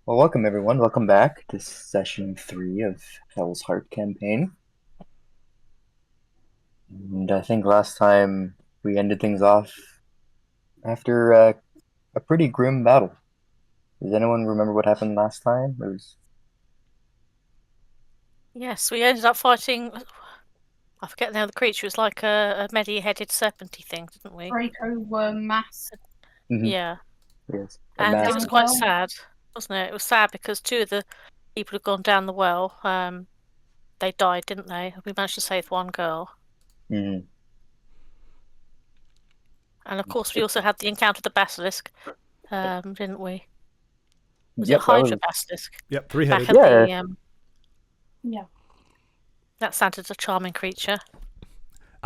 Well, welcome everyone. Welcome back to session 3 of Hell's Heart campaign. And I think last time we ended things off after a pretty grim battle. Does anyone remember what happened last time? Yes, we ended up fighting. I forget now the creature. It was like a many-headed serpenty thing, didn't we? Draco were mass. Yeah, Yes, and it was massive. quite sad, wasn't it? It was sad because two of the people who'd gone down the well, they died, didn't they? We managed to save one girl, Mhm. and of course we also had the encounter with the basilisk, didn't we? Was it Yep, that Hydra was basilisk? Yep, Back three-headed. at yeah. Yeah. that sounded a charming creature.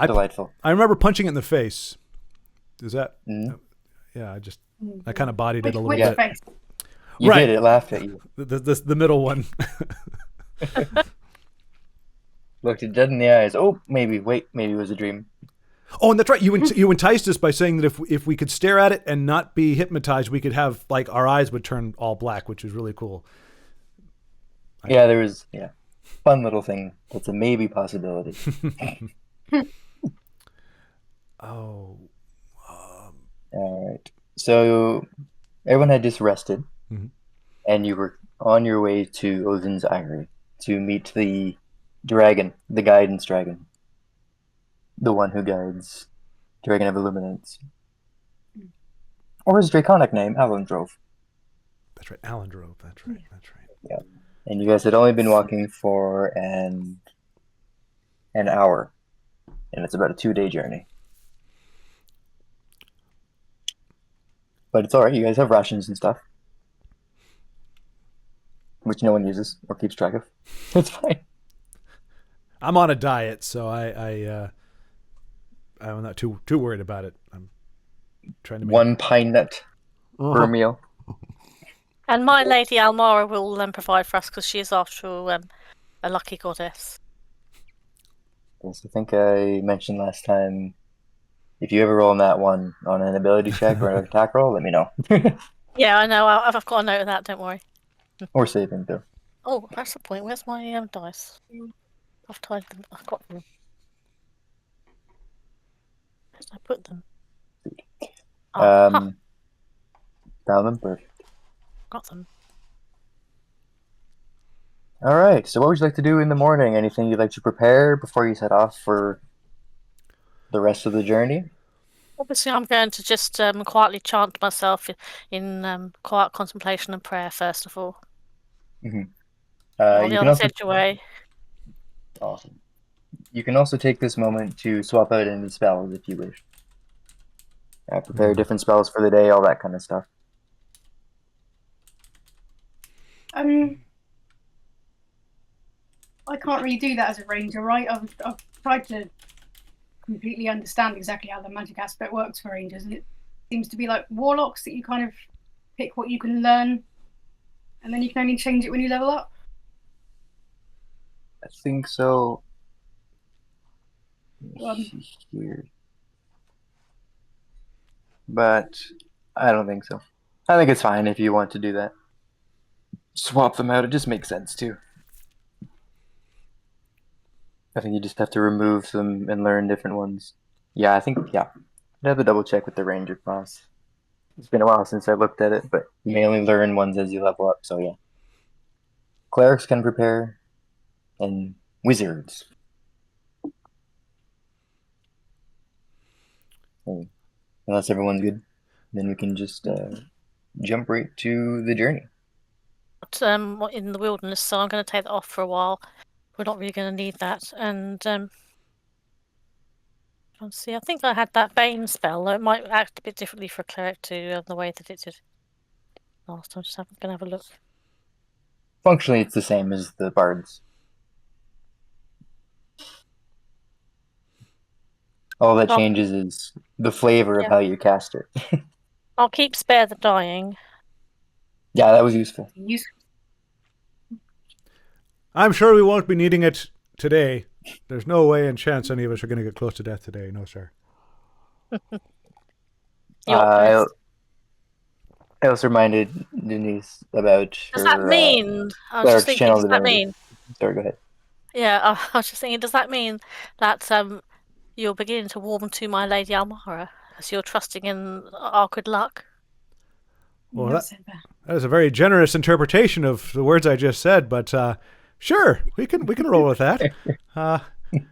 Delightful. I remember punching it in the face. Is that? Mhm. Yeah, I kind of bodied it a little Which bit. face? You Right. did. It laughed at you. The middle one. Looked it dead in the eyes. Oh, maybe. Wait, maybe it was a dream. Oh, and that's right. You enticed us by saying that if we could stare at it and not be hypnotized, we could have like our eyes would turn all black, which is really cool. Yeah, there was fun little thing. That's a maybe possibility. Oh. All right. So everyone had just rested, Mhm. and you were on your way to Odin's Eyrie to meet the dragon, the guidance dragon, the one who guides Dragon of Illuminance, or his draconic name, Alendrove. That's right. Alan drove. That's right. That's right. Yeah. And you guys had only been walking for an hour, and it's about a 2-day journey. But it's all right. You guys have rations and stuff, which no one uses or keeps track of. It's fine. I'm on a diet, so I'm not too worried about it. I'm trying to make One pine nut per meal. And my lady Almara will provide for us because she is, after all, a lucky goddess. Yes, I think I mentioned last time, if you ever roll on that one on an ability check or an attack roll, let me know. Yeah, I know. I've got a note of that. Don't worry. Or saving too. Oh, that's the point. Where's my dice? I've tied them. I've got them. Where did I put them? Found them. Perfect. Got them. All right. So, what would you like to do in the morning? Anything you'd like to prepare before you set off for the rest of the journey? Obviously, I'm going to just quietly chant myself in quiet contemplation and prayer first of all. Mm-hmm. While You the can others also edge away. awesome. You can also take this moment to swap out any spells if you wish. Prepare different spells for the day, all that kind of stuff. I can't really do that as a ranger, right? I've tried to completely understand exactly how the magic aspect works for rangers, and it seems to be like warlocks that you kind of pick what you can learn, and then you can only change it when you level up. I think so. Here. But I don't think so. I think it's fine if you want to do that. Swap them out. It just makes sense too. I think you just have to remove them and learn different ones. Yeah, I think, I'd have to double check with the ranger class. It's been a while since I looked at it, but you may only learn ones as you level up, so yeah. Clerics can prepare, and wizards. Unless everyone's good, then we can just jump right to the journey. In the wilderness, so I'm going to take that off for a while. We're not really going to need that. And let's see, I think I had that Bane spell. It might act a bit differently for a cleric too, the way that it did last time. Just going to have a look. Functionally, it's the same as the bards. All that changes is the flavor of how you cast it. I'll keep Spare the Dying. Yeah, that was useful. I'm sure we won't be needing it today. There's no way and chance any of us are going to get close to death today. No, sir. I also reminded Denise about Does that her mean? I was just cleric's thinking. channel Does that divinity. mean? Sorry, go ahead. Yeah, I was just thinking. Does that mean that you're beginning to warm to my Lady Almara as you're trusting in our good luck? Well, Not so bad. that is a very generous interpretation of the words I just said, but sure, we can roll with that.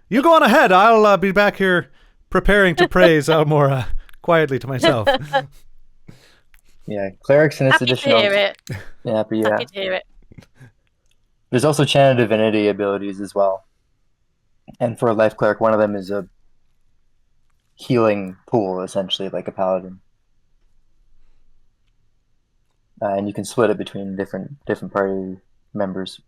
You go on ahead. I'll be back here preparing to praise Almora quietly to myself. Yeah, clerics in this Happy to edition. hear it. Yeah, but yeah. Happy to hear it. There's also channel divinity abilities as well. And for a life cleric, one of them is a healing pool, essentially, like a paladin. And you can split it between different party members.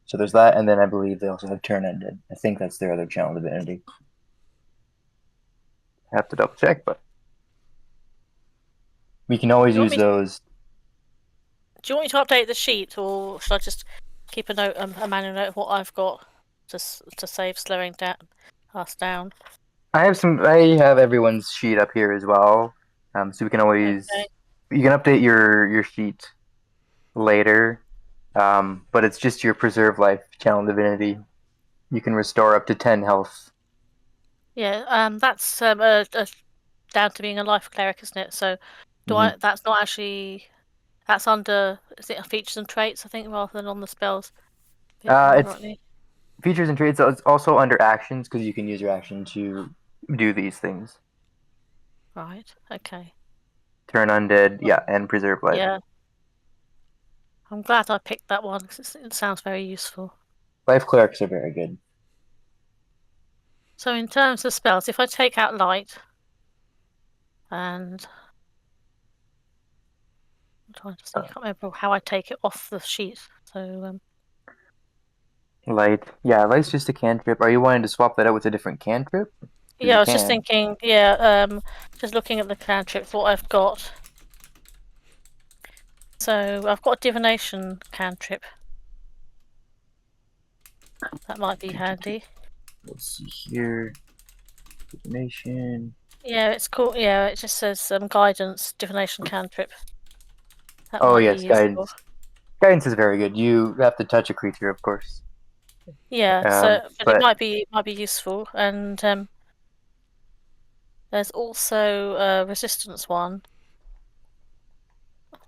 So there's that, and then I believe they also have turn ended. I think that's their other channel divinity. I have to double check, but we can always Do you want use me to- those. Do you want me to update the sheet, or should I just keep a note, a manual note of what I've got to save slowing us down? I have everyone's sheet up here as well, so we can always Okay. you can update your sheet later, but it's just your preserve life channel divinity. You can restore up to 10 health. Yeah, that's down to being a life cleric, isn't it? So, That's not actually. That's under. Is it features and traits? I think rather than on the spells. It's features and traits. It's also under actions because you can use your action to do these things. Right. Okay. Turn undead, yeah, and preserve life. Yeah. I'm glad I picked that one because it sounds very useful. Life clerics are very good. So in terms of spells, if I take out light, and I'm trying to see, I can't remember how I take it off the sheet. So Light, yeah, light's just a cantrip. Are you wanting to swap that out with a different cantrip? yeah, I was just can. thinking, just looking at the cantrips, what I've got. So I've got a divination cantrip. That might be handy. Let's see here. Divination. Yeah, it's cool. Yeah, it just says guidance, divination cantrip. That Oh might yes, be useful. guidance. Guidance is very good. You have to touch a creature, of course. Yeah, but but it might be useful, and there's also a resistance one.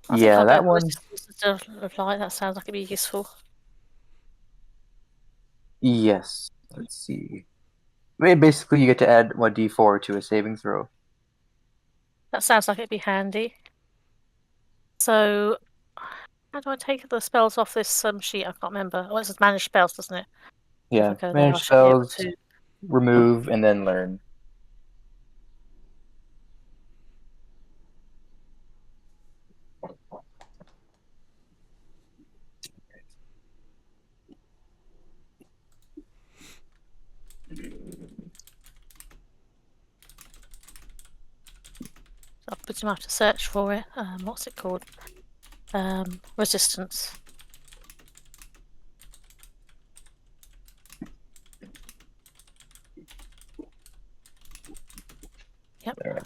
I think yeah, I'll that go for one. resistance instead of light. That sounds like it'd be useful. Yes. Let's see. Basically, you get to add one d4 to a saving throw. That sounds like it'd be handy. So, how do I take the spells off this sheet? I can't remember. Oh, it says manage spells, doesn't it? Yeah, If I go there, I manage should be able spells, to. remove, and then learn. I'll pretty much have to search for it. What's it called? Resistance. Yep. Alright.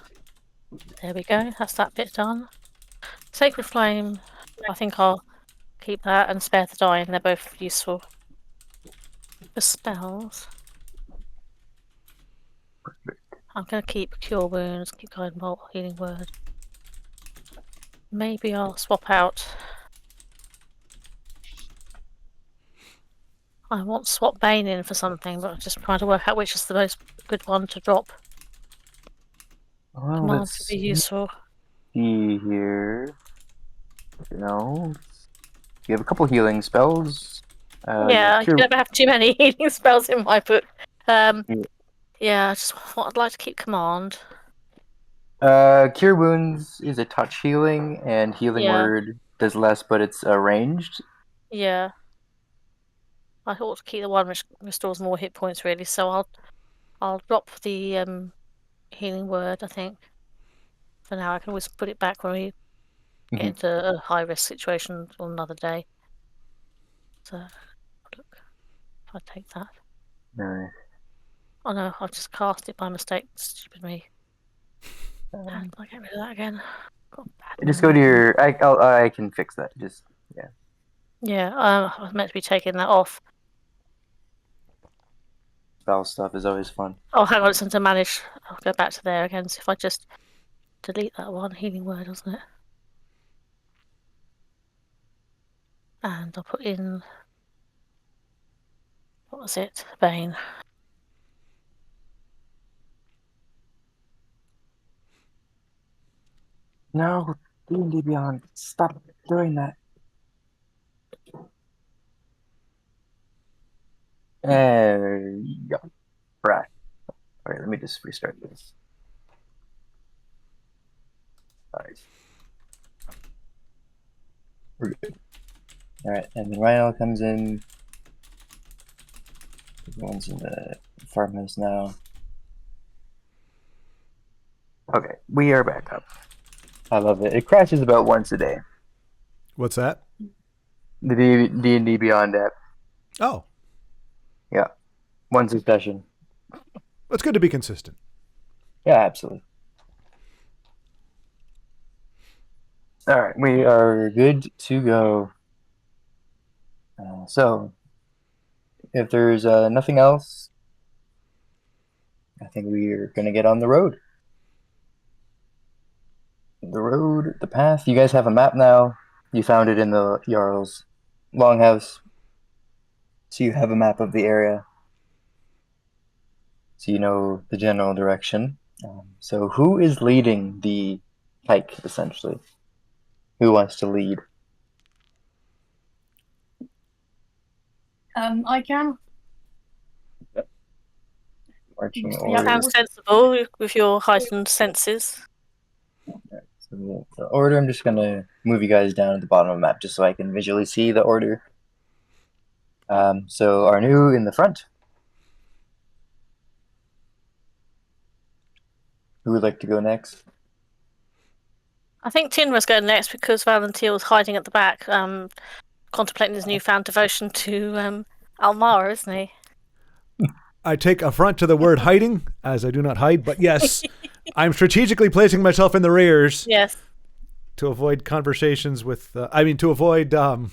There we go. That's that bit done. Sacred Flame. I think I'll keep that and spare the dying. They're both useful. For spells, I'm going to keep Cure Wounds, keep Guiding Bolt, Healing Word. Maybe I'll swap out. I want to swap Bane in for something, but I'm just trying to work out which is the most good one to drop. Well, Command let's could be useful. see here. You have a couple healing spells. Yeah, you cure, never have too many healing spells in my book. Yeah. Yeah, I'd like to keep command. Cure Wounds is a touch healing, and Healing Yeah. Word does less, but it's ranged. Yeah. I ought to keep the one which restores more hit points, really. So I'll drop the healing word. I think for now I can always put it back when we get into a high risk situation on another day. So look, if I take that. Nice. Oh no, I've just cast it by mistake. Stupid me. And I get rid of that again. Got Just go to your. I can fix that. Just yeah. Yeah, I was meant to be taking that off. Spell stuff is always fun. Oh, hang on, it's under manage. I'll go back to there again. So if I just delete that one, healing word, wasn't it? And I'll put in, what was it? Bane. No, D&D Beyond. Stop doing that. There you go. Right. All right, let me just restart this. All right. We're good. All right, and then Rhino comes in. The one's in the farmhouse now. Okay, we are back up. I love it. It crashes about once a day. What's that? The D&D Beyond app. Oh, Yeah, once a session. it's good to be consistent. Yeah, absolutely. All right, we are good to go. So, if there's nothing else, I think we're gonna get on the road. The road, the path. You guys have a map now. You found it in the Jarl's longhouse, so you have a map of the area. So you know the general direction. So who is leading the hike, essentially? Who wants to lead? I can. Marching Yeah, order. Sounds sensible with your heightened senses. So the order, I'm just going to move you guys down at the bottom of the map just so I can visually see the order. So Arnu in the front. Who would like to go next? I think Tinra's going next because Valentil was hiding at the back, contemplating his newfound devotion to Almara, isn't he? I take affront to the word hiding, as I do not hide, but yes, I'm strategically placing myself in the rears Yes. to avoid conversations with, to avoid, To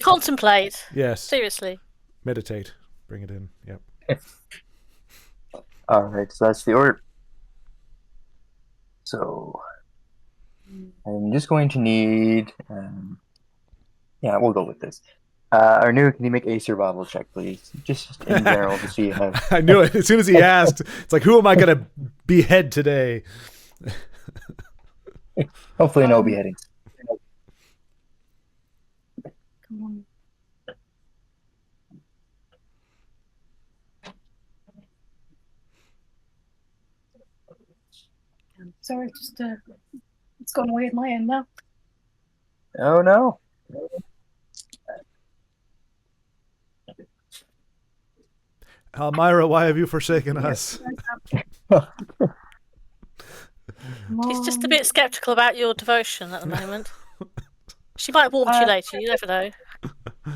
contemplate. yes, Seriously. meditate, bring it in, yep. All right, so that's the order. So I'm just going to need, yeah, we'll go with this. Arnu, can you make a survival check, please? Just in general to see how. I knew it. As soon as he asked, it's like, who am I going to behead today? Hopefully, no beheadings. Come on. Sorry, just it's gone weird my end now. Oh no. Almira, why have you forsaken us? She's just a bit sceptical about your devotion at the moment. She might warm to you later, you never know.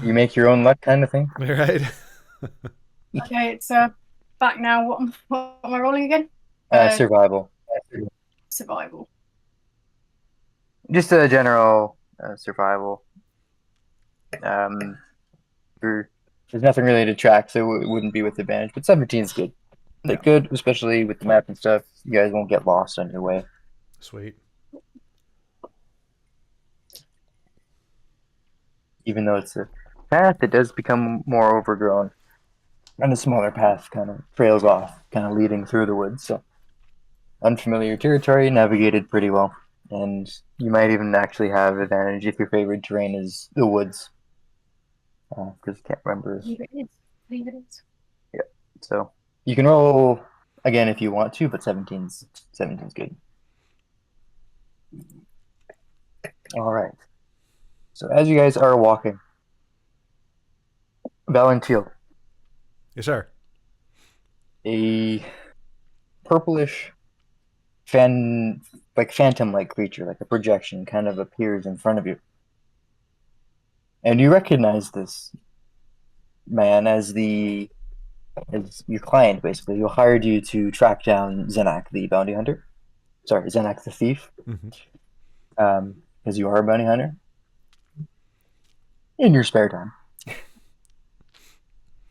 You make your own luck, kind of thing. Right. Okay, it's back now. What am I rolling again? Survival. Survival. Just a general survival. There's nothing really to track, so it wouldn't be with advantage. But 17 is good. Like, good, especially with the map and stuff. You guys won't get lost on your way. Sweet. Even though it's a path, it does become more overgrown. And a smaller path kind of trails off, kind of leading through the woods. So, unfamiliar territory, navigated pretty well. And you might even actually have advantage if your favorite terrain is the woods. Because I can't remember. Leave it is. Leave it is. Yeah. So you can roll again if you want to, but 17's good. All right. So as you guys are walking, Valentil, Yes, sir. a purplish phantom-like creature, like a projection, kind of appears in front of you. And you recognize this man as your client, basically, who hired you to track down Zenak, the bounty hunter. sorry, Zenak the thief, because you are a bounty hunter in your spare time.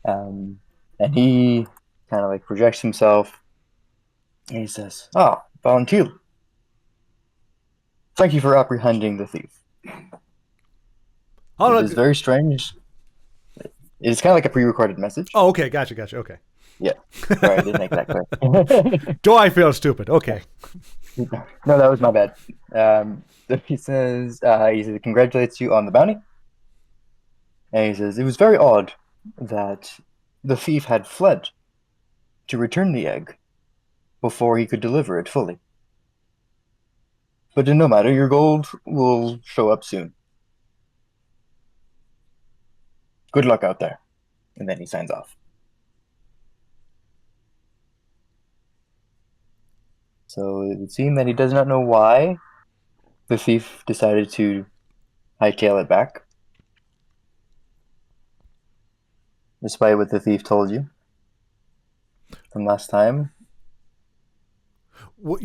And he kind of like projects himself, and he says, "Oh, volunteer. Thank you for apprehending the thief. Oh, It is very strange. It's kind of like a pre-recorded message." Oh, okay. Gotcha. Okay. Yeah. Sorry, I didn't make that clear. Do I feel stupid? Okay. No, that was my bad. So he says, he congratulates you on the bounty. And he says, it was very odd that the thief had fled to return the egg before he could deliver it fully. But no matter, your gold will show up soon. Good luck out there. And then he signs off. So it would seem that he does not know why the thief decided to hightail it back, despite what the thief told you from last time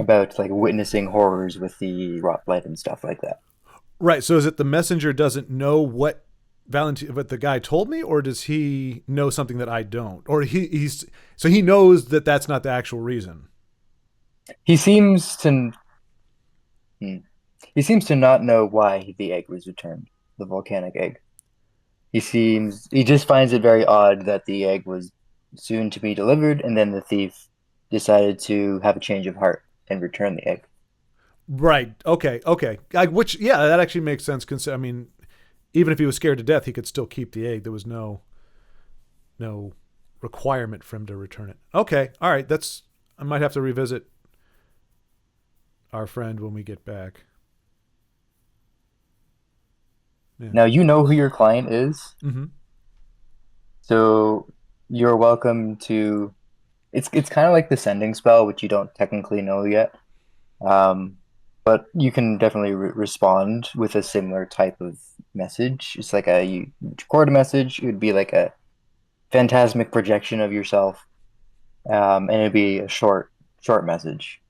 about like witnessing horrors with the wrought light and stuff like that. Right. So is it the messenger doesn't know what the guy told me, or does he know something that I don't? Or he knows that that's not the actual reason. He seems to not know why the egg was returned, the volcanic egg. He just finds it very odd that the egg was soon to be delivered, and then the thief decided to have a change of heart and return the egg. Right. Okay. That actually makes sense. I mean, even if he was scared to death, he could still keep the egg. There was no requirement for him to return it. Okay. All right. I might have to revisit our friend when we get back. Yeah. Now you know who your client is, so you're welcome to. It's kind of like the sending spell, which you don't technically know yet, but you can definitely respond with a similar type of message. It's like you record a message. It would be like a phantasmic projection of yourself, and it'd be a short message.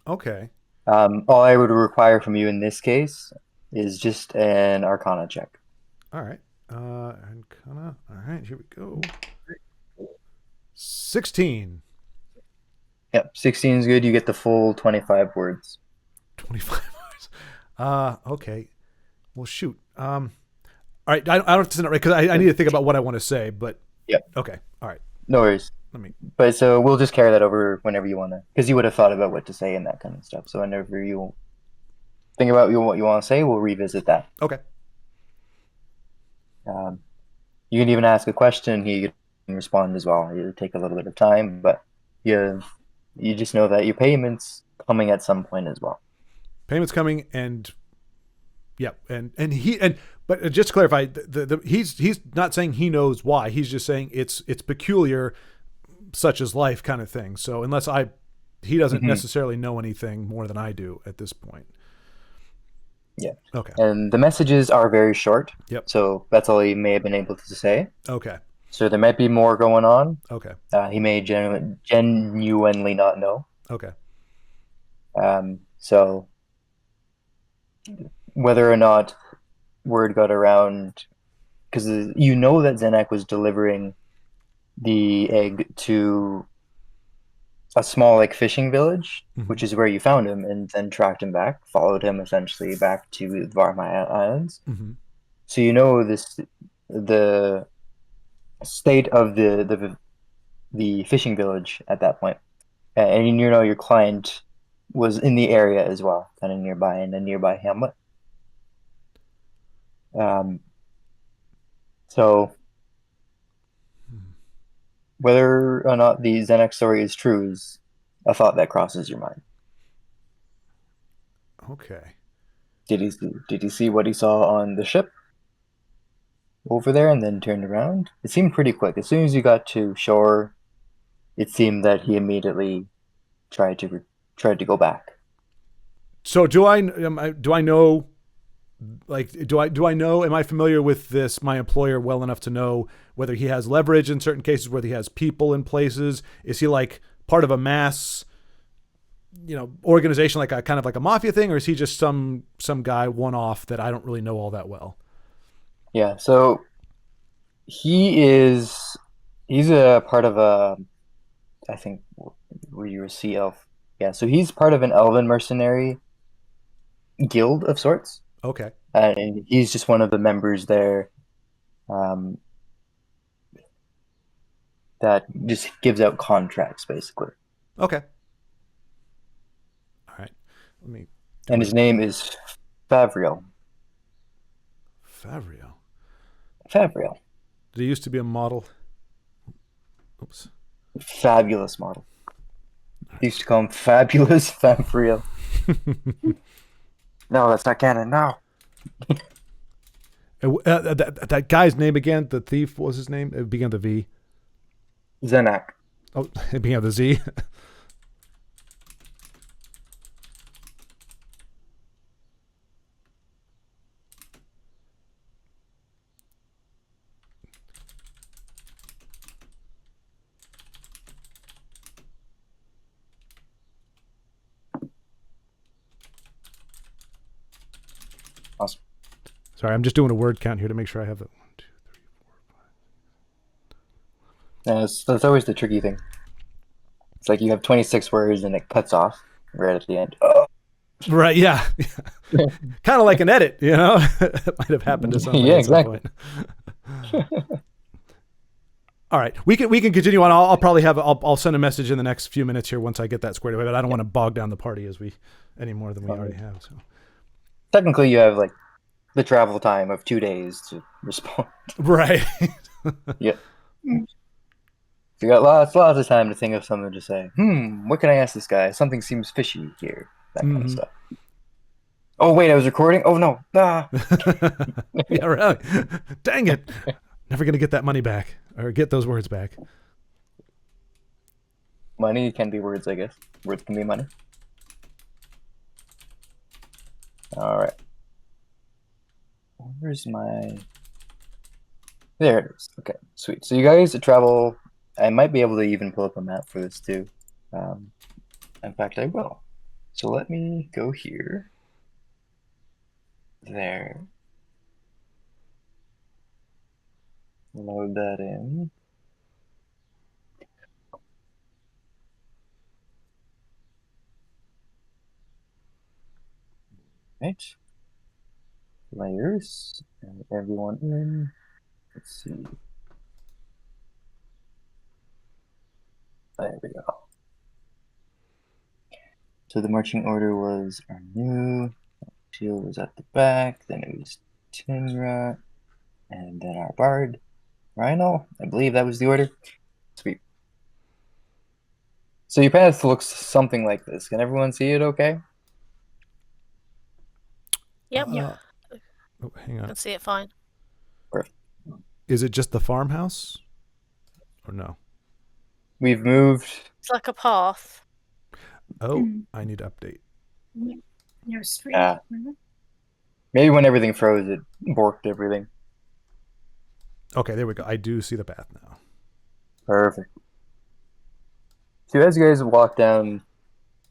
Okay. All I would require from you in this case is just an Arcana check. All right. Arcana. All right, here we go. 16. Yep, 16 is good. You get the full 25 words. 25 words. Okay. Well, shoot. All right. I don't have to send it right because I need to think about what I want to say. But yeah. Okay. All right. No worries. But so we'll just carry that over whenever you want to, because you would have thought about what to say and that kind of stuff. So whenever you think about what you want to say, we'll revisit that. Okay. You can even ask a question. He can respond as well. It'll take a little bit of time, but you just know that your payment's coming at some point as well. Payment's coming, and but just to clarify, he's not saying he knows why. He's just saying it's peculiar, such as life kind of thing. So he doesn't necessarily know anything more than I do at this point. Yeah. Okay. And the messages are very short. Yep. So that's all he may have been able to say. Okay. So there might be more going on. Okay. He may genuinely not know. Okay. So whether or not word got around, because you know that Zenak was delivering the egg to a small like fishing village, which is where you found him, and then tracked him back, followed him essentially back to the Varmai Islands. So you know the state of the fishing village at that point, and you know your client was in the area as well, kind of nearby in a nearby hamlet. So whether or not the Zenek story is true is a thought that crosses your mind. Okay. Did he see what he saw on the ship over there and then turned around? It seemed pretty quick. As soon as you got to shore, it seemed that he immediately tried to go back. So do I know? Like, do I know? Am I familiar with my employer well enough to know whether he has leverage in certain cases, whether he has people in places? Is he like part of a mass organization, like a kind of like a mafia thing, or is he just some guy one off that I don't really know all that well? Yeah, so he's a part of a, I think, were you a sea elf? Yeah, so he's part of an elven mercenary guild of sorts, Okay. and he's just one of the members there, that just gives out contracts, basically. Okay. All right. Let me. And his name is Favriel. Favrio. Favriel. Did he used to be a model? Oops. Fabulous model. They used to call him Fabulous Favriel. No, that's not canon. No. That guy's name again, the thief, what was his name? It began with a V. Zenak. Oh, it began with a Z. Awesome. Sorry, I'm just doing a word count here to make sure I have it. 1, 2, 3, 4, 5. Yeah, that's always the tricky thing. It's like you have 26 words and it cuts off right at the end. Oh. Right, yeah. Kind of like an edit, It might have happened to somebody Yeah, at some exactly. point. All right, we can continue on. I'll probably have I'll send a message in the next few minutes here once I get that squared away. But I don't want to bog down the party any more than we already have. So Technically, you have like the travel time of 2 days to respond. right. Yeah. You got lots of time to think of something to say. What can I ask this guy? Something seems fishy here. That kind of stuff. Oh wait, I was recording. Oh no. Ah. Yeah, really. Dang it. Never gonna get that money back or get those words back. Money can be words, I guess. Words can be money. All right. Where's my... There it is. Okay, sweet. So you guys travel... I might be able to even pull up a map for this too. In fact, I will. So let me go here. There. Load that in. Right. Layers. And everyone in. Let's see. There we go. So the marching order was our new. Shield was at the back. Then it was Tinra. And then our bard. Rhino. I believe that was the order. Sweet. So your path looks something like this. Can everyone see it okay? Yep. Oh, hang I on. can see it fine. Perfect. Is it just the farmhouse? Or no? We've moved. It's like a path. Oh, I need to update. You're a street. Yeah. Maybe when everything froze, it borked everything. Okay, there we go. I do see the path now. Perfect. So as you guys walk down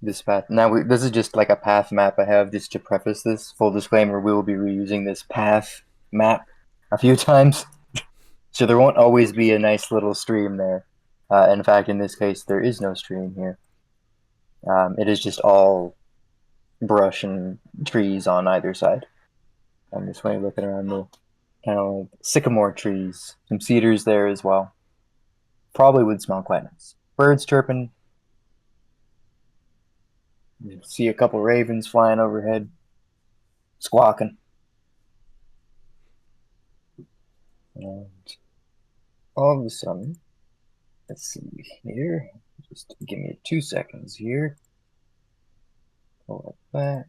this path, now this is just like a path map I have just to preface this. Full disclaimer, we will be reusing this path map a few times. So there won't always be a nice little stream there. In fact, in this case, there is no stream here. It is just all brush and trees on either side. I'm just way looking around the kind of like sycamore trees, some cedars there as well. Probably would smell quite nice. Birds chirping. You see a couple ravens flying overhead, squawking. And all of a sudden, let's see here. Just give me 2 seconds here. Pull up that.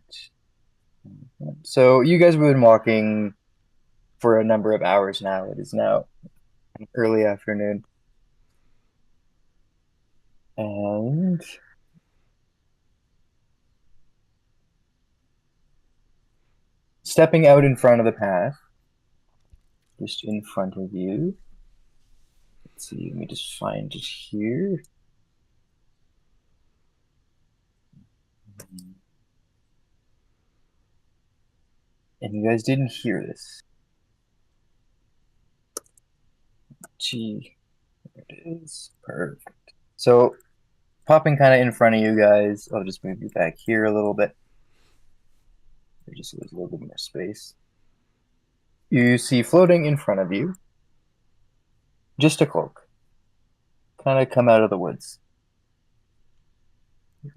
So you guys have been walking for a number of hours now. It is now early afternoon. And stepping out in front of the path, just in front of you. Let's see, let me just find it here. And you guys didn't hear this. Gee, there it is. Perfect. So, popping kind of in front of you guys, I'll just move you back here a little bit. Just so there's a little bit more space. You see floating in front of you, just a cloak. Kind of come out of the woods.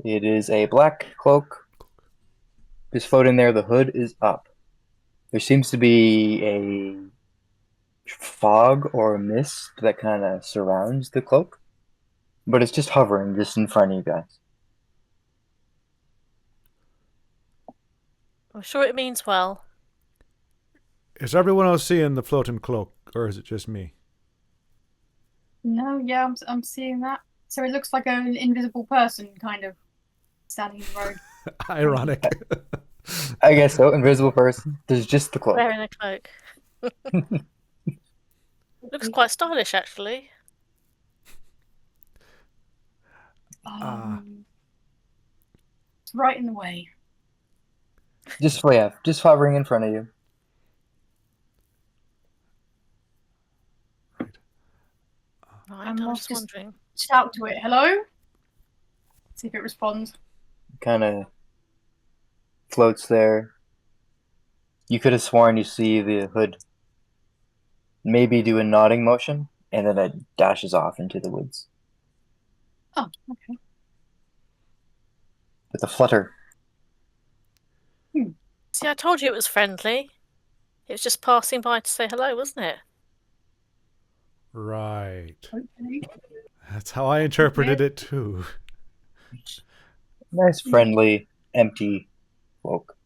It is a black cloak. Just floating there, the hood is up. There seems to be a fog or a mist that kind of surrounds the cloak, but it's just hovering just in front of you guys. I'm sure it means well. Is everyone else seeing the floating cloak, or is it just me? No, yeah, I'm seeing that. So it looks like an invisible person kind of standing in the road. Ironic. I guess so. Invisible person. There's just the cloak. Wearing a cloak. Looks quite stylish, actually. It's right in the way. Just hovering in front of you. Right, I'm I'm off just just- wondering. Shout to it, hello? See if it responds. Kind of floats there. You could have sworn you see the hood maybe do a nodding motion, and then it dashes off into the woods Oh, okay. with a flutter. See, I told you it was friendly. It was just passing by to say hello, wasn't it? Right. Okay. That's how I interpreted it too. Nice, friendly, empty cloak.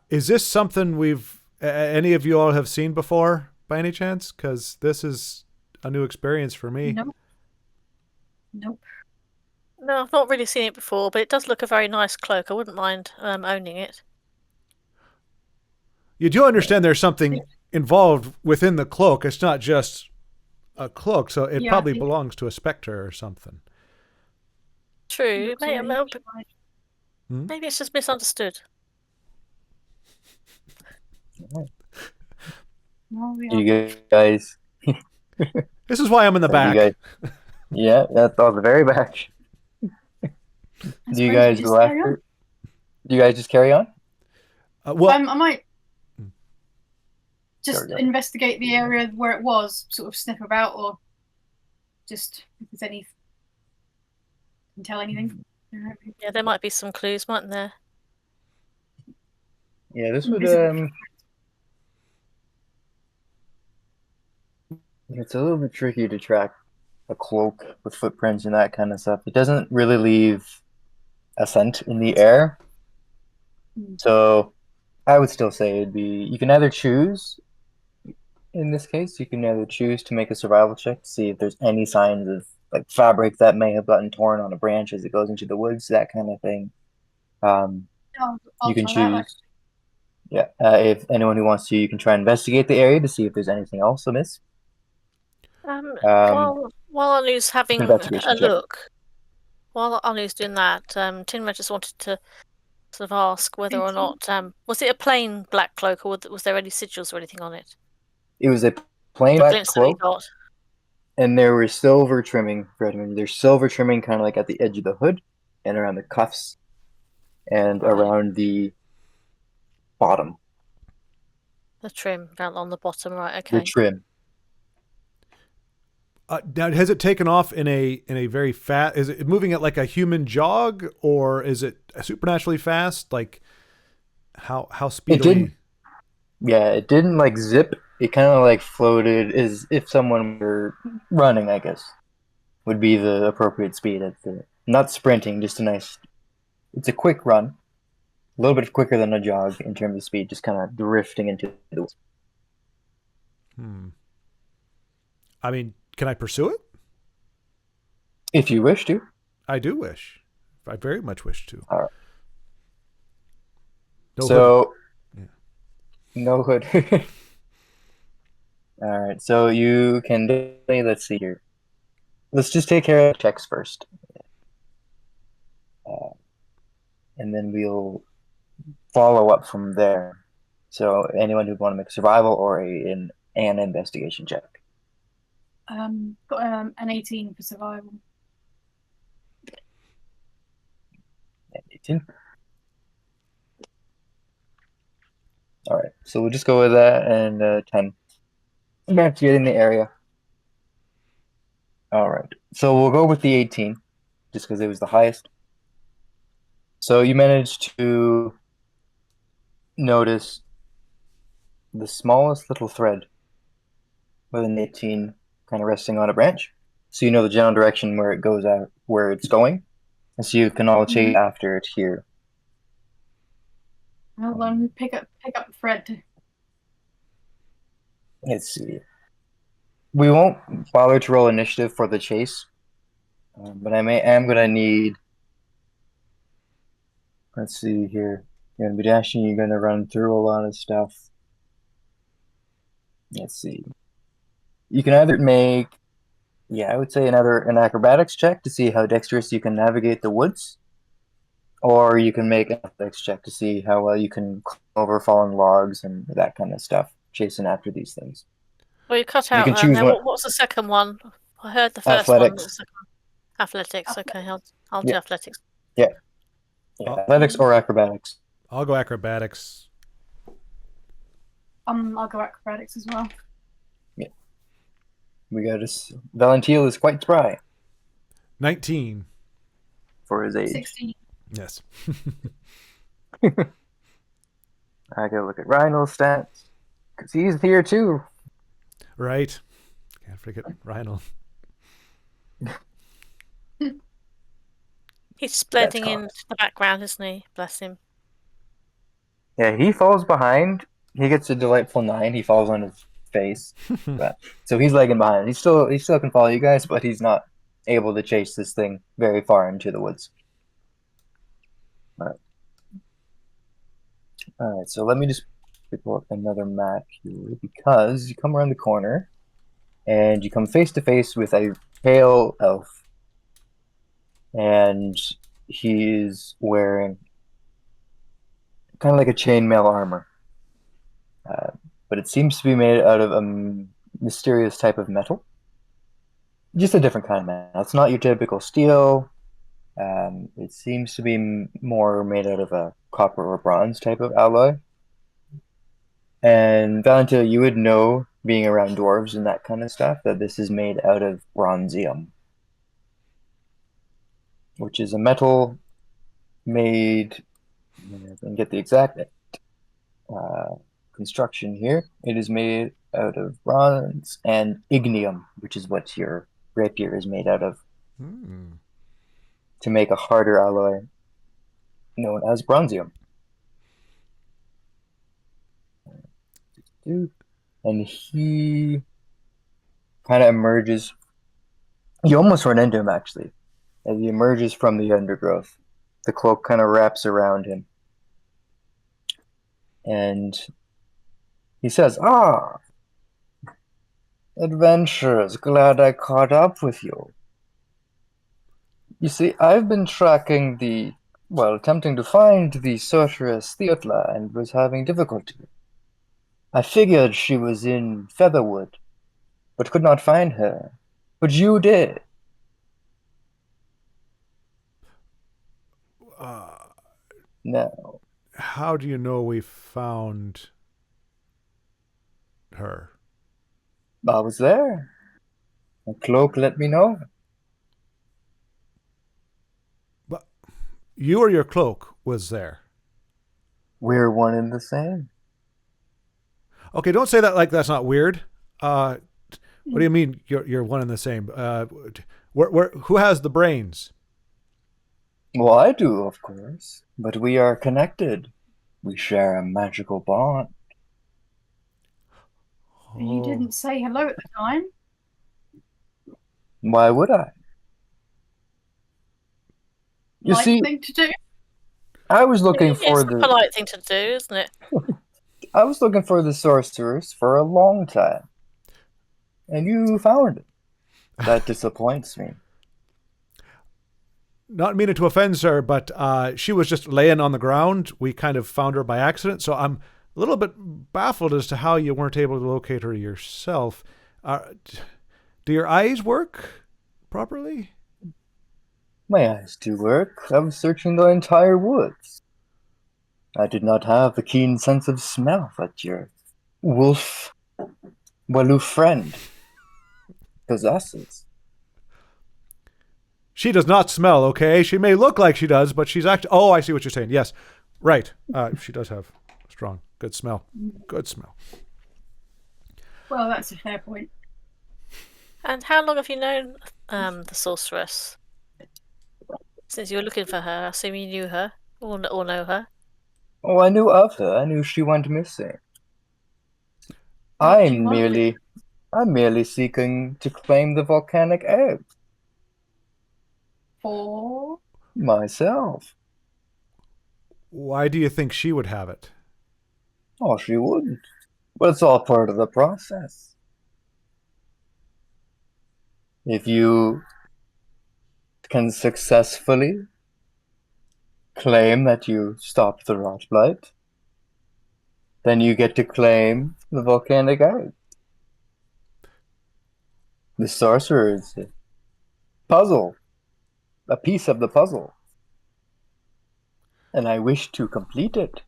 Is this something any of you all have seen before by any chance? Because this is a new experience for me. Nope. Nope. No, I've not really seen it before, but it does look a very nice cloak. I wouldn't mind owning it. You do understand there's something involved within the cloak. It's not just a cloak, so it Yeah, I probably think- belongs to a specter or something. True. Looks really like- Maybe it's just misunderstood. No, we You guys, This is why I'm in the back. you guys, yeah, that's on the very back. I Do you suppose guys we go just carry after? on. Do you guys just carry on? Well, I might just Sorry, go. investigate the area where it was, sort of sniff about, or just if there's any. Can tell anything. Yeah, there might be some clues, mightn't there? Yeah, this would Invisible. it's a little bit tricky to track a cloak with footprints and that kind of stuff. It doesn't really leave a scent in the air. So I would still say it'd be, you can either choose, in this case, you can either choose to make a survival check to see if there's any signs of like fabric that may have gotten torn on a branch as it goes into the woods, that kind of thing. I'll You can try that. choose. Yeah, if anyone who wants to, you can try and investigate the area to see if there's anything else amiss. While Anu's having investigation a check. look, while Anu's doing that, Tinra just wanted to sort of ask whether or not was it a plain black cloak, or was there any sigils or anything on it? It was a plain The black glimpse that we cloak, got. and there was silver trimming. There's silver trimming kind of like at the edge of the hood and around the cuffs and Right. around the bottom, The trim down on the bottom, right? the Okay. trim. now, has it taken off in a very fast? Is it moving at like a human jog, or is it supernaturally fast? Like how speedily? It didn't like zip. It kind of like floated as if someone were running, I guess, would be the appropriate speed at the, not sprinting, just a nice, it's a quick run, a little bit quicker than a jog in terms of speed, just kind of drifting into the woods. I mean, can I pursue it? If you wish to. I do wish. I very much wish to. All right. No So, hood. no hood. All right, so you can definitely, let's see here. Let's just take care of checks first. and then we'll follow up from there. So anyone who'd want to make a survival or an investigation check. Got an 18 for survival. 18. All right, so we'll just go with that and 10. Investigating the area. All right, so we'll go with the 18, just because it was the highest. So you managed to notice the smallest little thread with an 18 kind of resting on a branch. So you know the general direction where it goes out, where it's going. And so you can all chase after it here. I'll pick up the thread. Let's see. We won't bother to roll initiative for the chase, but I am going to need. Let's see here. You're going to be dashing. You're going to run through a lot of stuff. Let's see. You can either make, I would say an acrobatics check to see how dexterous you can navigate the woods, or you can make an athletics check to see how well you can climb over fallen logs and that kind of stuff, chasing after these things. Well, you cut out. You can choose one. What's the second one? I heard the first one. Athletics. Athletics. Okay, I'll do athletics. Yeah. Athletics or acrobatics. I'll go acrobatics. I'll go acrobatics as well. Yeah. We got this. Valentil is quite spry 19. for his age. 16. Yes. I gotta look at Rhinal's stats because he's here too. Right. Can't forget Rhinal. He's blending into the background, isn't he? Bless him. Yeah, he falls behind. He gets a delightful 9. He falls on his face, so he's lagging behind. He still can follow you guys, but he's not able to chase this thing very far into the woods. All right. So let me just pull up another map here because you come around the corner and you come face to face with a pale elf. And he's wearing kind of like a chainmail armor. But it seems to be made out of a mysterious type of metal. Just a different kind of metal. It's not your typical steel. It seems to be more made out of a copper or bronze type of alloy. And Valentil, you would know, being around dwarves and that kind of stuff, that this is made out of bronzium, which is a metal made, and get the exact construction here. It is made out of bronze and ignium, which is what your rapier is made out of, to make a harder alloy known as bronzium. And he kind of emerges. You almost run into him, actually. As he emerges from the undergrowth, the cloak kind of wraps around him. And he says, adventurers, glad I caught up with you. You see, I've been tracking attempting to find the sorceress Theotla and was having difficulty. I figured she was in Featherwood, but could not find her. But you did. No. How do you know we found her? I was there. The cloak let me know. But you or your cloak was there? We're one and the same. Okay, don't say that like that's not weird. What do you mean you're one and the same? Who has the brains? Well, I do, of course. But we are connected. We share a magical bond. You didn't say hello at the time. Why would I? You see, thing to do. I was looking for It's a polite thing to do, isn't it? I was looking for the sorceress for a long time. And you found it. That disappoints me. not meaning to offend, sir, but she was just laying on the ground. We kind of found her by accident, so I'm a little bit baffled as to how you weren't able to locate her yourself. Do your eyes work properly? My eyes do work. I was searching the entire woods. I did not have the keen sense of smell that your Waloof friend possesses. She does not smell, okay? She may look like she does, but she's actually... Oh, I see what you're saying. Yes. Right. She does have strong, good smell. Good smell. Well, that's a fair point. And how long have you known the sorceress? Since you were looking for her, I assume you knew her or know her. Oh, I knew of her. I knew she went missing. What do you want with I'm merely seeking to claim the volcanic egg for? myself. Why do you think she would have it? Oh, she wouldn't. But it's all part of the process. If you can successfully claim that you stopped the rot blight, then you get to claim the volcanic egg. The sorcerer is a puzzle, a piece of the puzzle, and I wish to complete it.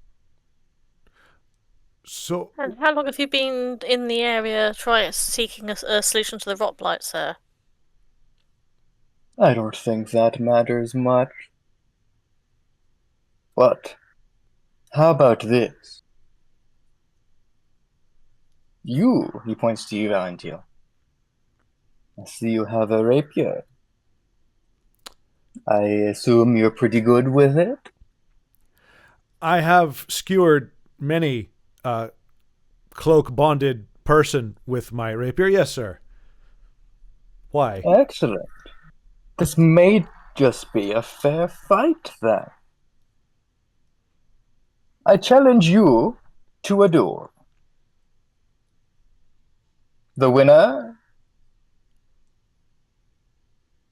So, And how long have you been in the area seeking a solution to the rot blight, sir? I don't think that matters much. But how about this? He points to you, Valentil. I see you have a rapier. I assume you're pretty good with it? I have skewered many cloak bonded person with my rapier. Yes, sir. Why? Excellent. This may just be a fair fight, then. I challenge you to a duel. The winner...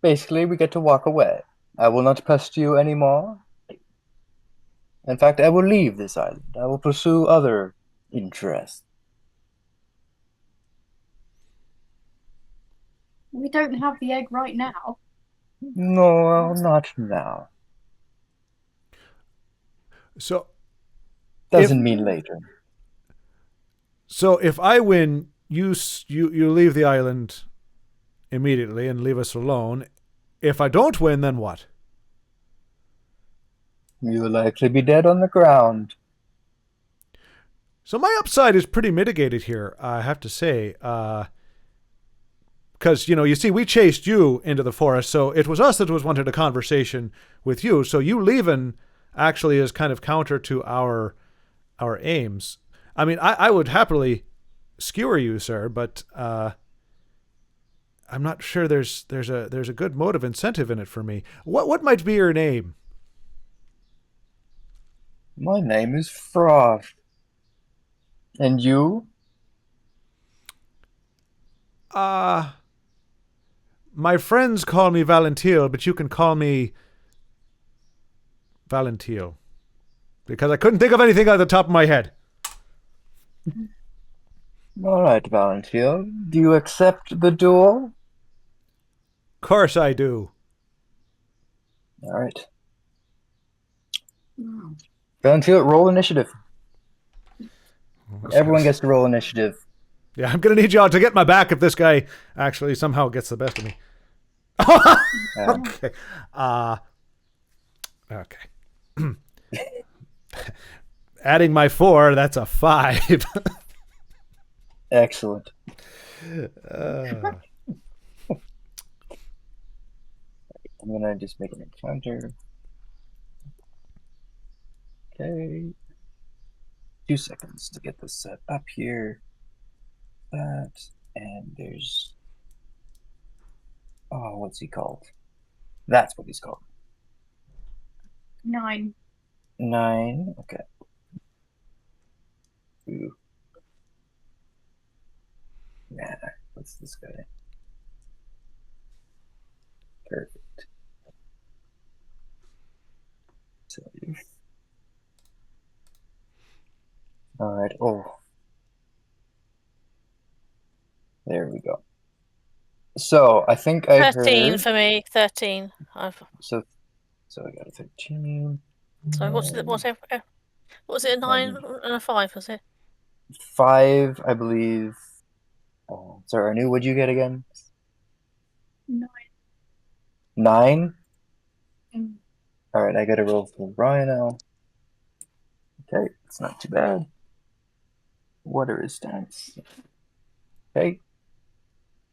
Basically, we get to walk away. I will not pest you anymore. In fact, I will leave this island. I will pursue other interests. We don't have the egg right now. No, not now. So, Doesn't mean later. So if I win, you leave the island immediately and leave us alone. If I don't win, then what? You will likely be dead on the ground. So my upside is pretty mitigated here, I have to say. Because, you see, we chased you into the forest, so it was us that was wanted a conversation with you. So you leaving actually is kind of counter to our aims. I mean, I would happily skewer you, sir, but I'm not sure there's a good motive incentive in it for me. What might be your name? My name is Froth. And you? My friends call me Valentil, but you can call me Valentil. Because I couldn't think of anything at the top of my head. All right, Valentil. Do you accept the duel? Of course I do. All right. Valentil, roll initiative. Everyone gets to roll initiative. Yeah, I'm going to need y'all to get my back if this guy actually somehow gets the best of me. Okay. Okay. Adding my 4, that's a 5. Excellent. I'm gonna just make an encounter. Okay. 2 seconds to get this set up here. That, and there's... Oh, what's he called? That's what he's called. 9. 9, okay. 2. Nah, what's this guy? Perfect. All right. Oh, there we go. So I think I 13 heard. for me. 13. So I got a 13. Sorry, what's it? What was it? A 9 and a 5? Was it? 5, I believe. Oh, sorry, Anu, what'd you get again? 9. 9? Mm. All right, I got to roll for Rhino. Okay, it's not too bad. What are his stats? Okay.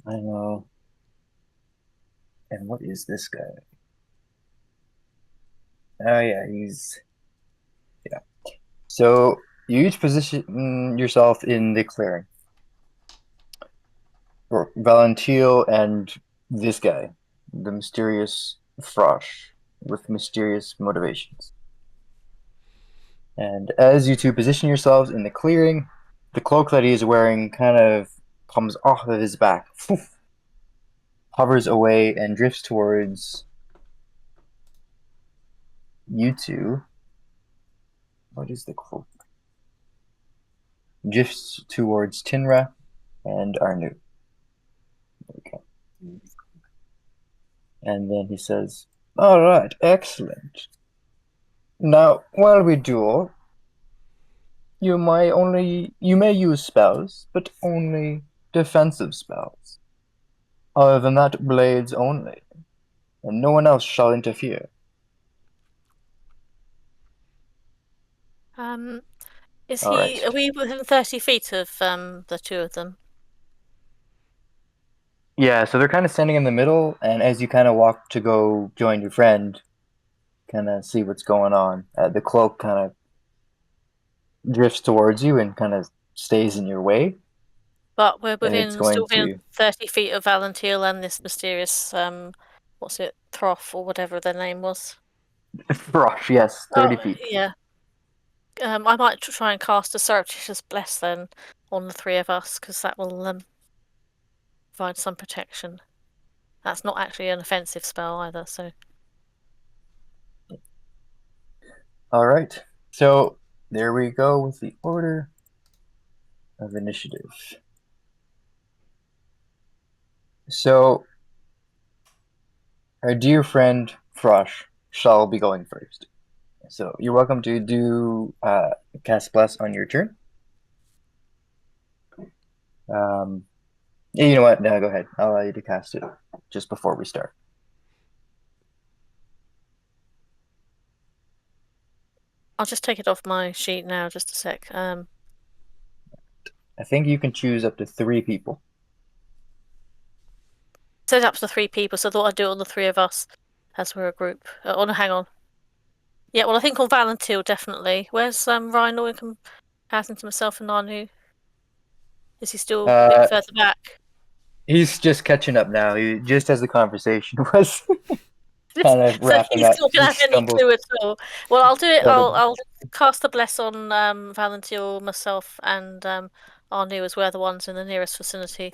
I know. And what is this guy? Oh, yeah, yeah. So you each position yourself in the clearing. Or Valentiel and this guy, the mysterious Frosh with mysterious motivations. And as you two position yourselves in the clearing, the cloak that he is wearing kind of comes off of his back, hovers away, and drifts towards you two. What is the cloak? Drifts towards Tinra and Arnu. Okay. And then he says, "All right, excellent. Now, while we duel, you may use spells, but only defensive spells. Other than that, blades only, and no one else shall interfere." Is All he? right. Are we within 30 feet of the two of them? Yeah, so they're kind of standing in the middle, and as you kind of walk to go join your friend, kind of see what's going on, the cloak kind of drifts towards you and kind of stays in your way, But we're and it's still going within to 30 feet of Valentiel and this mysterious what's it, Throff or whatever their name was. Frosh, yes, 30 Oh feet. yeah. I might try and cast a surreptitious bless then on the three of us because that will provide some protection. That's not actually an offensive spell either, so. All right, so there we go with the order of initiative. So, our dear friend Frosh shall be going first. So, you're welcome to do cast bless on your turn. You know what? No, go ahead. I'll allow you to cast it just before we start. I'll just take it off my sheet now, just a sec. I think you can choose up to 3 people. Set up to 3 people, so I thought I'd do it on the 3 of us as we're a group. Oh no, hang on. Yeah, well I think on Valentil definitely. Where's Rhino in comparison to myself and Nanu? Is he still a bit further back? He's just catching up now. He just as the conversation was kind of So wrapping he's up, still he gonna have any stumbled. clue at all. Well, I'll do it. Started. I'll cast the bless on Valentil, myself, and Arnu as we're the ones in the nearest vicinity.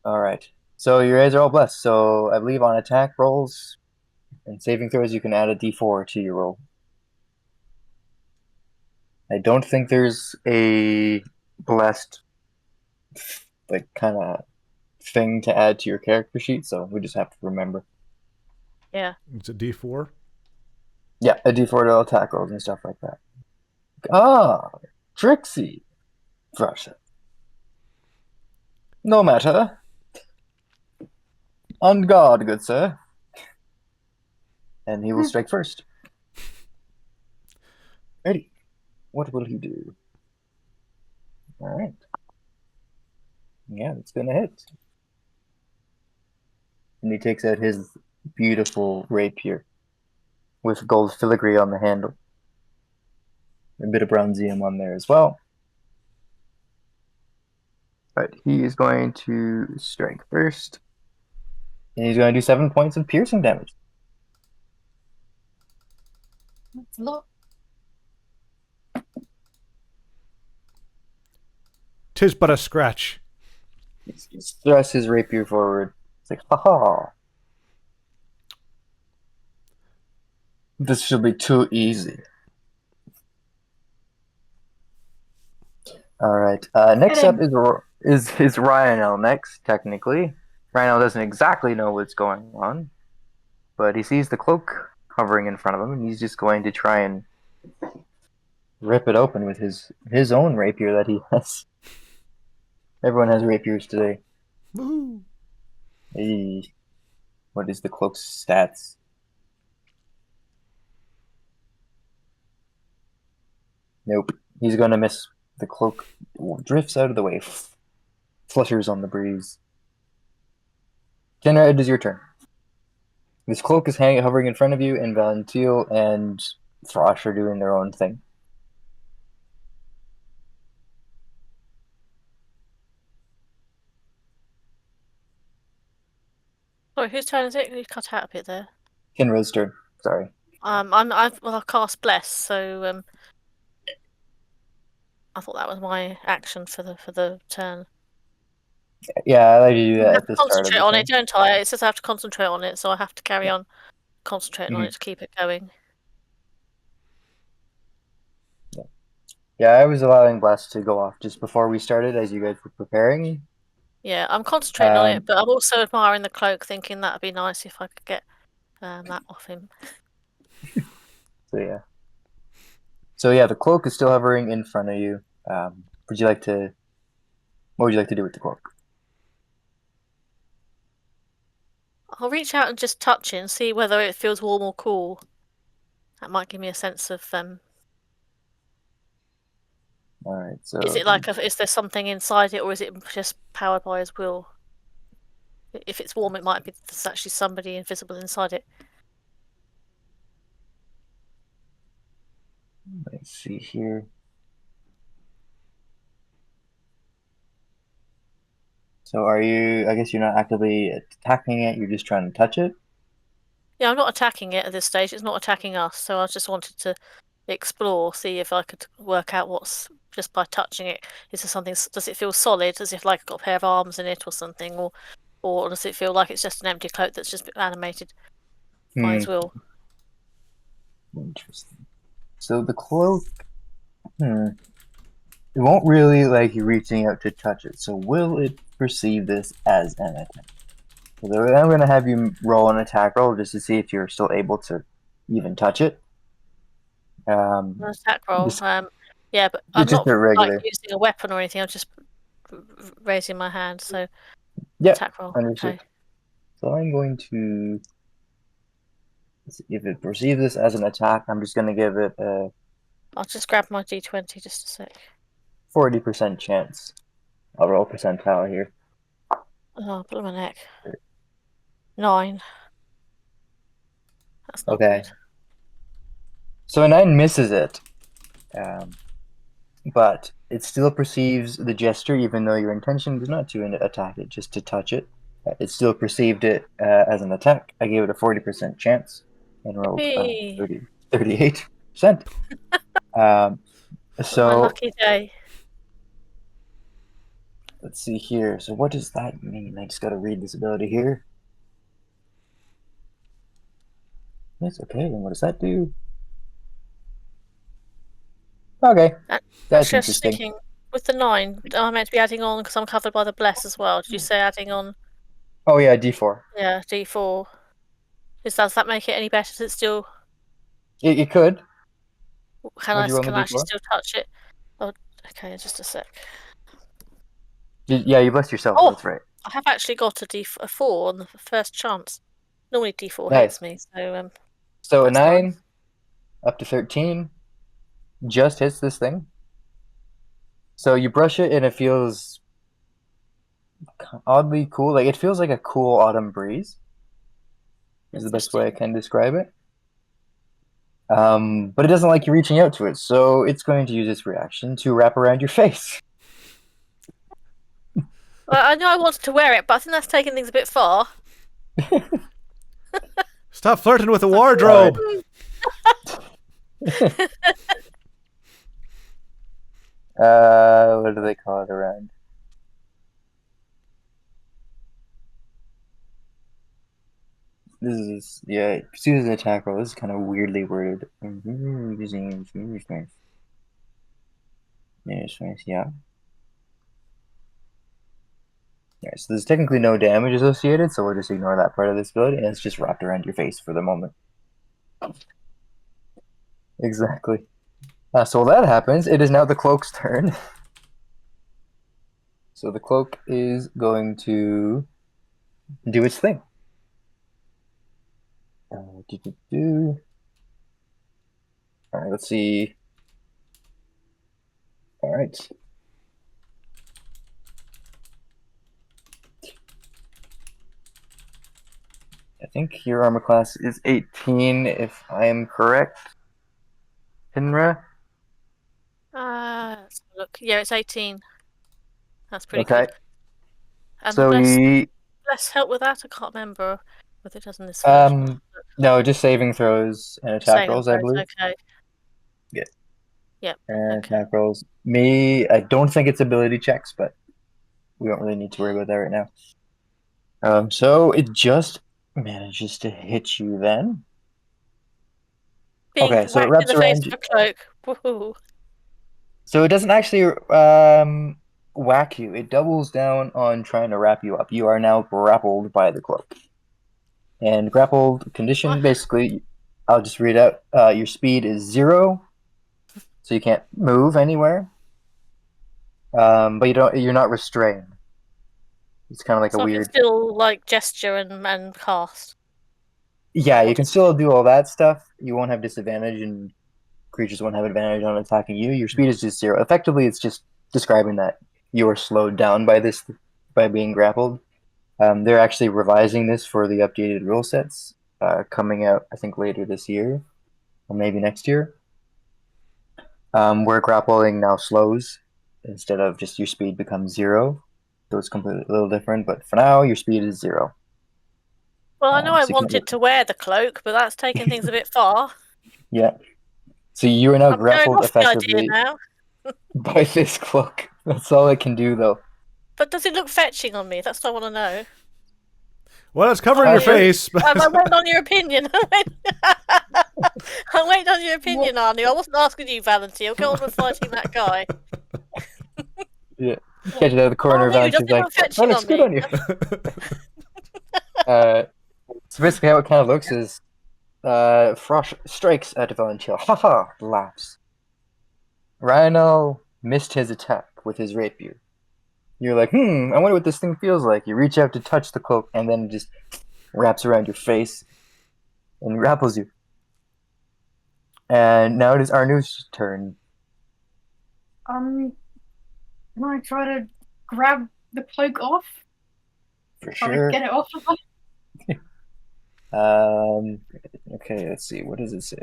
All right. So your A's are all blessed. So I believe on attack rolls and saving throws, you can add a d4 to your roll. I don't think there's a blessed like kind of thing to add to your character sheet, so we just have to remember. Yeah. It's a D4. Yeah, a d4 to attack rolls and stuff like that. Ah, Trixie, Russia. No matter. On guard, good sir. And he will strike first. Ready. What will he do? All right. Yeah, it's gonna hit. And he takes out his beautiful rapier with gold filigree on the handle. A bit of bronzium on there as well. But he is going to strike first. And he's going to do 7 points of piercing damage. That's a lot. 'Tis but a scratch. He thrusts his rapier forward. It's like, ha. This should be too easy. All right. Next up is Ryanel. Next, technically, Ryanel doesn't exactly know what's going on, but he sees the cloak hovering in front of him, and he's just going to try and rip it open with his own rapier that he has. Everyone has rapiers today. Woohoo. Hey, what is the cloak's stats? Nope. He's going to miss. The cloak drifts out of the way, flutters on the breeze. Kenra, it is your turn. This cloak is hovering in front of you, and Valentil and Throsh are doing their own thing. Sorry, whose turn is it? You cut out a bit there. Kenra's turn. Sorry. I've cast bless, so I thought that was my action for the turn. Yeah, I like to do I that have at to the start of concentrate the on turn. it, don't I? It says I have to concentrate on it, so I have to carry on concentrating on Mhm. it to keep it going. Yeah, I was allowing Blast to go off just before we started as you guys were preparing. Yeah, I'm concentrating on it, but I'm also admiring the cloak, thinking that'd be nice if I could get that off him. So yeah, the cloak is still hovering in front of you. What would you like to do with the cloak? I'll reach out and just touch it and see whether it feels warm or cool. That might give me a sense of All right, so is it is there something inside it, or is it just powered by his will? If it's warm, it might be there's actually somebody invisible inside it. let's see here. So are you? I guess you're not actively attacking it. You're just trying to touch it. Yeah, I'm not attacking it at this stage. It's not attacking us, so I just wanted to explore, see if I could work out what's just by touching it. Is there something? Does it feel solid, as if like it's got a pair of arms in it or something, or does it feel like it's just an empty cloak that's just animated by his will? Interesting. So the cloak, it won't really like you reaching out to touch it. So will it perceive this as an attack? So I'm going to have you roll an attack roll just to see if you're still able to even touch it. An attack roll. Just, Yeah, but I'm just not a regular. like using a weapon or anything. I'm just raising my hand. So Yeah, attack roll. understood. Okay. So I'm going to, if it perceives this as an attack, I'm just going to give it a I'll just grab my d20 just a sec. 40% chance. I'll roll percentile here. Oh, blow my neck. 9. That's not Okay. good. So a 9 misses it, but it still perceives the gesture, even though your intention was not to attack it, just to touch it. It still perceived it as an attack. I gave it a 40% chance and rolled 38%. My So lucky day. let's see here. So what does that mean? I just got to read this ability here. Yes, okay. And what does that do? Okay, that's Actually, I was interesting. thinking with the 9, am I meant to be adding on because I'm covered by the bless as well? Did you say adding on? Oh yeah, D4. Yeah, d4. Does that make it any better? Does it still? It could. Can What'd you roll can on I the actually D4? still touch it? Oh, okay, just a sec. Yeah, you blessed yourself. Oh, That's right. I have actually got a 4 on the first chance. Normally D4 Nice. hates me, so So a that's nice. 9 up to 13 just hits this thing. So you brush it and it feels oddly cool. Like it feels like a cool autumn breeze. Is the best way I can describe it. But it doesn't like you reaching out to it, so it's going to use its reaction to wrap around your face. Well, I know I wanted to wear it, but I think that's taking things a bit far. Stop flirting with the wardrobe. What do they call it around? This is, yeah, pursues an attack roll. This is kind of weirdly worded. Using yes, yeah. so there's technically no damage associated, so we'll just ignore that part of this ability, and it's just wrapped around your face for the moment. Exactly. So while that happens, it is now the cloak's turn. So the cloak is going to do its thing. All right, let's see. All right. I think your armor class is 18, if I am correct. Hinra? Let's have a look. Yeah, it's 18. That's pretty Okay. good. And So let's help with that. I can't remember what it does in this version. no, just saving throws and attack rolls, I believe. Okay. Yeah. Yep. And attack rolls. I don't think it's ability checks, but we don't really need to worry about that right now. So it just manages to hit you then. Being okay, so it wraps in the face around. of a cloak. Woohoo. So it doesn't actually whack you. It doubles down on trying to wrap you up. You are now grappled by the cloak. And grappled condition, basically, I'll just read out. Your speed is 0, so you can't move anywhere. But you're not restrained. It's kind of like so a I weird. can still like gesture and cast. Yeah, you can still do all that stuff. You won't have disadvantage, and creatures won't have advantage on attacking you. Your speed is just 0. Effectively, it's just describing that you are slowed down by being grappled. They're actually revising this for the updated rule sets coming out, I think, later this year or maybe next year. Where grappling now slows instead of just your speed becomes 0. So it's completely a little different, but for now, your speed is 0. Well, I know I so wanted to wear the cloak, but that's taking things a bit far. Yeah. So you are now I'm grappled going off the idea effectively now. by this cloak. That's all it can do, though. But does it look fetching on me? That's what I want to know. Well, it's covering your face. But I wait on your opinion. I wait on your opinion, Arnie. I wasn't asking you, Valentina. Go on with fighting that guy. Yeah. Catch it out of the corner of Arnie, does Valen's it like, look fetching that looks on good me? on you. So basically how it kind of looks is Frosh strikes at Valentina. Haha, laughs. Rhino missed his attack with his rapier. You're like, I wonder what this thing feels like. You reach out to touch the cloak, and then it just wraps around your face and grapples you. And now it is Arnu's turn. Can I try to grab the cloak off? For Try sure. to get it off of her? Okay, let's see. What does it say?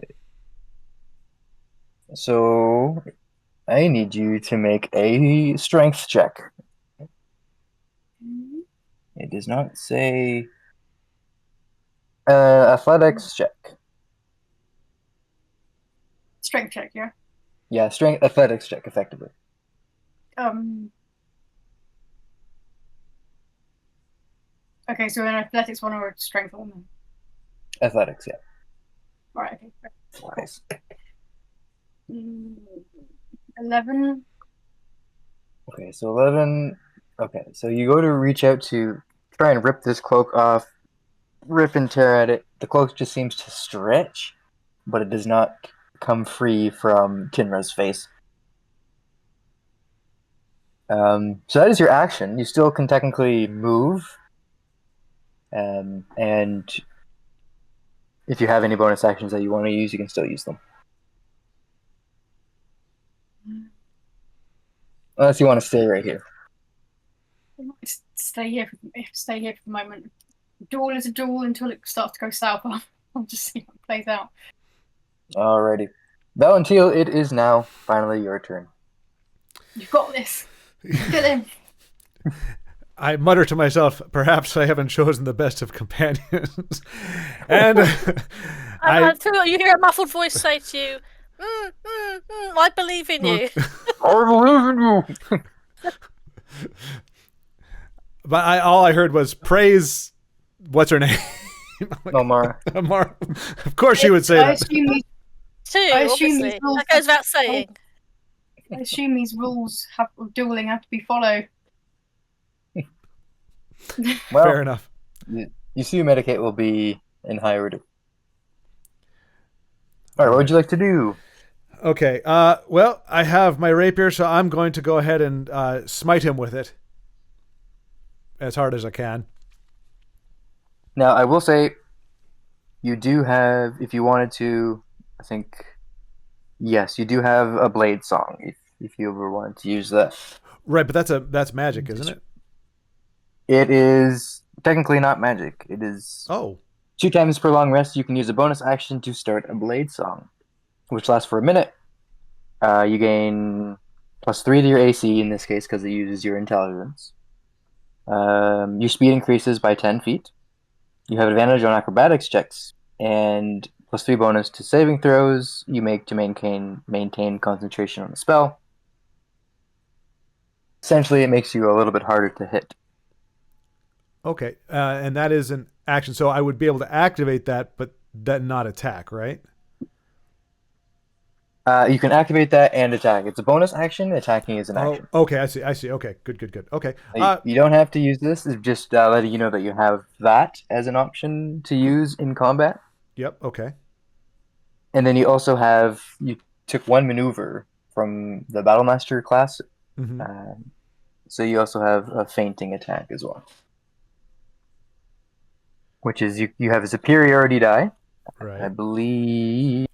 So, I need you to make a strength check. It does not say athletics check. Strength check, yeah. Yeah, strength athletics check, effectively. Okay, so an athletics one or a strength one? Athletics, yeah. Right, okay. Nice. 11. Okay, so 11. Okay, so you go to reach out to try and rip this cloak off, rip and tear at it. The cloak just seems to stretch, but it does not come free from Kinra's face. So that is your action. You still can technically move, and if you have any bonus actions that you want to use, you can still use them. Unless you want to stay right here. Stay here for the moment. Duel is a duel until it starts to go south. I'll just see how it plays out. Alrighty. Valentil, it is now finally your turn. You've got this. Get him. I mutter to myself, perhaps I haven't chosen the best of companions. And I feel you hear a muffled voice say to you, I believe in you. I believe in you. But all I heard was praise. What's her name? Omar. Amar. Of course, she would say I that. assume Obviously. That goes without saying. I assume these rules of dueling have to be followed. Well, Fair enough. you see, Medicate will be in high order. All right, what would you like to do? Okay. Well, I have my rapier, so I'm going to go ahead and smite him with it as hard as I can. Now, I will say, you do have, if you wanted to, I think, yes, you do have a blade song if you ever wanted to use that. Right, but that's magic, isn't it? It is technically not magic. It is Oh. 2 times per long rest. You can use a bonus action to start a blade song, which lasts for a minute. You gain +3 to your AC in this case because it uses your intelligence. Your speed increases by 10 feet. You have advantage on acrobatics checks, and +3 bonus to saving throws you make to maintain concentration on the spell. Essentially, it makes you a little bit harder to hit. Okay, and that is an action, so I would be able to activate that, but then not attack, right? You can activate that and attack. It's a bonus action. Attacking is an action. Oh, okay, I see. Okay, good. Okay. You don't have to use this. It's just letting you know that you have that as an option to use in combat. Yep, okay. And then you also you took 1 maneuver from the Battlemaster class. Mm-hmm. So you also have a feinting attack as well. Which is you have a superiority die. Right. I believe.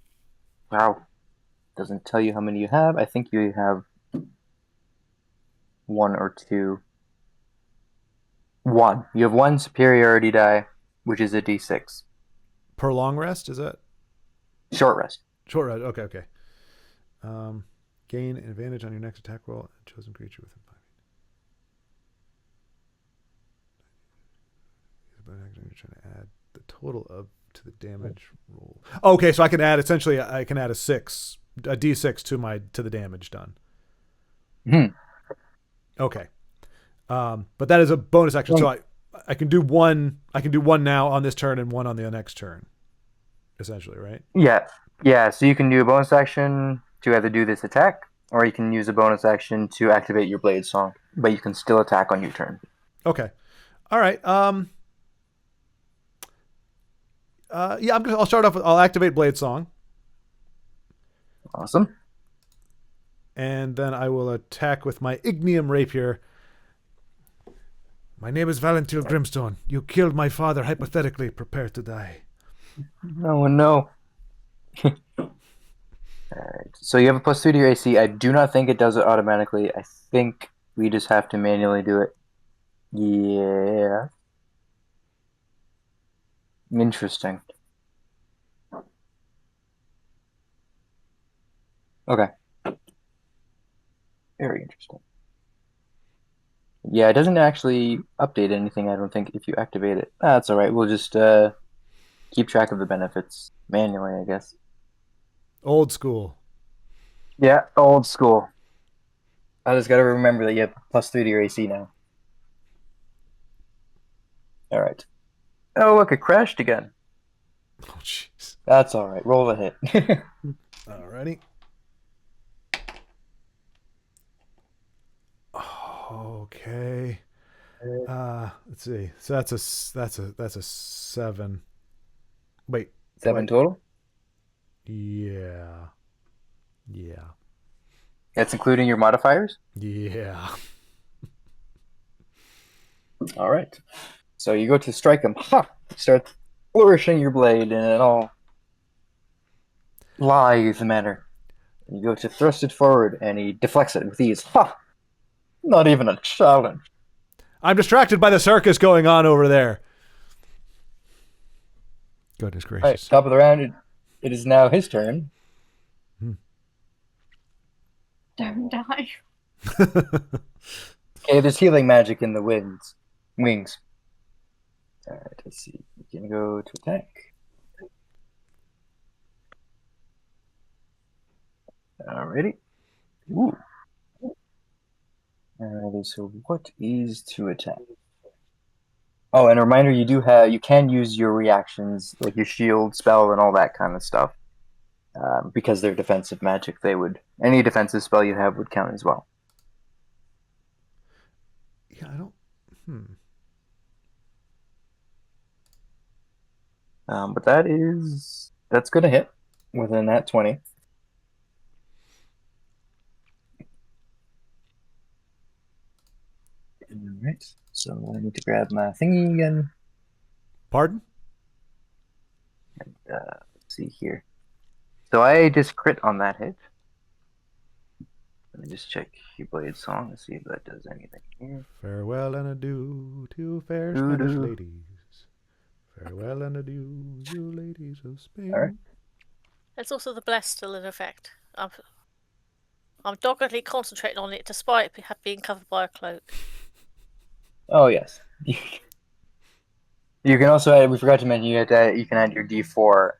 Wow. Doesn't tell you how many you have. I think you have 1 or 2. 1. You have 1 superiority die, which is a d6. Per long rest, is that? Short rest. Short rest, okay. Gain advantage on your next attack roll. Chosen creature within 5 feet. You're trying to add the total up to the damage roll. Okay, so I can add a 6, a d6 to the damage done. Okay. But that is a bonus action, so I can do one. I can do 1 now on this turn and 1 on the next turn, essentially, right? Yeah. So you can do a bonus action to either do this attack, or you can use a bonus action to activate your blade song, but you can still attack on your turn. Okay. All right. Yeah, I'll start off with, I'll activate blade song. Awesome. And then I will attack with my ignium rapier. My name is Valentil Grimstone. You killed my father, hypothetically. Prepare to die. No. Alright. So you have a +3 to your AC. I do not think it does it automatically. I think we just have to manually do it. Yeah. Interesting. Okay. Very interesting. Yeah, it doesn't actually update anything, I don't think, if you activate it. That's alright. We'll just keep track of the benefits manually, I guess. Old school. Yeah, old school. I just gotta remember that you have +3 to your AC now. Alright. Oh, look, it crashed again. Oh, jeez. That's alright. Roll the hit. Alrighty. Okay. Let's see. So that's a 7. Wait. 7 total? Yeah. That's including your modifiers? Yeah. Alright. So you go to strike him. Ha! Start flourishing your blade in an all lithe manner. You go to thrust it forward, and he deflects it with ease. Ha! Not even a challenge. I'm distracted by the circus going on over there. Goodness gracious. Alright, top of the round, it is now his turn. Don't die. Okay, there's healing magic in the wings. Alright, let's see. We can go to attack. Alrighty. Ooh. Alrighty, so what is to attack? Oh, and a reminder, you can use your reactions, like your shield, spell, and all that kind of stuff. Because they're defensive magic, any defensive spell you have would count as well. Yeah, I don't. But that's gonna hit within that 20. All right. So I need to grab my thingy again. Pardon? Let's see here. So I just crit on that hit. Let me just check your blade song to see if that does anything here. Farewell and adieu to fair Doo-doo. Spanish ladies. Farewell and adieu, you ladies of Spain. All right. There's also the bless still in effect. I'm doggedly concentrating on it despite being covered by a cloak. Oh yes. You can also add, we forgot to mention you can add your D4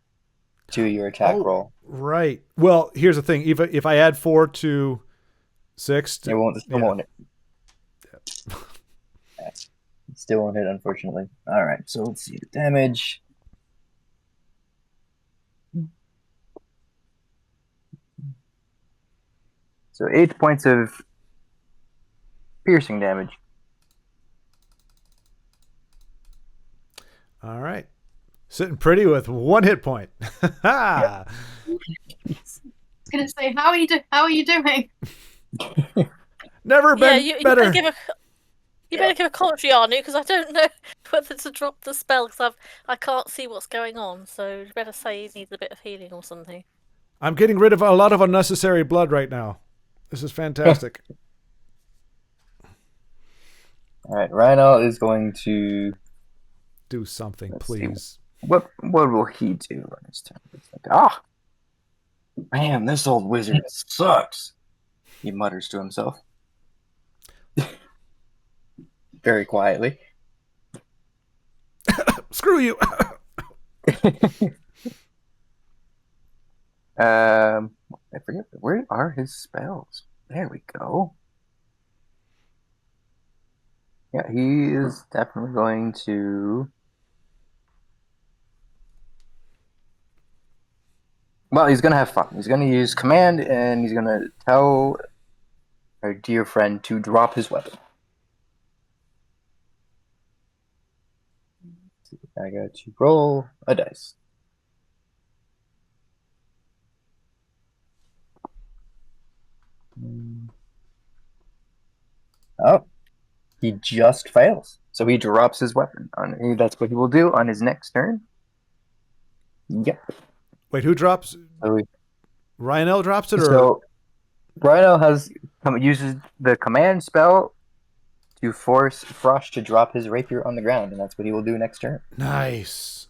to your attack roll. Right. Well, here's the thing. If I add 4 to 6, It won't hit. It still won't hit, unfortunately. All right, so let's see the damage. So 8 points of piercing damage. All right. Sitting pretty with 1 hit point. I was gonna say, how are you doing? Never been you better. You better give a commentary on it because I don't know whether to drop the spell because I can't see what's going on. So you better say he needs a bit of healing or something. I'm getting rid of a lot of unnecessary blood right now. This is fantastic. All right, Rhino is going to Do something, Let's see. please. what will he do on his turn? It's like, man, this old wizard sucks. He mutters to himself. Very quietly. Screw you. I forget, where are his spells? There we go. Yeah, he is definitely going to. Well, he's going to have fun. He's going to use command, and he's going to tell our dear friend to drop his weapon. I got to roll a dice. Oh, he just fails. So he drops his weapon. That's what he will do on his next turn. Yep. Wait, who drops? So, Ryanel drops it, or so Rhino uses the command spell to force Frost to drop his rapier on the ground, and that's what he will do next turn. nice.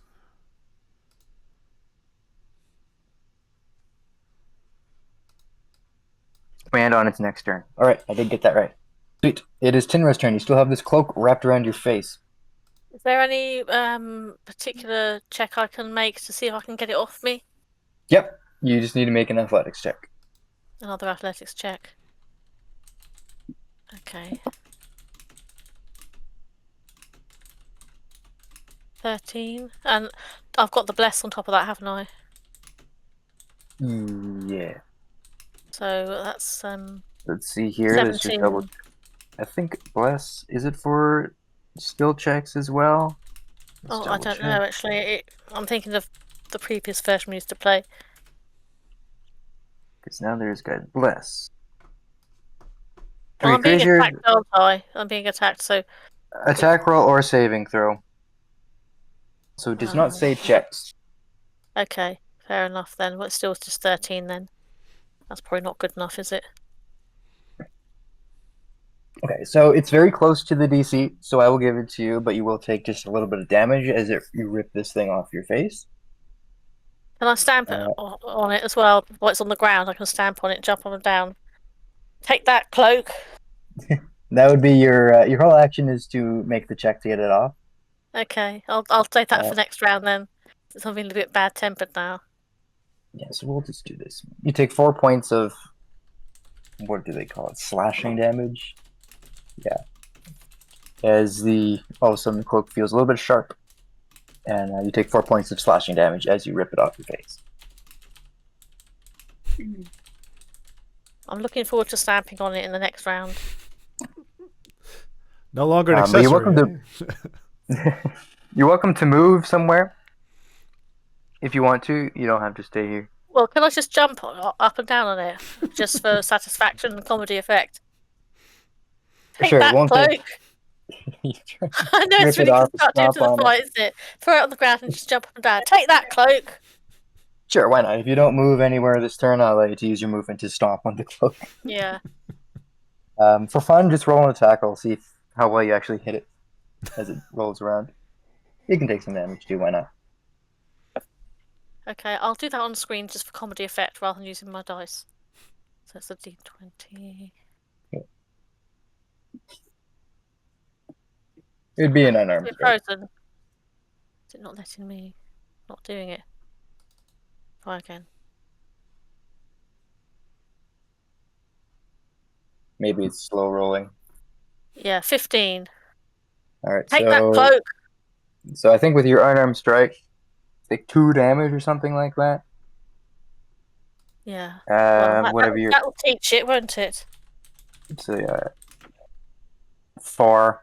Command on its next turn. All right, I did get that right. Sweet. It is Tinra's turn. You still have this cloak wrapped around your face. Is there any particular check I can make to see if I can get it off me? Yep. You just need to make an athletics check. Another athletics check. Okay. 13. And I've got the bless on top of that, haven't I? Yeah. So that's Let's see here. Let's just 17. double. I think bless. Is it for skill checks as well? Let's I don't know actually. I'm thinking of the previous version we used to play. Because now there's got bless. Well, I'm being Creature, attacked, aren't I? I'm being attacked, so attack roll or saving throw. So it does not say checks. okay, fair enough then. Well, it's still just 13 then. That's probably not good enough, is it? Okay, so it's very close to the DC, so I will give it to you, but you will take just a little bit of damage as you rip this thing off your face. Can I stamp on it as well? While it's on the ground, I can stamp on it, jump on and down. Take that, Cloak. That would be your whole action is to make the check to get it off. Okay, I'll take that for next round then. Since I'm feeling a bit bad-tempered now. Yeah, so we'll just do this. You take 4 points of, what do they call it? Slashing damage? Yeah. As all of a sudden the cloak feels a little bit sharp. And you take 4 points of slashing damage as you rip it off your face. I'm looking forward to stamping on it in the next round. No longer an accessory. You're welcome to move somewhere. If you want to, you don't have to stay here. Well, can I just jump up and down on it just for satisfaction and comedy effect? Take Sure, it that, won't Cloak. take. You try to I know it's rip it really off and constructive stomp to the on it. fight, isn't it? Throw it on the ground and just jump up and down. Take that, Cloak. Sure, why not? If you don't move anywhere this turn, I'll let you to use your movement to stomp on the cloak. Yeah. For fun, just roll an attack roll, see how well you actually hit it as it rolls around. You can take some damage too, why not? Okay, I'll do that on screen just for comedy effect rather than using my dice. So it's a d20. It'd be an unarmed It's strike. frozen. Is it not letting me? Not doing it. Try again. Maybe it's slow rolling. Yeah, 15. Alright, Take that, Cloak. so I think with your unarmed strike, it's like 2 damage or something like that. Yeah. Well, Whatever your that'll teach it, won't it? it's a 4.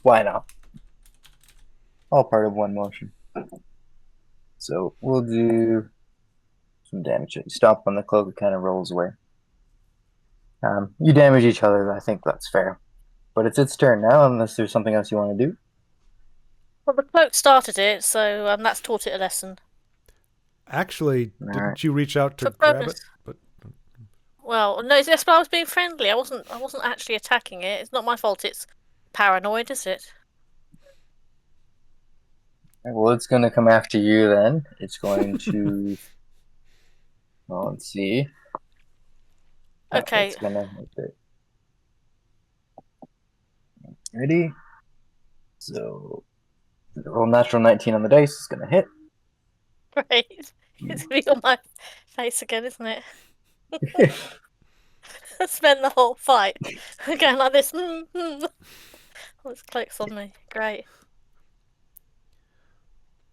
Why not? All part of one motion. So we'll do some damage. Stomp on the cloak, it kind of rolls away. You damage each other, I think that's fair. But it's its turn now, unless there's something else you want to do. Well, the Cloak started it, so that's taught it a lesson. Actually, All didn't right. you reach out to For grab bonus. it? But Well, no, that's why I was being friendly. I wasn't actually attacking it. It's not my fault. It's paranoid, is it? Well, it's going to come after you then. It's going to. Well, let's see. Okay. It's gonna. Ready? So, roll natural 19 on the dice. It's going to hit. Great. It's gonna be on my face again, isn't it? I spent the whole fight going like this. Oh, this Cloak's on me. Great.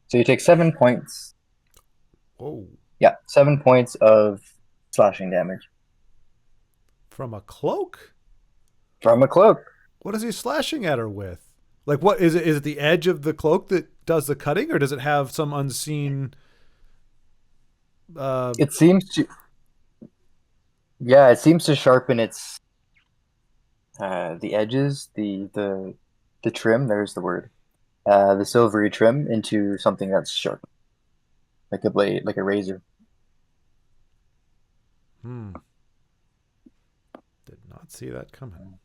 So you take 7 points. whoa, Yeah, 7 points of slashing damage from a cloak? from a cloak. What is he slashing at her with? Like, what is it? Is it the edge of the cloak that does the cutting, or does it have some unseen? It seems to. Yeah, it seems to sharpen its the edges, the trim. There's the word. The silvery trim into something that's sharp, like a blade, like a razor. Did not see that coming.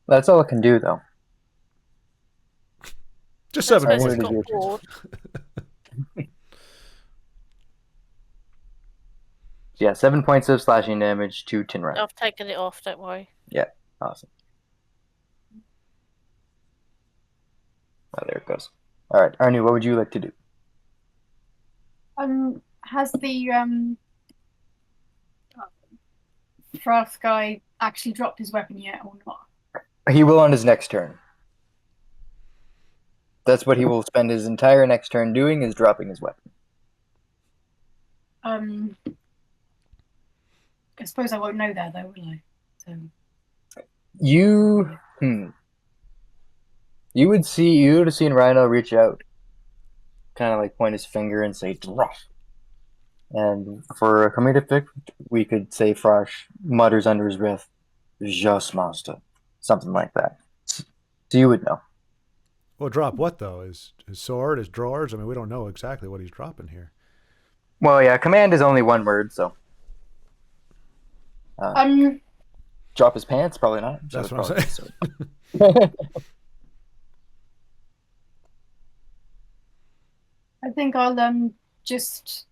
That's all it can do, though. Just I 7 suppose points. it's got bored. Yeah, 7 points of slashing damage to Tinran. I've taken it off. Don't worry. Yeah, awesome. Oh, there it goes. All right, Arnie, what would you like to do? Has the Frost guy actually dropped his weapon yet or not? He will on his next turn. That's what he will spend his entire next turn doing, is dropping his weapon. I suppose I won't know that though, will I? So You would have seen Rhino reach out, kind of like point his finger and say drop. And for a comedic effect, we could say Frosh mutters under his breath, "Just master," something like that. So you would know. Well, drop what though? His sword, his drawers? I mean, we don't know exactly what he's dropping here. Well, yeah, command is only one word, so. Drop his pants? Probably not. That's So what I'm saying. I think I'll just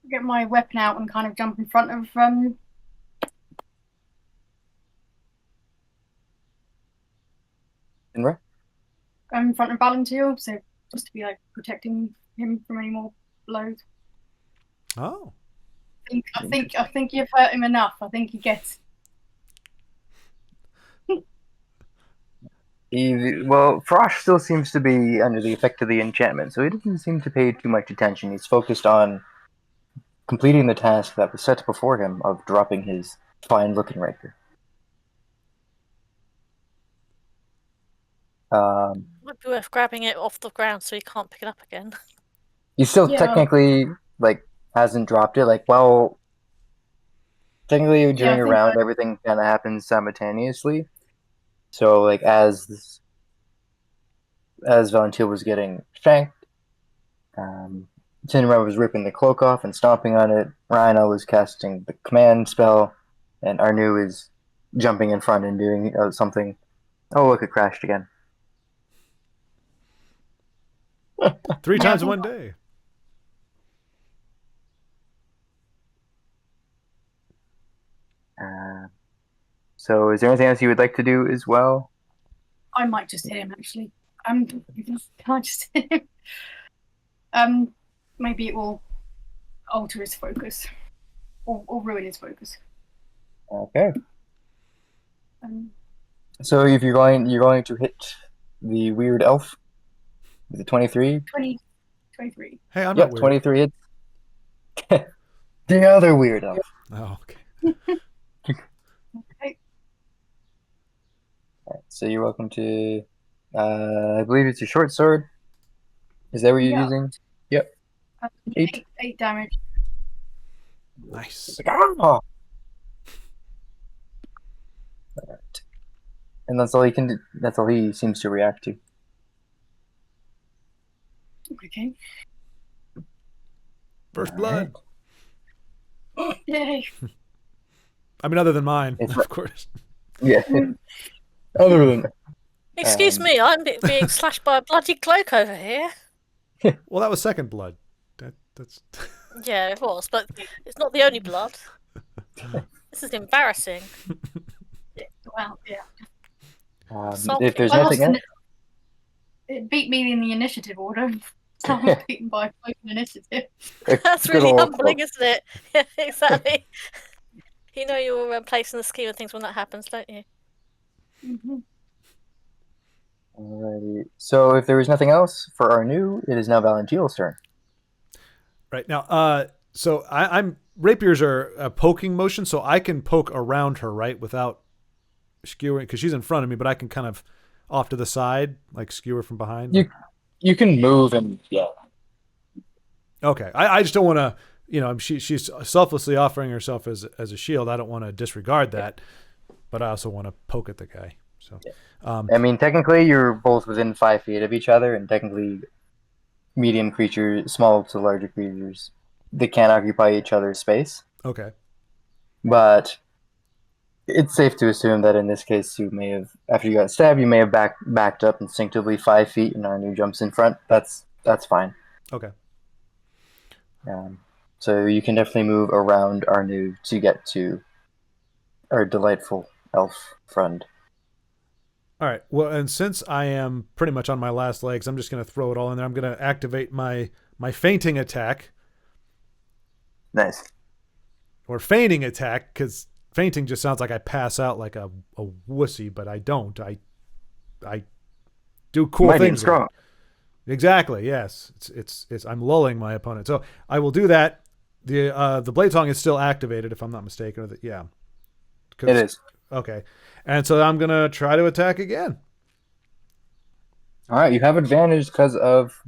get my weapon out and kind of jump in front of Inra? in front of Valentine, so just to be like protecting him from any more blows. Oh. I think you've hurt him enough. I think he gets. Well, Frosh still seems to be under the effect of the enchantment, so he doesn't seem to pay too much attention. He's focused on completing the task that was set before him of dropping his fine-looking rapier. Well, Might be worth grabbing it off the ground so he can't pick it up again. He still Yeah. technically like hasn't dropped it. Like, well, technically I during a think round, everything kind of happens simultaneously. So like as Valentil was getting shanked, Tinra was ripping the cloak off and stomping on it. Rhino was casting the command spell, and Arnu is jumping in front and doing something. Oh, look, it crashed again. 3 Yeah, times I in think- one day. So is there anything else you would like to do as well? I might just hit him actually. Can I just hit him? Maybe it will alter his focus or ruin his focus. Okay. Um, So if you're going to hit the weird elf with the 23. 23. Hey, I'm Yep, not weird. 23 hits. The other weird elf. Oh, okay. Okay. Alright, so you're welcome to. I believe it's your short sword. Is that what you're Yeah. using? Yep. 8. 8 damage. Nice. It's like, ah! Alright. And that's all he can do. That's all he seems to react to. Okay. First blood. Yay. I mean, other than mine, It's of course. Yeah. Other than Excuse me, I'm being slashed by a bloody cloak over here. Well, that was second blood. That's. Yeah, it was, but it's not the only blood. This is embarrassing. Well, yeah. if there's I nothing lost else, it beat me in the initiative order. So I was beaten by a initiative. That's good really old humbling, isn't it? Yeah, exactly. You know you're placing the scheme of things when that happens, don't you? Mm-hmm. Alrighty. So if there is nothing else for our new, it is now Valentil's turn. Right now, so I'm rapiers are a poking motion, so I can poke around her, right, without skewering, because she's in front of me, but I can kind of off to the side, like skewer from behind. You can move and yeah. Okay, I just don't want to, she's selflessly offering herself as a shield. I don't want to disregard that, but I also want to poke at the guy. So, I mean, technically, you're both within 5 feet of each other, and technically, medium creatures, small to larger creatures, they can't occupy each other's space. okay, But it's safe to assume that in this case, you may have, after you got stabbed, you may have backed up instinctively 5 feet, and Arnu jumps in front. That's fine. okay. So you can definitely move around Arnu to get to our delightful elf friend. All right. Well, and since I am pretty much on my last legs, I'm just going to throw it all in there. I'm going to activate my fainting attack, Nice. or feigning attack, because fainting just sounds like I pass out like a wussy, but I don't. I do cool Mighty and things. strong. Exactly. Yes. It's I'm lulling my opponent. So I will do that. The blade song is still activated, if I'm not mistaken. Or yeah. It is. Okay. And so I'm gonna try to attack again. All right, you have advantage because of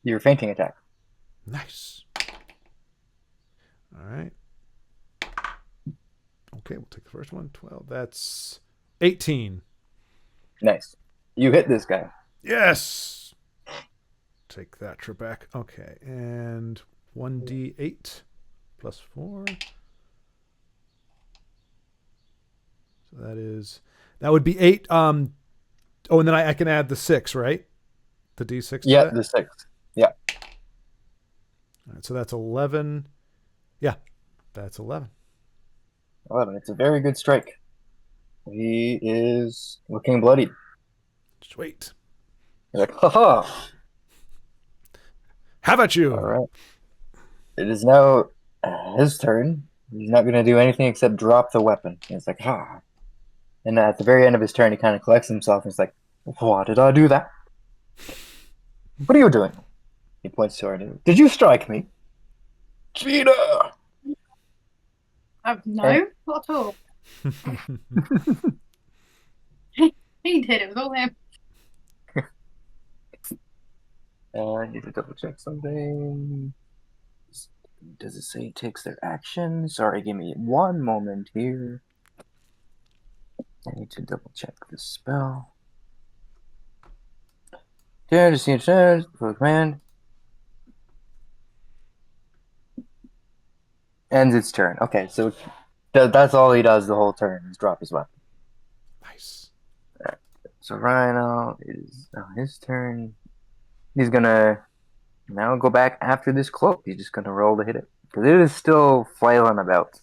your fainting attack. Nice. All right. Okay, we'll take the first one. 12. That's 18. Nice. You hit this guy. Yes. Take that, Trebek. Okay, and 1d8 plus 4. So that would be 8. And then I can add the 6, right? The d6 to Yeah, that? the 6. Yeah. All right, so that's 11. Yeah, that's 11. 11. It's a very good strike. He is looking bloody. Sweet. You're like, haha. How about you? All right. It is now his turn. He's not going to do anything except drop the weapon. And it's like, ha. And at the very end of his turn, he kind of collects himself and it's like, why did I do that? What are you doing? He points to Arnu. Did you strike me? Cheater! No, not at all. He did. It was all him. I need to double check something. Does it say it takes their action? Sorry, give me one moment here. I need to double check the spell. Yeah, just need to for command. Ends its turn. Okay, so that's all he does the whole turn is drop his weapon. Nice. So Rhino is on his turn. He's gonna now go back after this cloak. He's just gonna roll to hit it because it is still flailing about.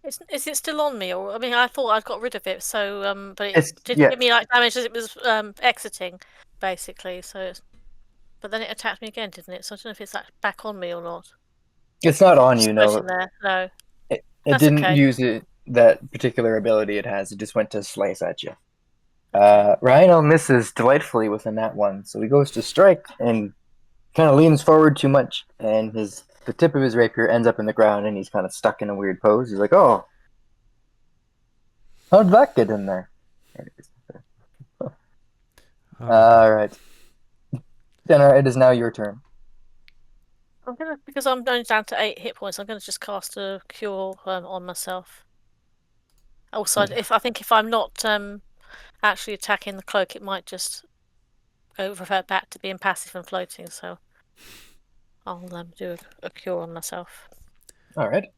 Is it still on me, or I mean, I thought I'd got rid of it. So but it It's didn't give me like damage as it was exiting, basically. But then it attacked me again, didn't it? So I don't know if it's back on me or not. It's not on Just you, floating no. there. No, It that's didn't okay. use that particular ability it has. It just went to slice at you. Rhino misses delightfully with a nat one, so he goes to strike and kind of leans forward too much, and the tip of his rapier ends up in the ground, and he's kind of stuck in a weird pose. He's like, "Oh, how did that get in there?" All right, Jenna, it is now your turn. Because I'm only down to 8 hit points, I'm gonna just cast a cure on myself. Also, if I'm not actually attacking the cloak, it might just revert back to being passive and floating. So I'll do a cure on myself. All right.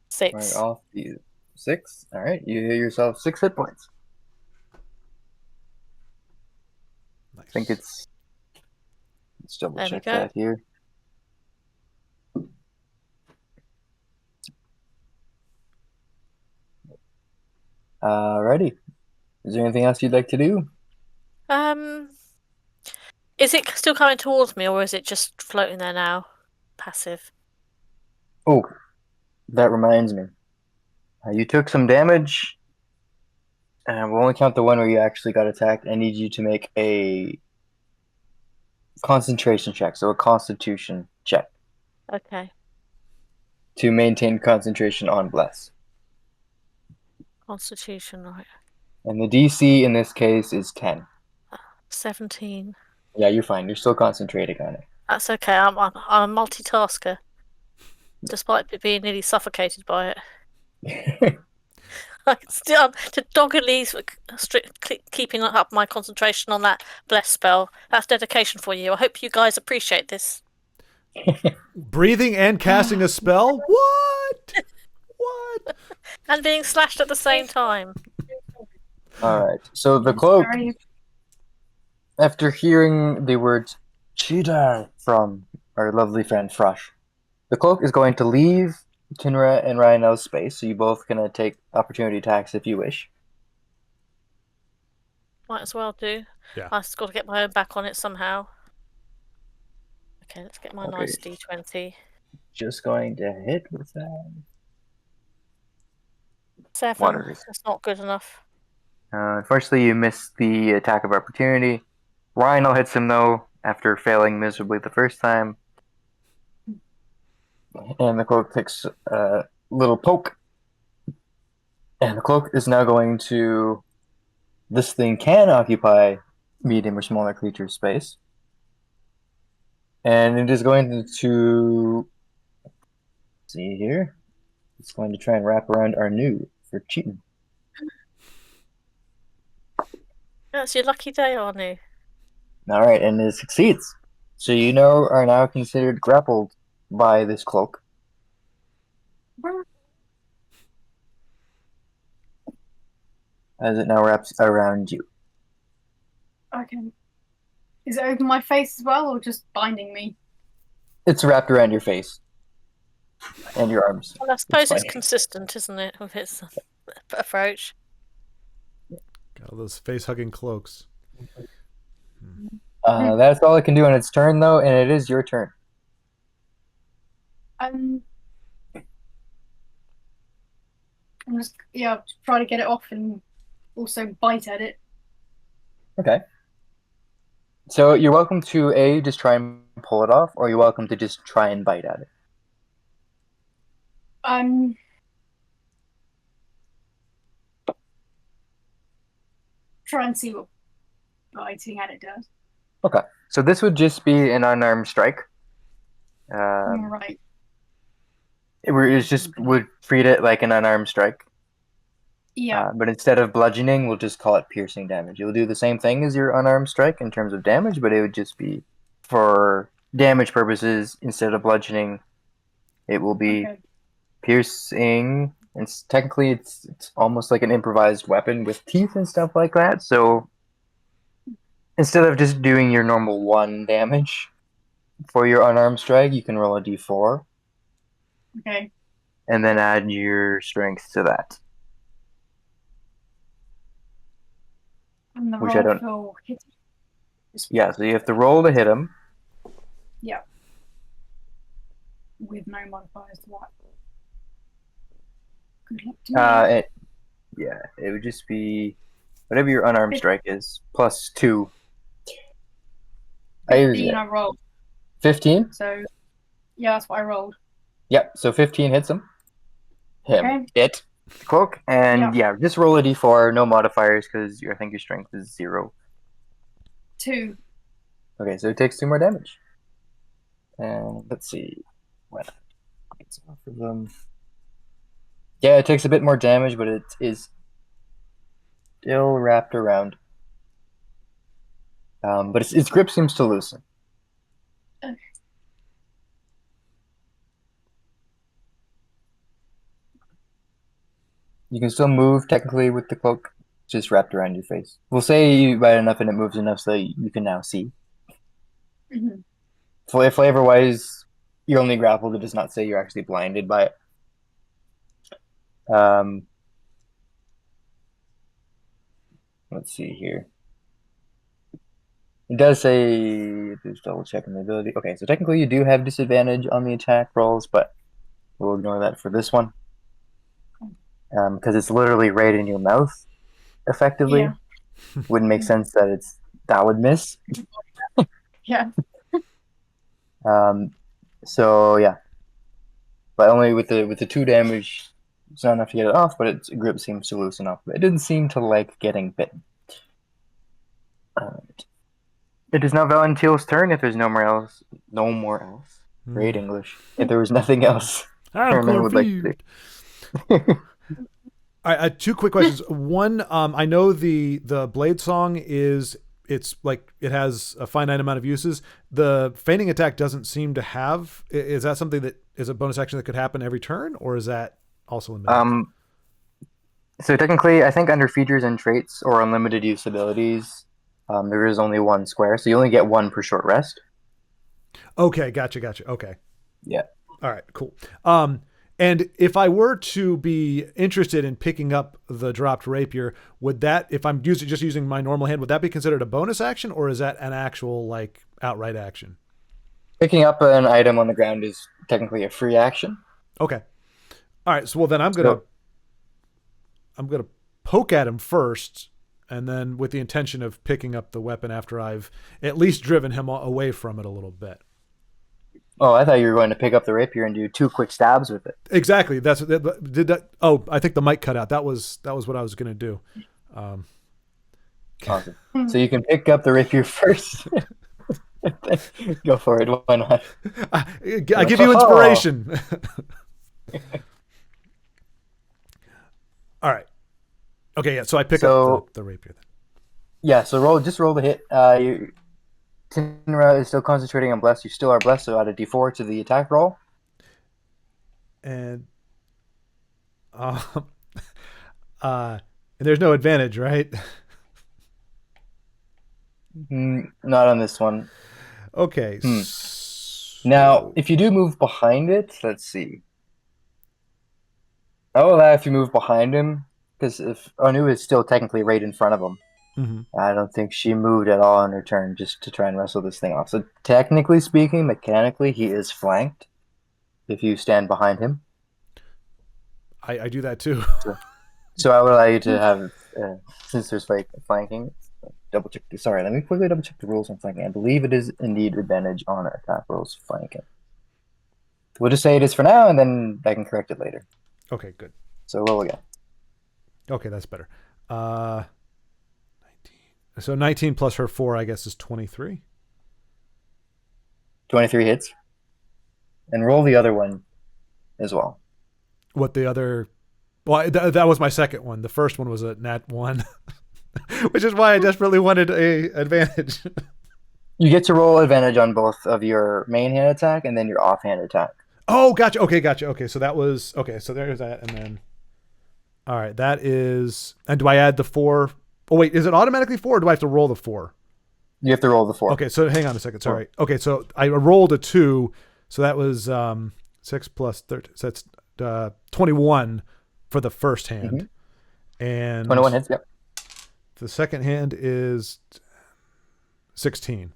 6. Right off the 6. All right, you heal yourself 6 hit points. Nice. I think let's double There we check go. that here. Alrighty. Is there anything else you'd like to do? Is it still coming towards me, or is it just floating there now? Passive. Oh, that reminds me. You took some damage, and we'll only count the one where you actually got attacked. I need you to make a concentration check, so a constitution check, Okay. to maintain concentration on Bless. Constitution, right. And the DC in this case is 10. 17. Yeah, you're fine. You're still concentrating on That's okay. I'm a multitasker, despite being nearly suffocated by it. it. I can still to doggedly keeping up my concentration on that bless spell. That's dedication for you. I hope you guys appreciate this. Breathing and casting a spell? What? What? And being slashed at the same time. Alright, so the cloak, after hearing the words cheetah from our lovely friend Frush, the cloak is going to leave Kinra and Ryanel's space, so you both can take opportunity attacks if you wish. Might as well do. Yeah. I've just got to get my own back on it somehow. Okay, let's get my Okay. nice D20. Just going to hit with that. 7. Waters. That's not good enough. Unfortunately, you missed the attack of opportunity. Rhino hits him, though, after failing miserably the first time. And the cloak takes a little poke. And the cloak is now going to... This thing can occupy medium or smaller creature space. And it is going to... See here. It's going to try and wrap around Arnu for cheating. That's your lucky day, Arnu. Alright, and it succeeds. So you know are now considered grappled by this cloak. As it now wraps around you. Okay. Is it over my face as well, or just binding me? It's wrapped around your face. And your arms. Well, I suppose it's fine. consistent, isn't it, with its approach? Got all those face-hugging cloaks. That's all it can do on its turn, though, and it is your turn. I'm just try to get it off and also bite at it. Okay. So you're welcome to just try and pull it off, or you're welcome to just try and bite at it. Try and see what biting, and it does. Okay, so this would just be an unarmed strike. Right. It's just would treat it like an unarmed strike. Yeah. But instead of bludgeoning, we'll just call it piercing damage. You'll do the same thing as your unarmed strike in terms of damage, but it would just be for damage purposes. Instead of bludgeoning, it will be piercing. And technically, it's almost like an improvised weapon with teeth and stuff like that. So instead of just doing your normal 1 damage for your unarmed strike, you can roll a d4. Okay. And then add your strength to that. And the Which roll I don't. for hitting. Yeah, so you have to roll to hit him. Yeah. With no modifiers to that. Good luck to me. It would just be whatever your unarmed strike is, plus 2. 15 I rolled. 15? So, yeah, that's what I rolled. Yep, so 15 hits him. Okay. It. Cloak. And just roll a d4, no modifiers, because I think your strength is 0. 2. Okay, so it takes 2 more damage. And let's see. What gets off of them? Yeah, it takes a bit more damage, but it is still wrapped around. But its grip seems to loosen. Okay. You can still move technically with the cloak, just wrapped around your face. We'll say you bite enough and it moves enough so you can now see. Mm-hmm. Flavor-wise, you're only grappled. It does not say you're actually blinded by it. Let's see here. It does say, just double checking the ability. Okay, so technically you do have disadvantage on the attack rolls, but we'll ignore that for this one. Because it's literally right in your mouth, effectively. Yeah. Wouldn't make sense that would miss. Yeah. So yeah, but only with the 2 damage, it's not enough to get it off. But its grip seems to loosen up. It didn't seem to like getting bitten. It is now Valentil's turn. If there's no more else. Great English. If there was nothing else, I'm would like to do. All right, 2 quick questions. One, I know the blade song it's like it has a finite amount of uses. The feigning attack doesn't seem to have. Is that something that is a bonus action that could happen every turn, or is that also limited? So technically, I think under features and traits or unlimited use abilities, there is only 1 square, so you only get 1 per short rest. Okay, gotcha. Okay. Yeah. All right, cool. And if I were to be interested in picking up the dropped rapier, would that, if I'm just using my normal hand, would that be considered a bonus action, or is that an actual like outright action? Picking up an item on the ground is technically a free action. Okay. All right. So well, then I'm gonna poke at him first, and then with the intention of picking up the weapon after I've at least driven him away from it a little bit. Oh, I thought you were going to pick up the rapier and do 2 quick stabs with it. Exactly. Did that? Oh, I think the mic cut out. That was what I was going to do. Awesome. So you can pick up the rapier first. Go for it. Why not? I give you inspiration. All right. Okay. Yeah. So I pick up the rapier then. Yeah. So roll the hit. Tinra is still concentrating on bless. You still are blessed, so add a d4 to the attack roll. And there's no advantage, right? Not on this one. Okay. Now, if you do move behind it, let's see. I will allow if you move behind him, because if Anu is still technically right in front of him. I don't think she moved at all on her turn just to try and wrestle this thing off. So technically speaking, mechanically, he is flanked if you stand behind him. I do that too. So I would allow you to have, since there's flanking, double check. Sorry, let me quickly double check the rules on flanking. I believe it is indeed advantage on attack rolls flanking. We'll just say it is for now, and then I can correct it later. Okay, good. So roll again. Okay, that's better. 19. So 19 plus her 4, I guess, is 23. 23 hits. And roll the other one as well. What the other... Well, that was my second one. The first one was a nat 1, which is why I desperately wanted a advantage. You get to roll advantage on both of your main hand attack and then your offhand attack. Oh, gotcha. Okay, so that was... Okay, so there's that, and then... All right, that is... And do I add the 4? Oh, wait, is it automatically 4, or do I have to roll the 4? You have to roll the 4. Okay, so hang on a second. Sorry. Okay, so I rolled a 2, so that was 6 plus 13. So that's 21 for the first hand. And 21 hits, yep. The second hand is 16.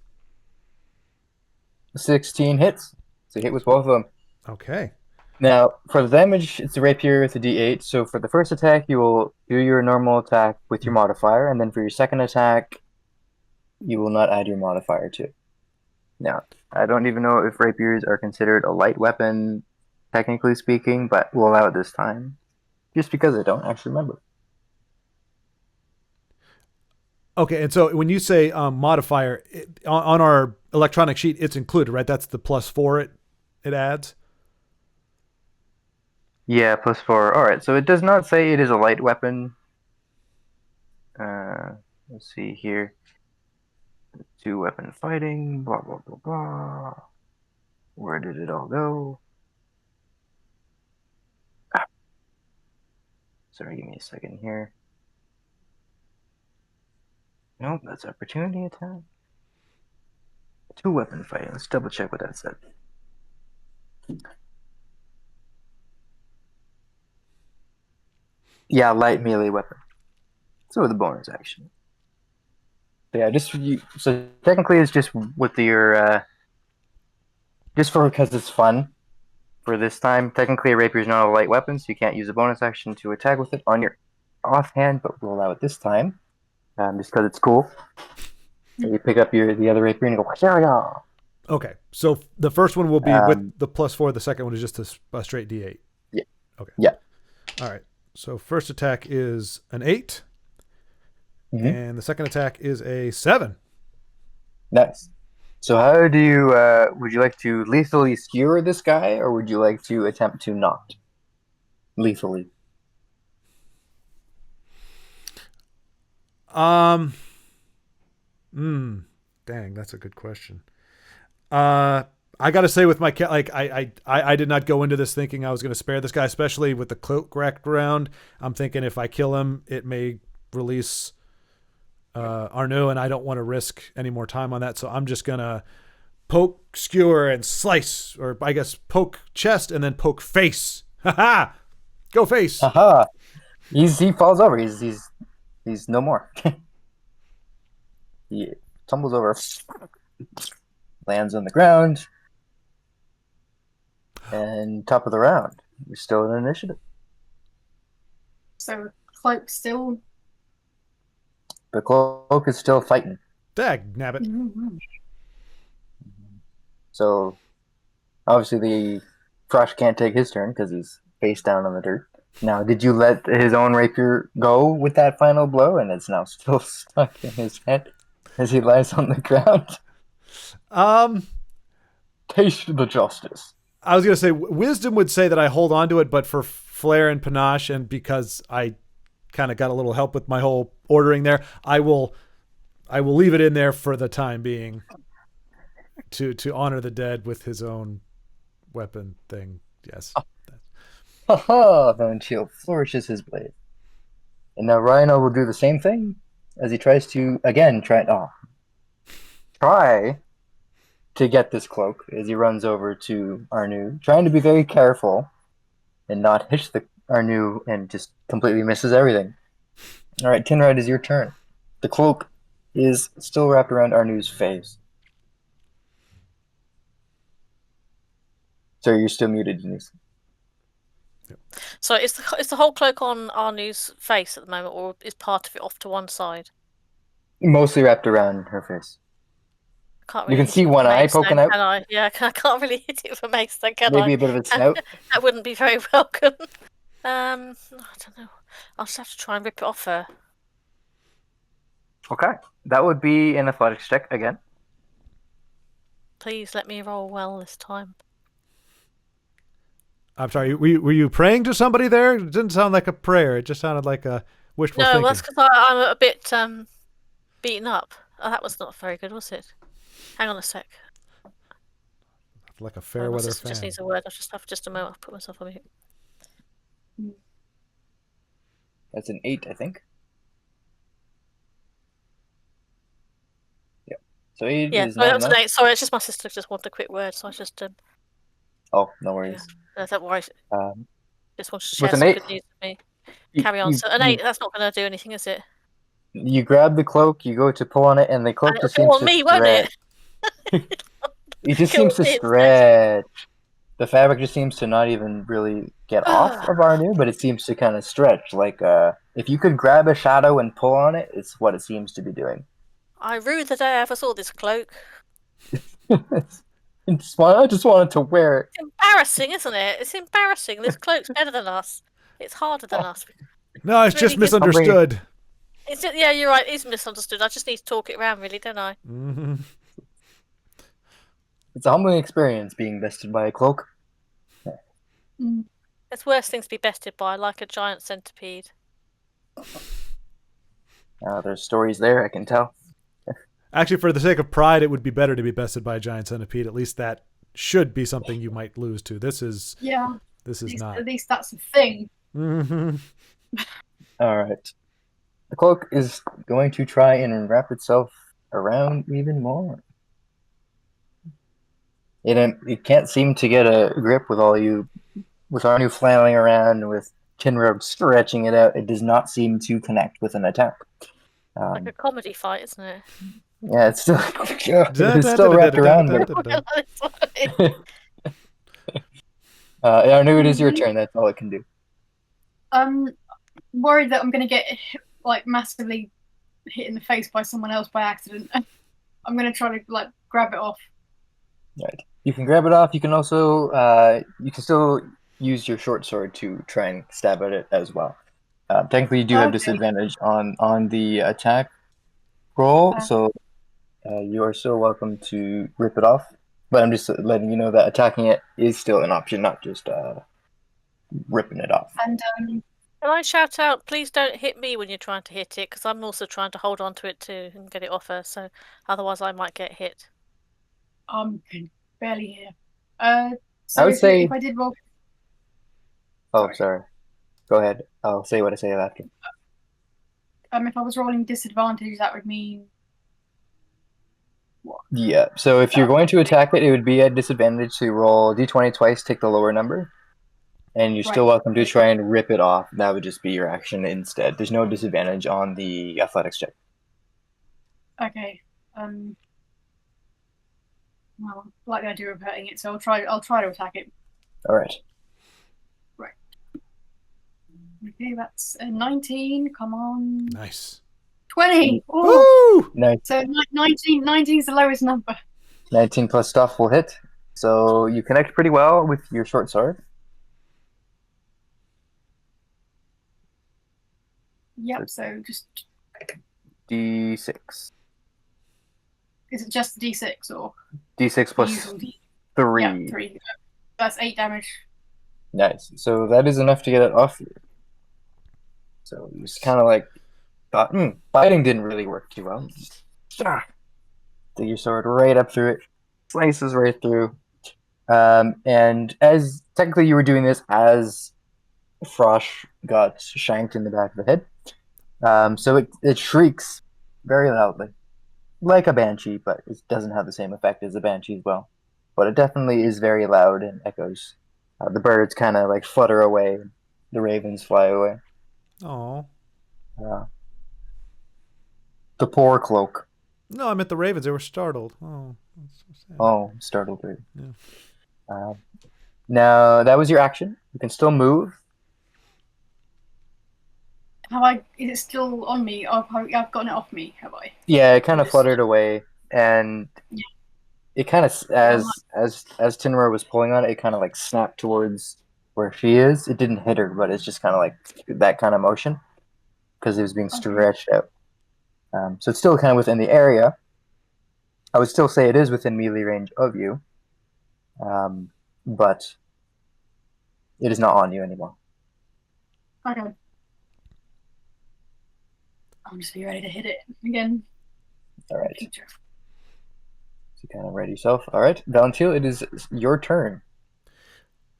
16 hits. So you hit with both of them. Okay. Now, for the damage, it's a rapier with a d8. So for the first attack, you will do your normal attack with your modifier. And then for your second attack, you will not add your modifier to it. Now, I don't even know if rapiers are considered a light weapon, technically speaking, but we'll allow it this time. Just because I don't actually remember. Okay, and so when you say modifier, on our electronic sheet, it's included, right? That's the +4 it adds? Yeah, +4. Alright, so it does not say it is a light weapon. Let's see here. 2-weapon fighting, blah, blah, blah, blah. Where did it all go? Sorry, give me a second here. Nope, that's opportunity attack. 2-weapon fighting. Let's double check what that said. Yeah, light melee weapon. So the bonus action. So yeah, so technically it's just with your just because it's fun for this time. Technically a rapier is not a light weapon, so you can't use a bonus action to attack with it on your offhand, but we'll allow it this time. Just because it's cool. So you pick up the other rapier and you go, yeah. Okay, so the first one will be with the +4. The second one is just a straight D8. Yeah. Okay. Yeah. All right. So first attack is an 8, and the second attack is a 7. Nice. So how do you, would you like to lethally skewer this guy, or would you like to attempt to not lethally? Dang, that's a good question. I gotta say, with my cat, like I did not go into this thinking I was gonna spare this guy, especially with the cloak wrapped around. I'm thinking if I kill him, it may release Arnaud, and I don't want to risk any more time on that. So I'm just gonna poke, skewer, and slice, or I guess poke chest and then poke face. Ha ha! Go face. Haha! He falls over. He's no more. He tumbles over, lands on the ground, and top of the round. We're still in initiative. So Cloak still. The Cloak is still fighting. Dag nabbit. So obviously the Frosh can't take his turn because he's face down on the dirt. Now, did you let his own rapier go with that final blow, and it's now still stuck in his head as he lies on the ground? Taste the justice. I was gonna say wisdom would say that I hold on to it, but for flair and panache, and because I kind of got a little help with my whole ordering there, I will leave it in there for the time being to honor the dead with his own weapon thing. Yes. Haha! Then Shield flourishes his blade. And now Rhino will do the same thing as he tries to, again, try to get this cloak as he runs over to Arnu, trying to be very careful and not hit the Arnu and just completely misses everything. Alright, Tinride, is your turn. The cloak is still wrapped around Arnu's face. So you're still muted, Denise. So is the whole cloak on Arnu's face at the moment, or is part of it off to one side? Mostly wrapped around her face. Can't You really can see one eye poking out. Can I? Yeah, I can't really hit it with a mace, then, can Maybe I? a bit of a snout. That wouldn't be very welcome. I don't know. I'll just have to try and rip it off her. Okay. That would be an athletics check again. Please let me roll well this time. I'm sorry. Were you praying to somebody there? It didn't sound like a prayer. It just sounded like a wishful No, thinking. that's because I'm a bit beaten up. Oh, that was not very good, was it? Hang on a sec. Like a Oh, fair my weather sister just fan. needs a word. I'll just have just a moment. I'll put myself on mute. That's an 8, I think. Yeah. So 8 Yeah, is sorry, not that was an enough. 8. Sorry, it's just my sister just wanted a quick word, so I just Oh, no worries. don't worry. Um, Just wanted to with share an some 8, good news with me. you, Carry on. you, So an you 8, that's not going to do anything, is it? you grab the cloak, you go to pull on it, and the And cloak it'll just go seems on to me, won't stretch. it? It just Go seems on to me instead. stretch. The fabric just seems to not even really get off of Arnu, but it seems to kind of stretch. Like if you could grab a shadow and pull on it, it's what it seems to be doing. I rued the day I ever saw this cloak. I just wanted to wear it. It's embarrassing, isn't it? It's embarrassing. This cloak's better than us. It's harder than us. No, it's just really gives- misunderstood. It's just, yeah, you're right. It's misunderstood. I just need to talk it around, really, don't I? Mm-hmm. It's a humbling experience being bested by a cloak. There's worse things to be bested by, like a giant centipede. There's stories there, I can tell. Actually, for the sake of pride, it would be better to be bested by a giant centipede. At least that should be something you might lose to. This is not. At least that's a thing. Mm-hmm. All right. The cloak is going to try and wrap itself around even more. It can't seem to get a grip with Arnu flailing around, with Kinrobe stretching it out. It does not seem to connect with an attack. Like a comedy fight, isn't it? Yeah, it's still it's still wrapped around, but Arnu, it is your turn. That's all it can do. I'm worried that I'm going to get like massively hit in the face by someone else by accident. I'm going to try to like grab it off. Right. You can grab it off. You can also you can still use your short sword to try and stab at it as well. Technically, you do have disadvantage on the attack roll, so you are still welcome to rip it off. But I'm just letting you know that attacking it is still an option, not just ripping it off. And can I shout out, please don't hit me when you're trying to hit it, because I'm also trying to hold on to it too and get it off her, so otherwise I might get hit. Can barely hear. So I would say if I did roll. Oh, sorry. Go ahead. I'll say what I say after. If I was rolling disadvantage, that would mean what? Yeah. So if you're going to attack it, it would be at disadvantage to roll d20 twice, take the lower number. And you're still welcome to try and rip it off. That would just be your action instead. There's no disadvantage on the athletics check. Okay. Well, I like the idea of hurting it, so I'll try to attack it. All right. Right. Okay, that's a 19. Come on. Nice. 20. Woo! Nice. So 19 is the lowest number. 19 plus stuff will hit. So you connect pretty well with your short sword. Yep. So just D6. is it just D6 or D6 plus 3. Yeah, 3. That's 8 damage. Nice. So that is enough to get it off you. So you just kind of like thought, biting didn't really work too well. Take your sword right up through it, slices right through. And as technically you were doing this as Frosh got shanked in the back of the head. So it shrieks very loudly, like a banshee, but it doesn't have the same effect as a banshee as well. But it definitely is very loud and echoes. The birds kind of like flutter away. The ravens fly away. Oh. The poor cloak. No, I meant the ravens. They were startled. Oh, that's so sad. Oh, startled bird. Yeah. Now, that was your action. You can still move. Is it still on me? I've gotten it off me, have I? Yeah, it kind of fluttered away, and it kind of, as Tinra was pulling on it, it kind of like snapped towards where she is. It didn't hit her, but it's just kind of like that kind of motion because it was being stretched out. So it's still kind of within the area. I would still say it is within melee range of you, but it is not on you anymore. Okay. I'm just be ready to hit it again. All right. So kind of ready yourself. All right, Valentil, it is your turn.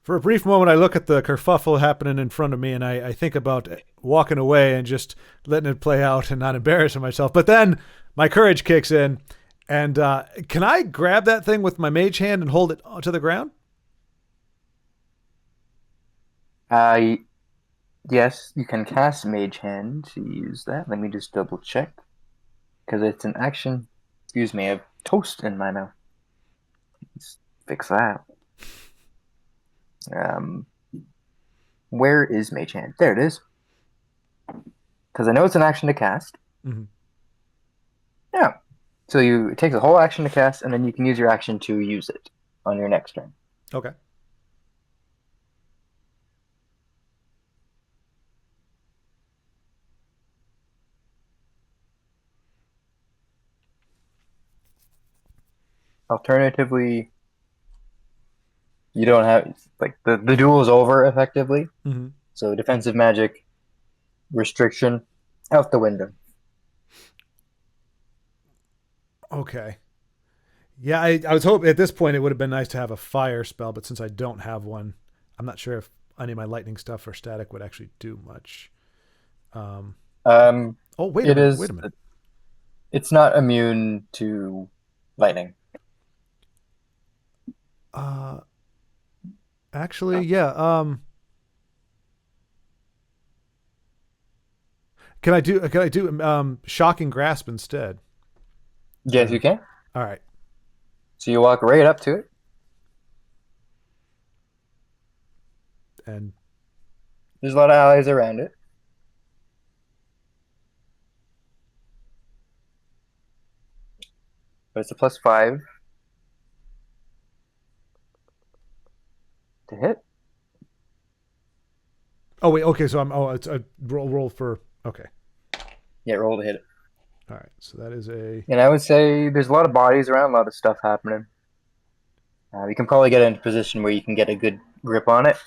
For a brief moment, I look at the kerfuffle happening in front of me, and I think about walking away and just letting it play out and not embarrassing myself. But then my courage kicks in, and can I grab that thing with my mage hand and hold it to the ground? Yes, you can cast Mage Hand to use that. Let me just double check, because it's an action. Excuse me, I have toast in my mouth. Let's fix that. Where is Mage Hand? There it is. Because I know it's an action to cast. Mm-hmm. Yeah. So it takes a whole action to cast, and then you can use your action to use it on your next turn. Okay. Alternatively, you don't have the duel is over effectively. Mm-hmm. So defensive magic restriction out the window. Okay. Yeah, I was hoping at this point it would have been nice to have a fire spell, but since I don't have one, I'm not sure if any of my lightning stuff or static would actually do much. Oh, wait a minute. It's not immune to lightning. Actually, yeah. Can I do shocking grasp instead? Yes, you can. All right. So you walk right up to it. And there's a lot of allies around it. But it's a +5 to hit. Oh wait, okay, so it's a roll for okay. Yeah, roll to hit it. All right, so that is a. And I would say there's a lot of bodies around, a lot of stuff happening. You can probably get into a position where you can get a good grip on it.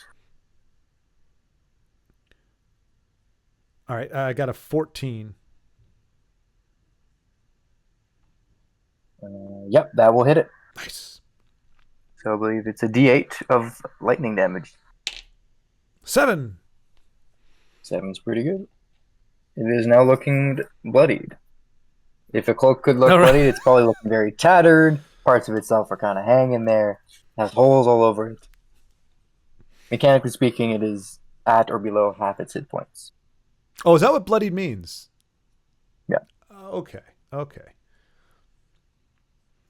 All right, I got a 14. Yep, that will hit it. Nice. So I believe it's a D8 of lightning damage. 7. 7's pretty good. It is now looking bloodied. If a cloak could look bloodied, it's probably looking very tattered. Parts of itself are kind of hanging there. It has holes all over it. Mechanically speaking, it is at or below half its hit points. Oh, is that what bloodied means? Yeah. Okay.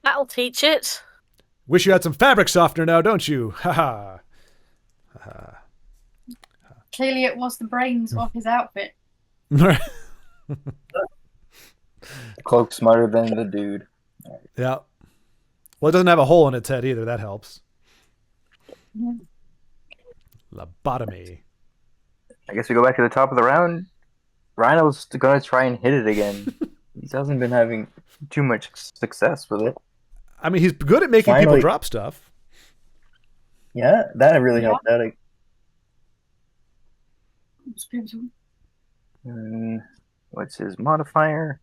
That'll teach it. Wish you had some fabric softener now, don't you? Ha ha. Clearly, it was the brains of his outfit. The cloak's smarter than the dude. Right. Yeah. Well, it doesn't have a hole in its head either. That helps. Mm-hmm. Lobotomy. I guess we go back to the top of the round. Rhino's going to try and hit it again. He hasn't been having too much success with it. I mean, he's good at making people drop stuff. Yeah, that really helped out. What's his modifier?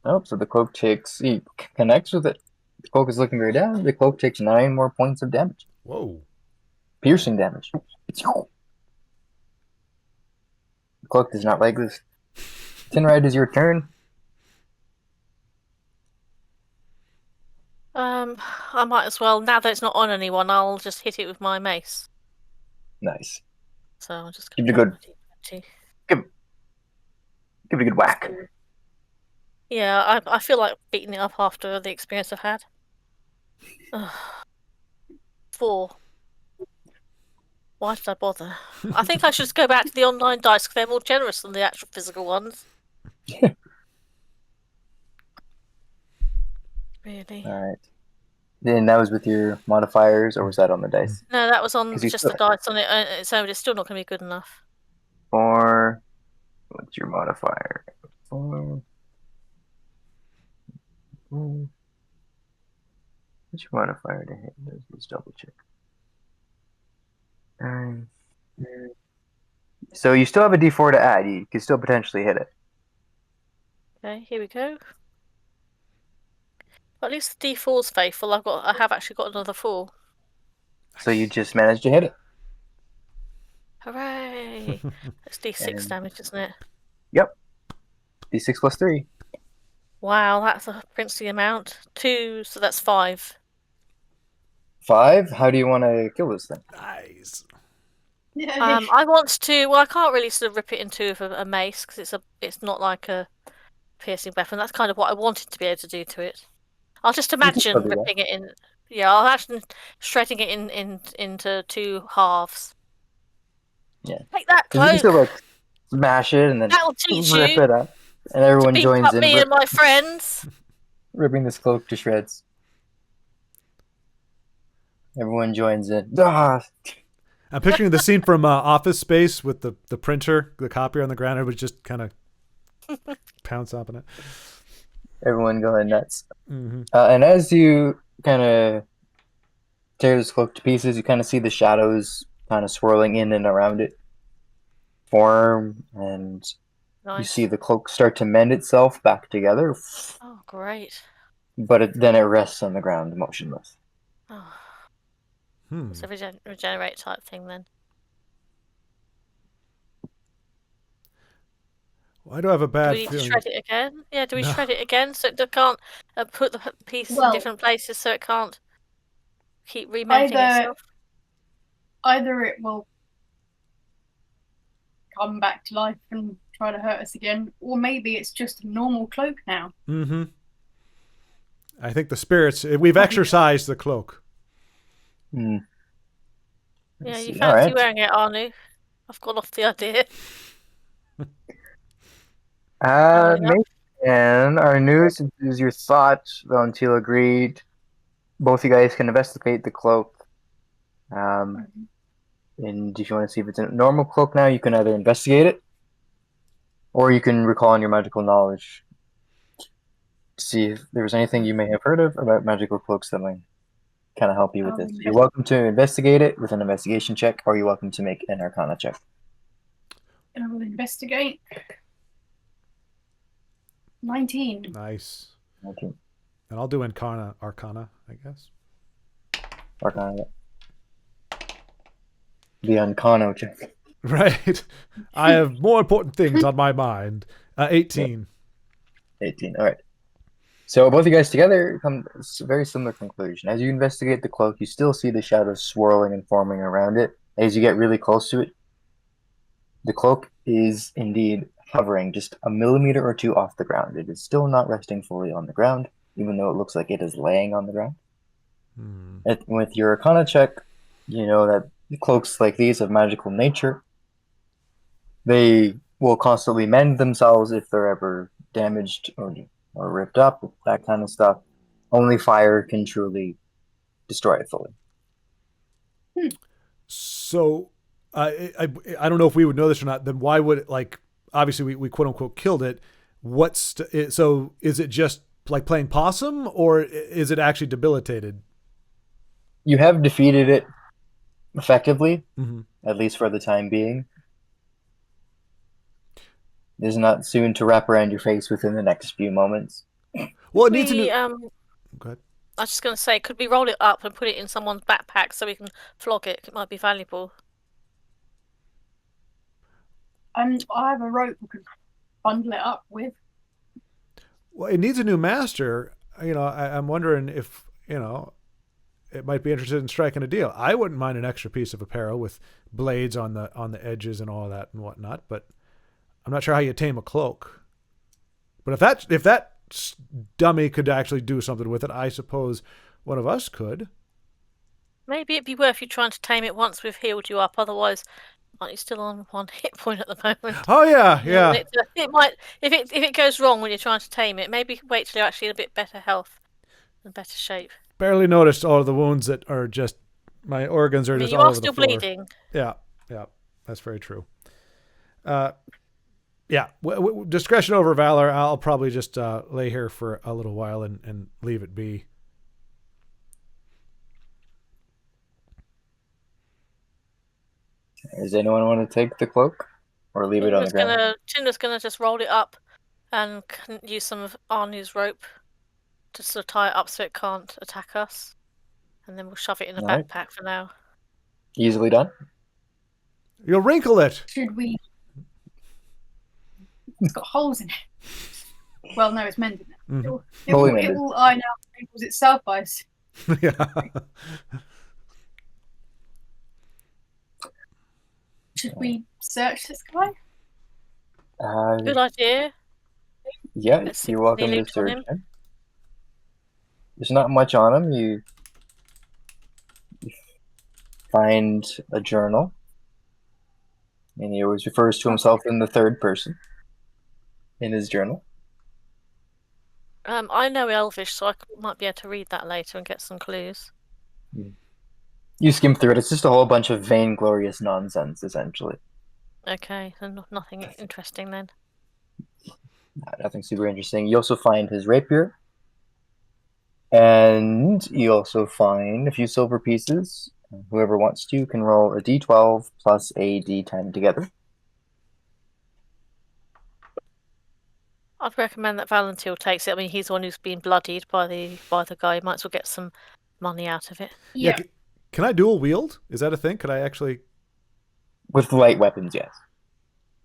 Oh, so the cloak he connects with it. The cloak is looking very down. The cloak takes 9 more points of damage. Whoa. Piercing damage. The cloak does not like this. Tinride, is your turn. I might as well, now that it's not on anyone, I'll just hit it with my mace. Nice. So I'll just give it a good give it a good whack. Yeah, I feel like beating it up after the experience I've had. 4. Why did I bother? I think I should just go back to the online dice because they're more generous than the actual physical ones. Really? All right. Then that was with your modifiers, or was that on the dice? No, that was on just the dice on it. So it's still not going to be good enough. Or what's your modifier? 4. Which modifier to hit? Let's double check. So you still have a D4 to add. You could still potentially hit it. Okay, here we go. Well, at least the D4's faithful. I have actually got another 4. So you just managed to hit it. Hooray! That's D6 damage, isn't it? Yep. D6 plus 3. Wow, that's a princely amount. 2, so that's 5. 5. How do you want to kill this thing? Nice. Yeah. I want to. Well, I can't really sort of rip it in two with a mace because it's not like a piercing weapon. That's kind of what I wanted to be able to do to it. I'll just imagine still do that. ripping it in. Yeah, I'll imagine shredding it into 2 halves. Yeah. Take that, 'Cause you can Cloak. still smash it and then That'll teach rip you it up, and everyone to beat joins up in, me and my friends. ripping this cloak to shreds. Everyone joins in. Ah! I'm picturing the scene from Office Space with the printer, the copier on the ground. Everybody just kind of pounce up on it. Everyone going nuts. Mm-hmm. And as you kind of tear this cloak to pieces, you kind of see the shadows kind of swirling in and around it form, and you Nice. see the cloak start to mend itself back together, Oh, great. but then it rests on the ground motionless. Oh, Hmm. it's a regenerate type thing then. Why do I have a Do bad we need to feeling? shred it again? Yeah, do we No. shred it again so it can't put the pieces in Well, different places so it can't keep remounting itself? Either it will come back to life and try to hurt us again, or maybe it's just a normal cloak now. Mm-hmm. I think the spirits. We've exorcised the cloak. Hmm. Yeah, Let's you see. fancy Alright. wearing it, Anu? I've gone off the idea. Maybe. And our news is your thoughts. Valentina agreed. Both you guys can investigate the cloak. And if you want to see if it's a normal cloak now, you can either investigate it, or you can recall on your magical knowledge to see if there was anything you may have heard of about magical cloaks that might kind of help you with this. You're welcome to investigate it with an investigation check, or you're welcome to make an arcana check. I will investigate. 19. Nice. 19. And I'll do arcana, I guess. Arcana. The Uncano check. Right. I have more important things on my mind. 18. 18. All right. So both of you guys together come to a very similar conclusion. As you investigate the cloak, you still see the shadows swirling and forming around it. As you get really close to it, the cloak is indeed hovering just a millimeter or 2 off the ground. It is still not resting fully on the ground, even though it looks like it is laying on the ground. With your arcana check, you know that cloaks like these of magical nature, they will constantly mend themselves if they're ever damaged or ripped up, that kind of stuff. Only fire can truly destroy it fully. So I don't know if we would know this or not. Then why would it, like, obviously we quote unquote killed it. So is it just like playing possum, or is it actually debilitated? You have defeated it effectively, Mm-hmm. at least for the time being. It is not soon to wrap around your face within the next few moments. Well, it needs a new. Go ahead. I was just going to say, could we roll it up and put it in someone's backpack so we can flog it? It might be valuable. I have a rope we could bundle it up with. Well, it needs a new master. You know, I'm wondering if, you know, it might be interested in striking a deal. I wouldn't mind an extra piece of apparel with blades on the edges and all that and whatnot, but I'm not sure how you tame a cloak. But if that dummy could actually do something with it, I suppose one of us could. Maybe it'd be worth you trying to tame it once we've healed you up. Otherwise, aren't you still on 1 hit point at the moment? Oh yeah. It might, if it goes wrong when you're trying to tame it, maybe wait till you're actually in a bit better health and better shape. Barely noticed all of the wounds that are just, my organs are just all over the floor. You are still bleeding. Yeah, that's very true. Yeah, Yeah, discretion over valor. I'll probably just lay here for a little while and leave it be. Does anyone want to take the cloak or leave it on the ground? Tinder's gonna just roll it up and use some of Arnu's rope to sort of tie it up so it can't attack us, and then we'll shove it in a Alright. backpack for now. Easily done. You'll wrinkle it. Should we? It's got holes in it. Well, no, it's mended now. Mhm. It will iron out the wrinkles itself, I assume. Yeah. Should we search this guy? Good idea. Yeah, Let's see you're if welcome any to loot on search him. him. There's not much on him. You find a journal, and he always refers to himself in the third person in his journal. I know Elvish, so I might be able to read that later and get some clues. You skim through it. It's just a whole bunch of vainglorious nonsense, essentially. Okay, so nothing interesting then. Nothing super interesting. You also find his rapier, and you also find a few silver pieces. Whoever wants to can roll a d12 plus a d10 together. I'd recommend that Valentil takes it. I mean, he's the one who's been bloodied by the guy. Might as well get some money out of it. Yeah. Can I dual wield? Is that a thing? Could I actually? With light weapons, yes.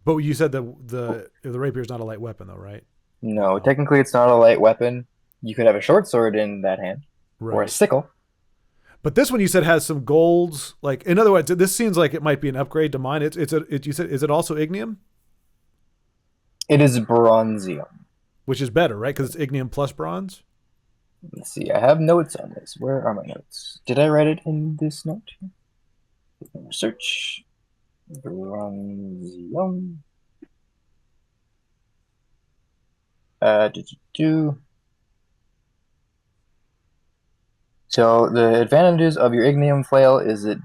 But you said the rapier is not a light weapon, though, right? No, technically it's not a light weapon. You could have a short sword in that hand, or a sickle. But this one you said has some golds. Like, in other words, this seems like it might be an upgrade to mine. You said, is it also ignium? It is bronzium. Which is better, right? Because it's ignium plus bronze. Let's see. I have notes on this. Where are my notes? Did I write it in this note? Search. Bronzium. So the advantages of your ignium flail is it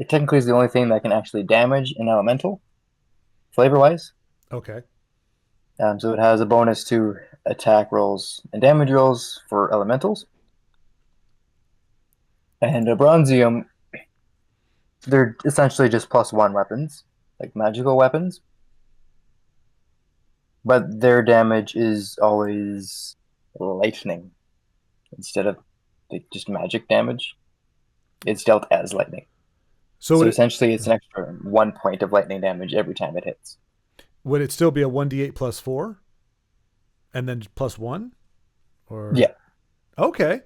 technically is the only thing that can actually damage an elemental, flavor-wise. Okay. So it has a bonus to attack rolls and damage rolls for elementals. And a bronzium, they're essentially just +1 weapons, like magical weapons. But their damage is always lightning instead of just magic damage. It's dealt as lightning. So essentially it's an extra 1 point of lightning damage every time it hits. Would it still be a 1d8 plus 4? And then +1? Or yeah. Okay.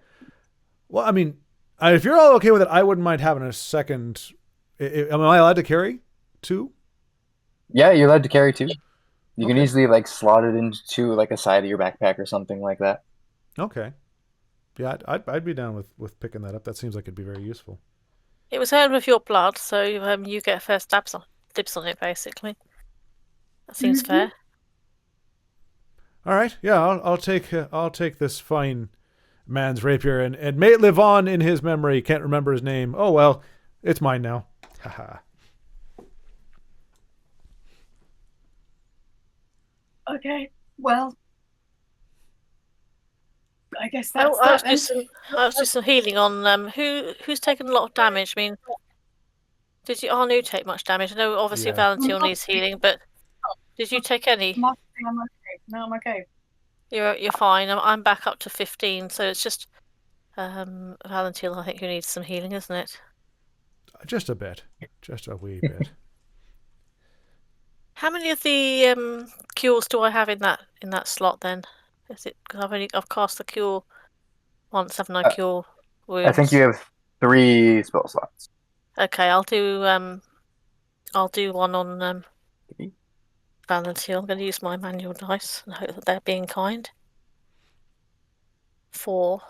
Well, I mean, if you're all okay with it, I wouldn't mind having a second. Am I allowed to carry 2? Yeah, you're allowed to carry 2. You can easily slot it into a side of your backpack or something like that. Okay. Yeah, I'd be down with picking that up. That seems like it'd be very useful. It was earned with your blood, so you get first dibs on it, basically. That seems fair. All right. Yeah, I'll take this fine man's rapier and may it live on in his memory. Can't remember his name. Oh well, it's mine now. Haha. Okay. Well, I guess that's I that. was just some healing on who's taken a lot of damage. I mean, did Arnu take much damage? I know obviously Valentil needs healing, but did you take any? I'm okay. No, I'm okay. You're fine. I'm back up to 15, so it's just Valentil, I think, who needs some healing, isn't it? Just a bit, just a wee bit. How many of the cures do I have in that slot then? Is it because I've cast the cure once, haven't I? Cure wounds. I think you have 3 spell slots. Okay, I'll do one on Valentil. I'm going to use my manual dice and hope that they're being kind. 4.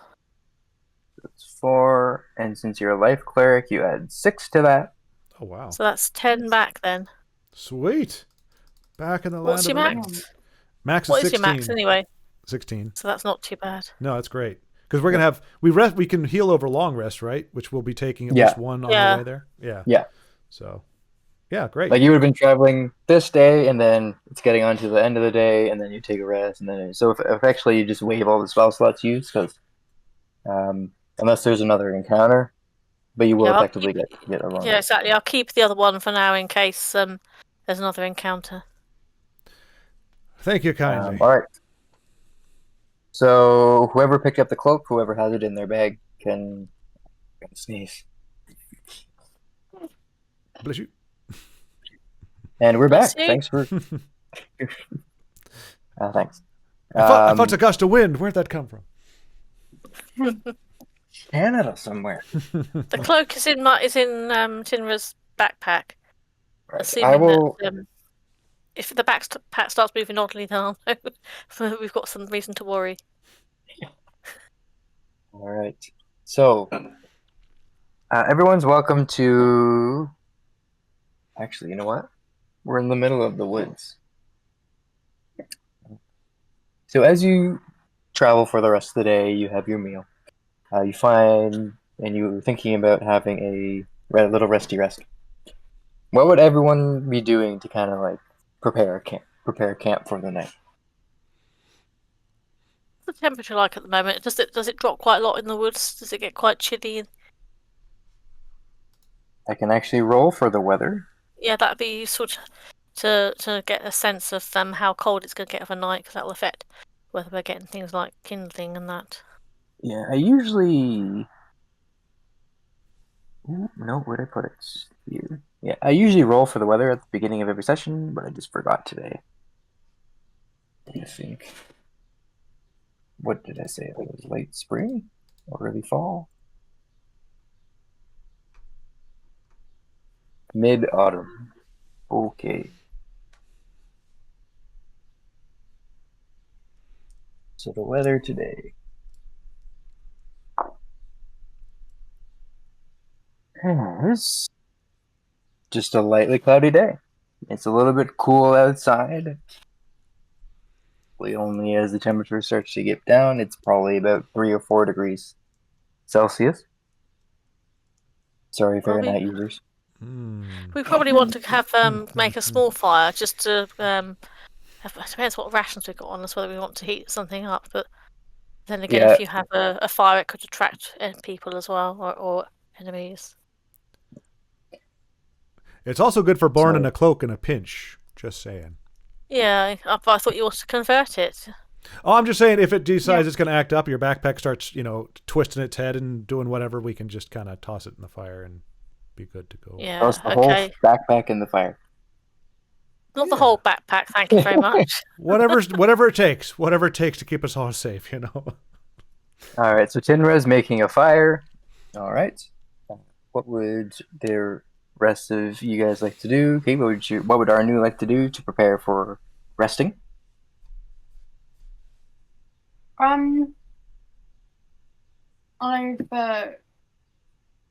That's 4, and since you're a life cleric, you add 6 to that. Oh wow! So that's 10 back then. Sweet. Back in the land What's of your max? Max is What 16. is your max anyway? 16. So that's not too bad. No, that's great. Because we're gonna have we can heal over long rest, right? Which we'll be taking at least one on the way there. Yeah. Yeah. So Yeah, great. Like you would have been traveling this day, and then it's getting on to the end of the day, and then you take a rest, and then so if actually you just waive all the spell slots used, because unless there's another encounter, but you will Yeah, effectively get a long yeah, rest. exactly. I'll keep the other one for now in case there's another encounter. Thank you kindly. All right. So whoever picked up the cloak, whoever has it in their bag, can sneeze. Bless you. And we're Bless back. you. Thanks for. Thanks. I felt a gust of wind. Where'd that come from? Canada somewhere. The cloak is in Tinra's backpack. Right. Assuming I will. that if the backpack starts moving oddly, then I'll know we've got some reason to worry. All right. So, everyone's welcome to. Actually, you know what? We're in the middle of the woods. So as you travel for the rest of the day, you have your meal. You find, and you're thinking about having a little resty rest. What would everyone be doing to kind of like prepare camp for the night? What's the temperature like at the moment? Does it drop quite a lot in the woods? Does it get quite chilly? I can actually roll for the weather. Yeah, that'd be useful to get a sense of how cold it's going to get overnight, because that will affect whether we're getting things like kindling and that. Yeah, I usually. Ooh, no, where'd I put it? Here. Yeah, I usually roll for the weather at the beginning of every session, but I just forgot today. I think. What did I say? It was late spring or early fall? Mid-autumn. Okay. So the weather today. It's just a lightly cloudy day. It's a little bit cool outside. Only as the temperature starts to get down, it's probably about 3 or 4 degrees Celsius. Sorry, Fahrenheit users. We probably want to have make a small fire just to it depends what rations we've got on us, whether we want to heat something up. But then again, Yeah. if you have a fire, it could attract people as well, or enemies. It's also good for burning a cloak in a pinch. Just saying. Yeah, I thought you ought to convert it. Oh, I'm just saying, if it decides it's going to act up, your backpack starts, twisting its head and doing whatever, we can just kind of toss it in the fire and be good to go. Yeah, Toss the whole backpack in the fire. Not the whole backpack, thank you very much. Whatever it takes to keep us all safe, All right, so Tinra's making a fire. All right. What would the rest of you guys like to do? Okay, what would Arnu like to do to prepare for resting? I've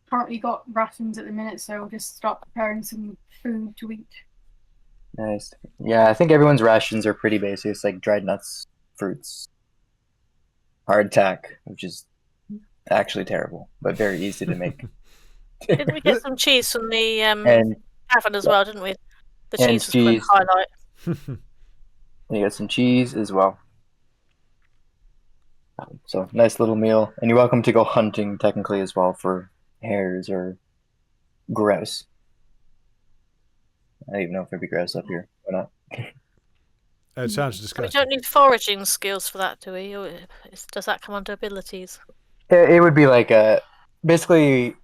currently got rations at the minute, so I'll just start preparing some food to eat. Nice. Yeah, I think everyone's rations are pretty basic. It's like dried nuts, fruits, hardtack, which is actually terrible, but very easy to make. Didn't we get some cheese from the tavern as well, didn't we? The cheese was cheese. a highlight. You got some cheese as well. So, nice little meal. And you're welcome to go hunting, technically, as well, for hares or grouse. I don't even know if there'd be grouse up here or not. That sounds disgusting. We don't need foraging skills for that, do we? Or does that come under abilities? It would be like basically,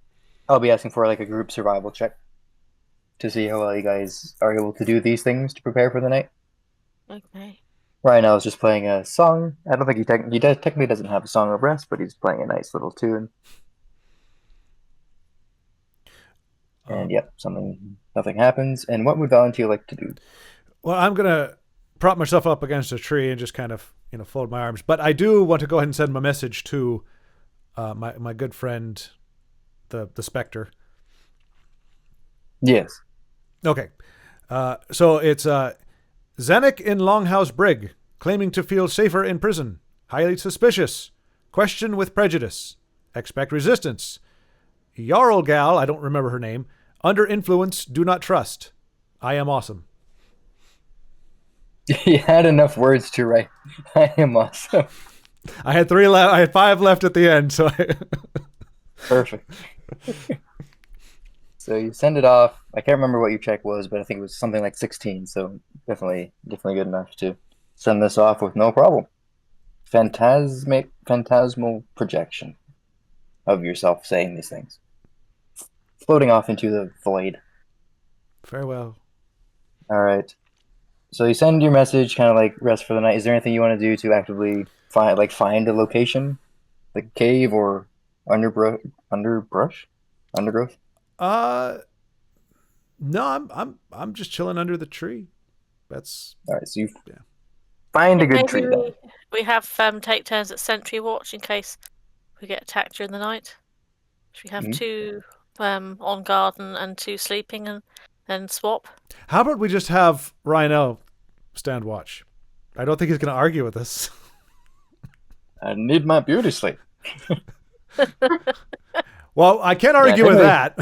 I'll be asking for like a group survival check to see how well you guys are able to do these things to prepare for the night. Okay. Right now, is just playing a song. I don't think he technically doesn't have a song of rest, but he's playing a nice little tune. And yep, nothing happens. And what would Valentine like to do? Well, I'm gonna prop myself up against a tree and just kind of fold my arms. But I do want to go ahead and send my message to my good friend, the Spectre. Yes. Okay. So it's Zenik in Longhouse Brig, claiming to feel safer in prison. Highly suspicious. Question with prejudice. Expect resistance. Jarl Gal, I don't remember her name. Under influence, do not trust. I am awesome. You had enough words to write. I am awesome. I had 5 left at the end, so Perfect. So you send it off. I can't remember what your check was, but I think it was something like 16. So definitely good enough to send this off with no problem. Phantasmal projection of yourself saying these things, floating off into the void. Farewell. All right. So you send your message, kind of like rest for the night. Is there anything you want to do to actively find a location, like cave or undergrowth? No, I'm just chilling under the tree. That's All right. So you find a good tree then. We have take turns at sentry watch in case we get attacked during the night. Should we have 2 on guard and 2 sleeping and then swap? How about we just have Rhino stand watch? I don't think he's going to argue with us. I need my beauty sleep. Well, I can't argue with that.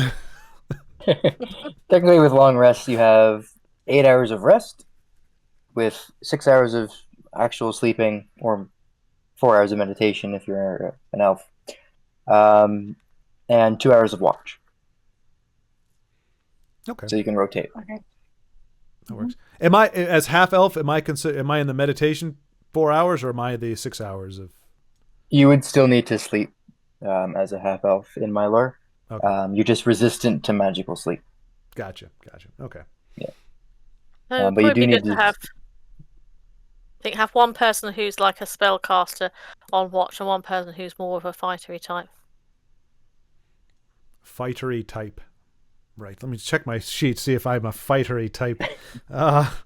Technically, with long rest, you have 8 hours of rest, with 6 hours of actual sleeping, or 4 hours of meditation if you're an elf, and 2 hours of watch. Okay. So you can rotate. Okay. That works. Am I, as half elf, am I in the meditation 4 hours, or am I the 6 hours of? You would still need to sleep as a half elf in my lore. Okay. You're just resistant to magical sleep. Gotcha. Okay. Yeah. But you do be need good to have. I think have one person who's like a spellcaster on watch and one person who's more of a fightery type. Fightery type. Right. Let me check my sheet, see if I'm a fightery type.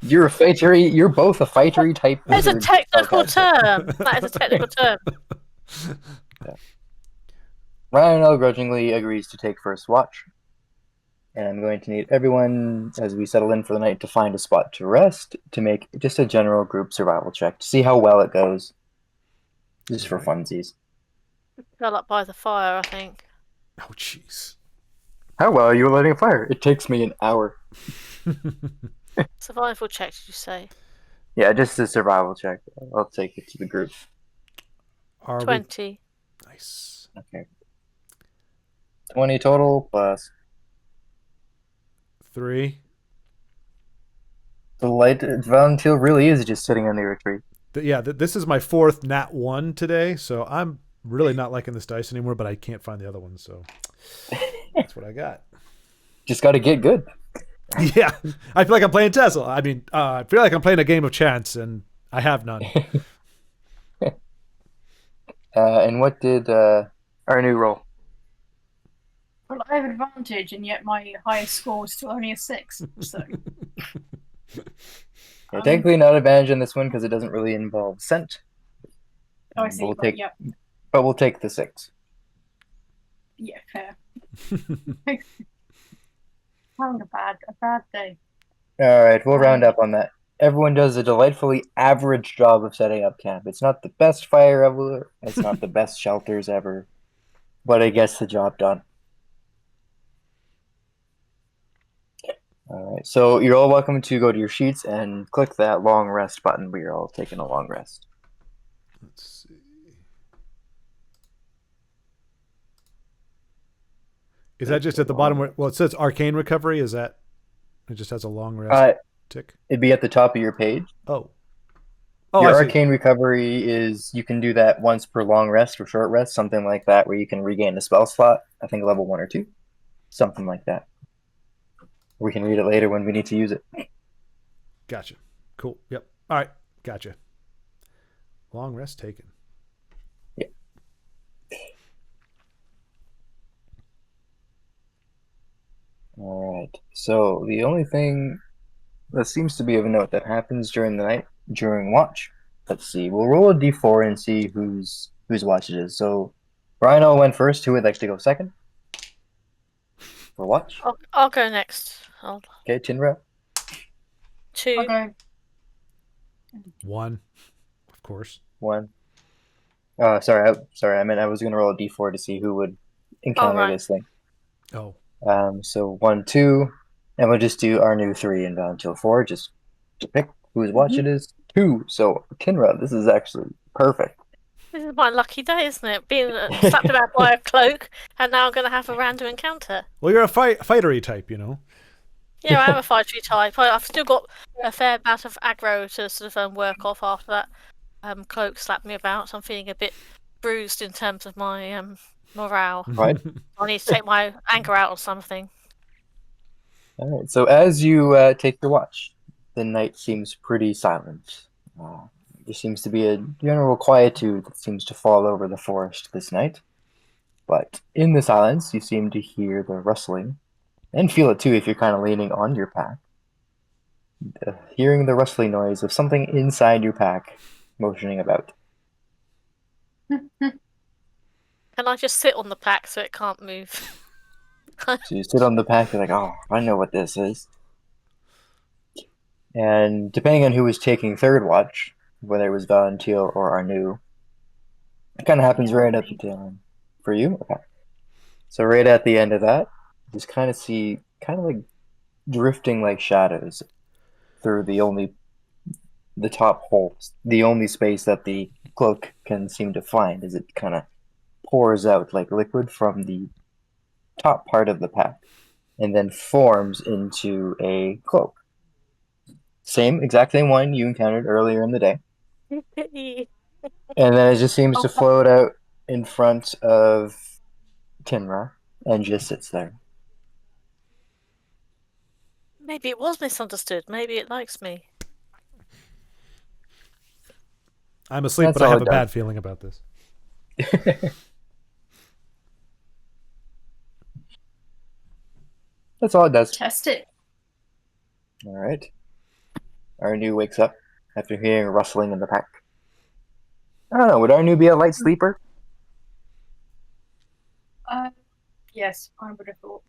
You're a fightery. You're both a fightery type. It's a technical term. That is a technical term. Yeah. Ryan grudgingly agrees to take first watch. And I'm going to need everyone, as we settle in for the night, to find a spot to rest, to make just a general group survival check, to see how well it goes. Just for funsies. Fell up by the fire, I think. Oh, jeez. How well are you lighting a fire? It takes me an hour. Survival check, did you say? Yeah, just a survival check. I'll take it to the group. 20. Nice. Okay. 20 total plus 3. the light volunteer really is just sitting under a tree. This is my 4th nat 1 today, so I'm really not liking this dice anymore, but I can't find the other one, so that's what I got. Just got to get good. Yeah, I feel like I'm playing Tesla. I mean, I feel like I'm playing a game of chance, and I have none. And what did our new roll? Well, I have advantage, and yet my highest score is still only a 6. So Yeah, technically not advantage in this one because it doesn't really involve scent. I see. But we'll take the 6. Yeah, fair. Having a bad day. All right, we'll round up on that. Everyone does a delightfully average job of setting up camp. It's not the best fire ever. It's not the best shelters ever. But it gets the job done. All right, so you're all welcome to go to your sheets and click that long rest button where you're all taking a long rest. Let's see. Is that just at the bottom where, well, it says arcane recovery? Is that, it just has a long rest tick? It'd be at the top of your page. Oh, your arcane recovery is, you can do that once per long rest or short rest, something like that, where you can regain a spell slot, I think level 1 or 2. Something like that. We can read it later when we need to use it. Gotcha. Cool. Yep. All right. Gotcha. Long rest taken. Yeah. All right. So the only thing that seems to be of note that happens during the night, during watch. Let's see. We'll roll a d4 and see whose watch it is. So Rhino went first. Who would like to go second? For watch? I'll go next. Okay, Tinra. 2. Okay. 1, of course. 1. Sorry. I meant I was going to roll a d4 to see who would encounter this thing. Oh. So 1, 2, And we'll just do our new 3 and until 4, just to pick whose watch it is. 2. So, Kinra, this is actually perfect. This is my lucky day, isn't it? Being slapped about by a cloak, and now I'm going to have a random encounter. Well, you're a fightery type, you know. Yeah, I am a fightery type. I've still got a fair amount of aggro to sort of work off after that cloak slapped me about, so I'm feeling a bit bruised in terms of my morale. Right? I need to take my anger out on something. All right. So, as you take your watch, the night seems pretty silent. There seems to be a general quietude that seems to fall over the forest this night. But in the silence, you seem to hear the rustling, and feel it too if you're kind of leaning on your pack. Hearing the rustling noise of something inside your pack motioning about. Can I just sit on the pack so it can't move? So you sit on the pack, you're like, oh, I know what this is. And depending on who was taking third watch, whether it was Valentil or Arnu, it kind of happens right at the tail end. For you? Okay. So right at the end of that, you just kind of see, kind of like drifting like shadows through the top holes, the only space that the cloak can seem to find as it kind of pours out like liquid from the top part of the pack and then forms into a cloak. Exact same one you encountered earlier in the day. And then it just seems to float out in front of Tinra and just sits there. Maybe it was misunderstood. Maybe it likes me. I'm asleep, That's but I all have it a bad does. feeling about this. That's all it does. Test it. All right. Arnu wakes up after hearing a rustling in the pack. I don't know, would Arnu be a light sleeper? Yes, I would have thought.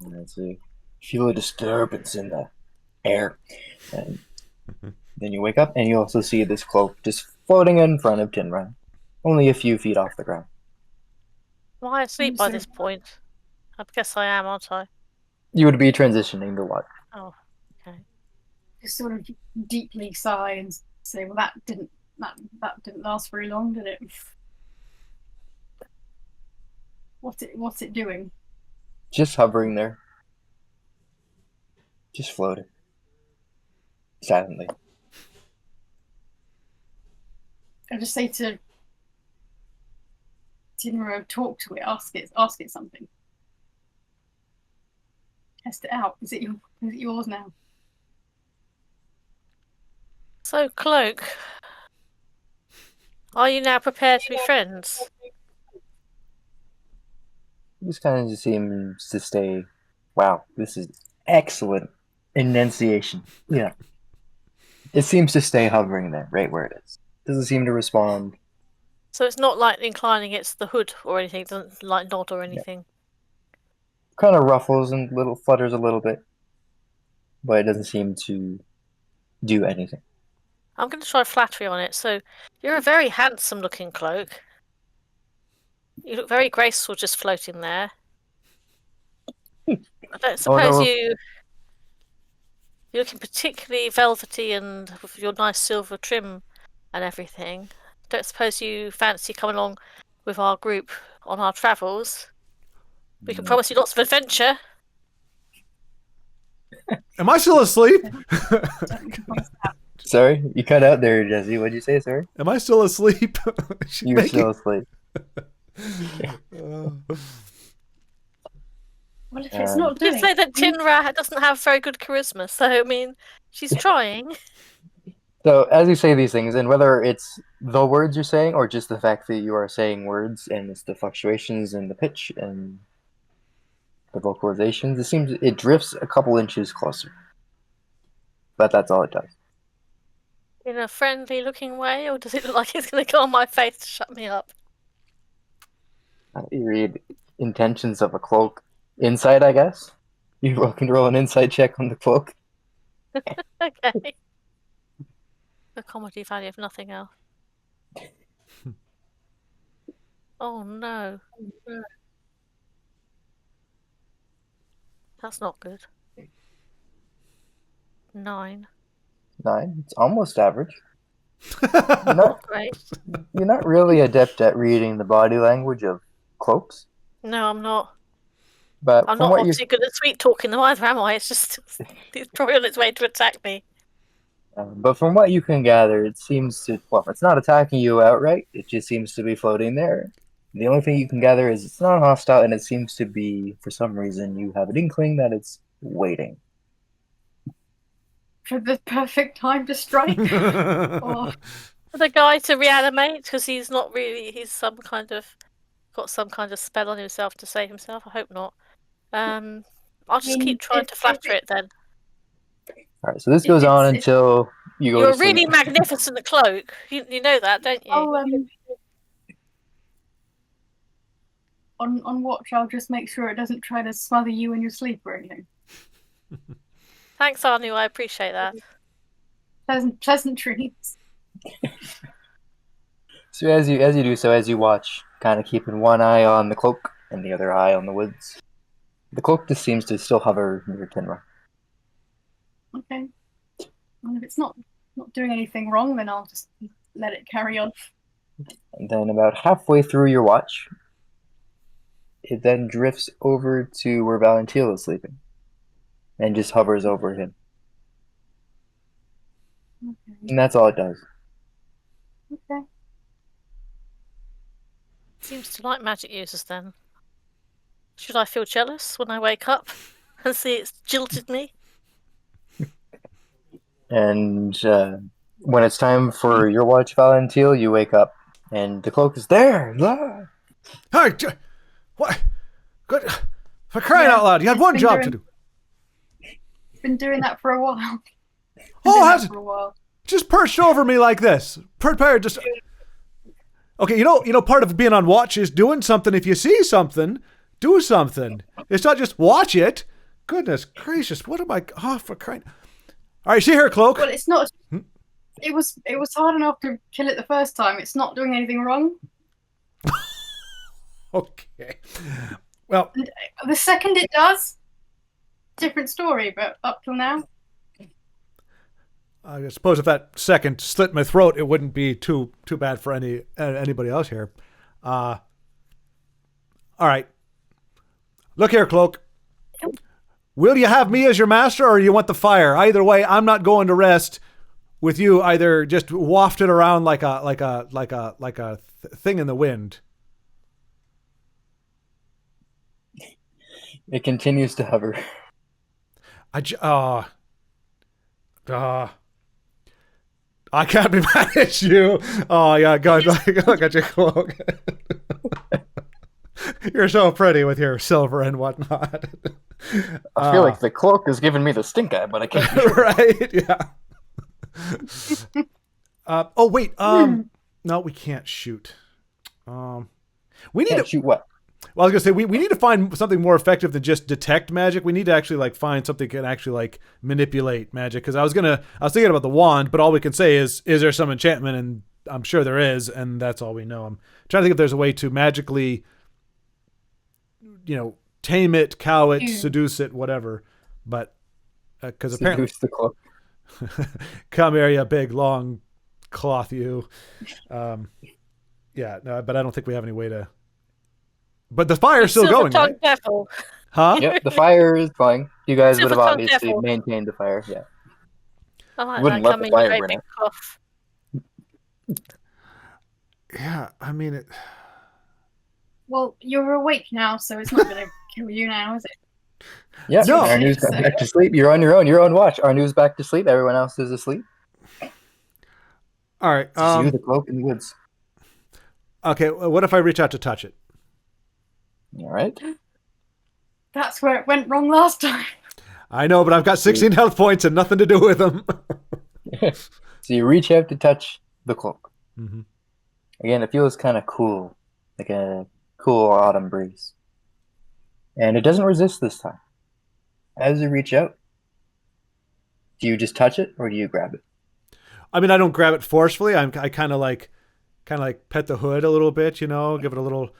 Let's see. Feel a disturbance in the air. And then you wake up and you also see this cloak just floating in front of Tinra, only a few feet off the ground. Am I asleep by this point? I guess I am, aren't I? You would be transitioning to what? Oh, okay. Just sort of deeply sigh and say, "Well, that didn't last very long, did it?" What's it doing? Just hovering there. Just floating. Silently. I just say to Tinro, talk to it, ask it something. Test it out. Is it yours now? So, Cloak, are you now prepared to be friends? It just kind of just seems to stay. Wow, this is excellent enunciation. Yeah. It seems to stay hovering there, right where it is. Doesn't seem to respond. So it's not like inclining it to the hood or anything, it doesn't like nod or anything. Kind of ruffles and little flutters a little bit, but it doesn't seem to do anything. I'm going to try flattery on it. So, you're a very handsome looking cloak. You look very graceful just floating there. I don't suppose no. you're looking particularly velvety and with your nice silver trim and everything. Don't suppose you fancy coming along with our group on our travels? We can promise you lots of adventure. Am I still asleep? Sorry, you cut out there, Jesse. What'd you say, sorry? Am I still asleep? You're still asleep. Well, if it's not You doing say that Tinra doesn't have very good charisma, so I mean, she's trying. So, as you say these things, and whether it's the words you're saying or just the fact that you are saying words and it's the fluctuations in the pitch and the vocalizations, it drifts a couple inches closer. But that's all it does. In a friendly looking way, or does it look like it's going to go on my face to shut me up? You read intentions of a cloak. Insight, I guess? You can roll an insight check on the cloak. Okay. The comedy value of nothing else. Oh no. That's not good. 9. 9. It's almost average. Not great. You're not really adept at reading the body language of cloaks, No, I'm not. but I'm from not what obviously good at sweet talking them either, am I? It's just it's probably on its way to attack me. but from what you can gather, it seems to, well, it's not attacking you outright. It just seems to be floating there. The only thing you can gather is it's not hostile, and it seems to be, for some reason, you have an inkling that it's waiting. For the perfect time to strike. Or For the guy to reanimate, because he's not really, he's some kind of, got some kind of spell on himself to save himself. I hope not. I'll just keep trying to flatter it then. All right, so this goes on until you go You're to sleep. really magnificent cloak. You know that, don't you? On watch, I'll just make sure it doesn't try to smother you in your sleep or anything. Thanks, Anu. I appreciate that. Pleasant dreams. So as you do so, as you watch, kind of keeping one eye on the cloak and the other eye on the woods, the cloak just seems to still hover near Tinra. Okay. Well, if it's not doing anything wrong, then I'll just let it carry on. And then about halfway through your watch, it then drifts over to where Valentine is sleeping and just hovers over him. Okay. And that's all it does. Okay. Seems to like magic users then. Should I feel jealous when I wake up and see it's jilted me? And when it's time for your watch, Valentine, you wake up and the cloak is there. Ah! Hey, what? Good. For crying out loud, you had one job to do. Been doing that for a while. Oh, has it? For a while. Just perched over me like this. Prepared just. Okay, you know, part of being on watch is doing something. If you see something, do something. It's not just watch it. Goodness gracious, what am I? Oh, for crying! All right, see here, Cloak. Well, it's not. It was hard enough to kill it the first time. It's not doing anything wrong. Okay. Well, And the second it does, different story. But up till now, I suppose if that second slit my throat, it wouldn't be too bad for anybody else here. All right. Look here, Cloak. Will you have me as your master, or you want the fire? Either way, I'm not going to rest with you. Either just wafted around like a thing in the wind. It continues to hover. I can't be mad at you. Oh yeah, God, look at your Cloak. You're so pretty with your silver and whatnot. I feel like the cloak is giving me the stink eye, but I can't. Right? Yeah. Oh wait. No, we can't shoot. We need Can't to shoot what? Well, I was gonna say we need to find something more effective than just detect magic. We need to actually find something that can actually manipulate magic. Because I was thinking about the wand, but all we can say is there some enchantment, and I'm sure there is, and that's all we know. I'm trying to think if there's a way to magically, tame it, cow it, seduce it, whatever. But because apparently, Seduce the cloak. come here, you big long cloth, you. Yeah, no, but I don't think we have any way to. But the fire's still going, right? Devil. Huh? Yep, the fire is going. You guys would have Silver-tongued obviously devil. maintained the fire, yeah. I like Wouldn't that let the coming with fire a burn big out. cough. Yeah, I mean it. well, you're awake now, so it's not going to kill you now, is it? Yeah, No. Arnu's back to sleep. You're on your own. You're on watch. Arnu's back to sleep. Everyone else is asleep. All right. It's just you, the cloak, in the woods. Okay. What if I reach out to touch it? All right. That's where it went wrong last time. I know, but I've got 16 health points and nothing to do with them. So you reach out to touch the cloak. Mm-hmm. Again, it feels kind of cool, like a cool autumn breeze. And it doesn't resist this time. As you reach out, do you just touch it or do you grab it? I mean, I don't grab it forcefully. I kind of like pet the hood a little bit, give it a little,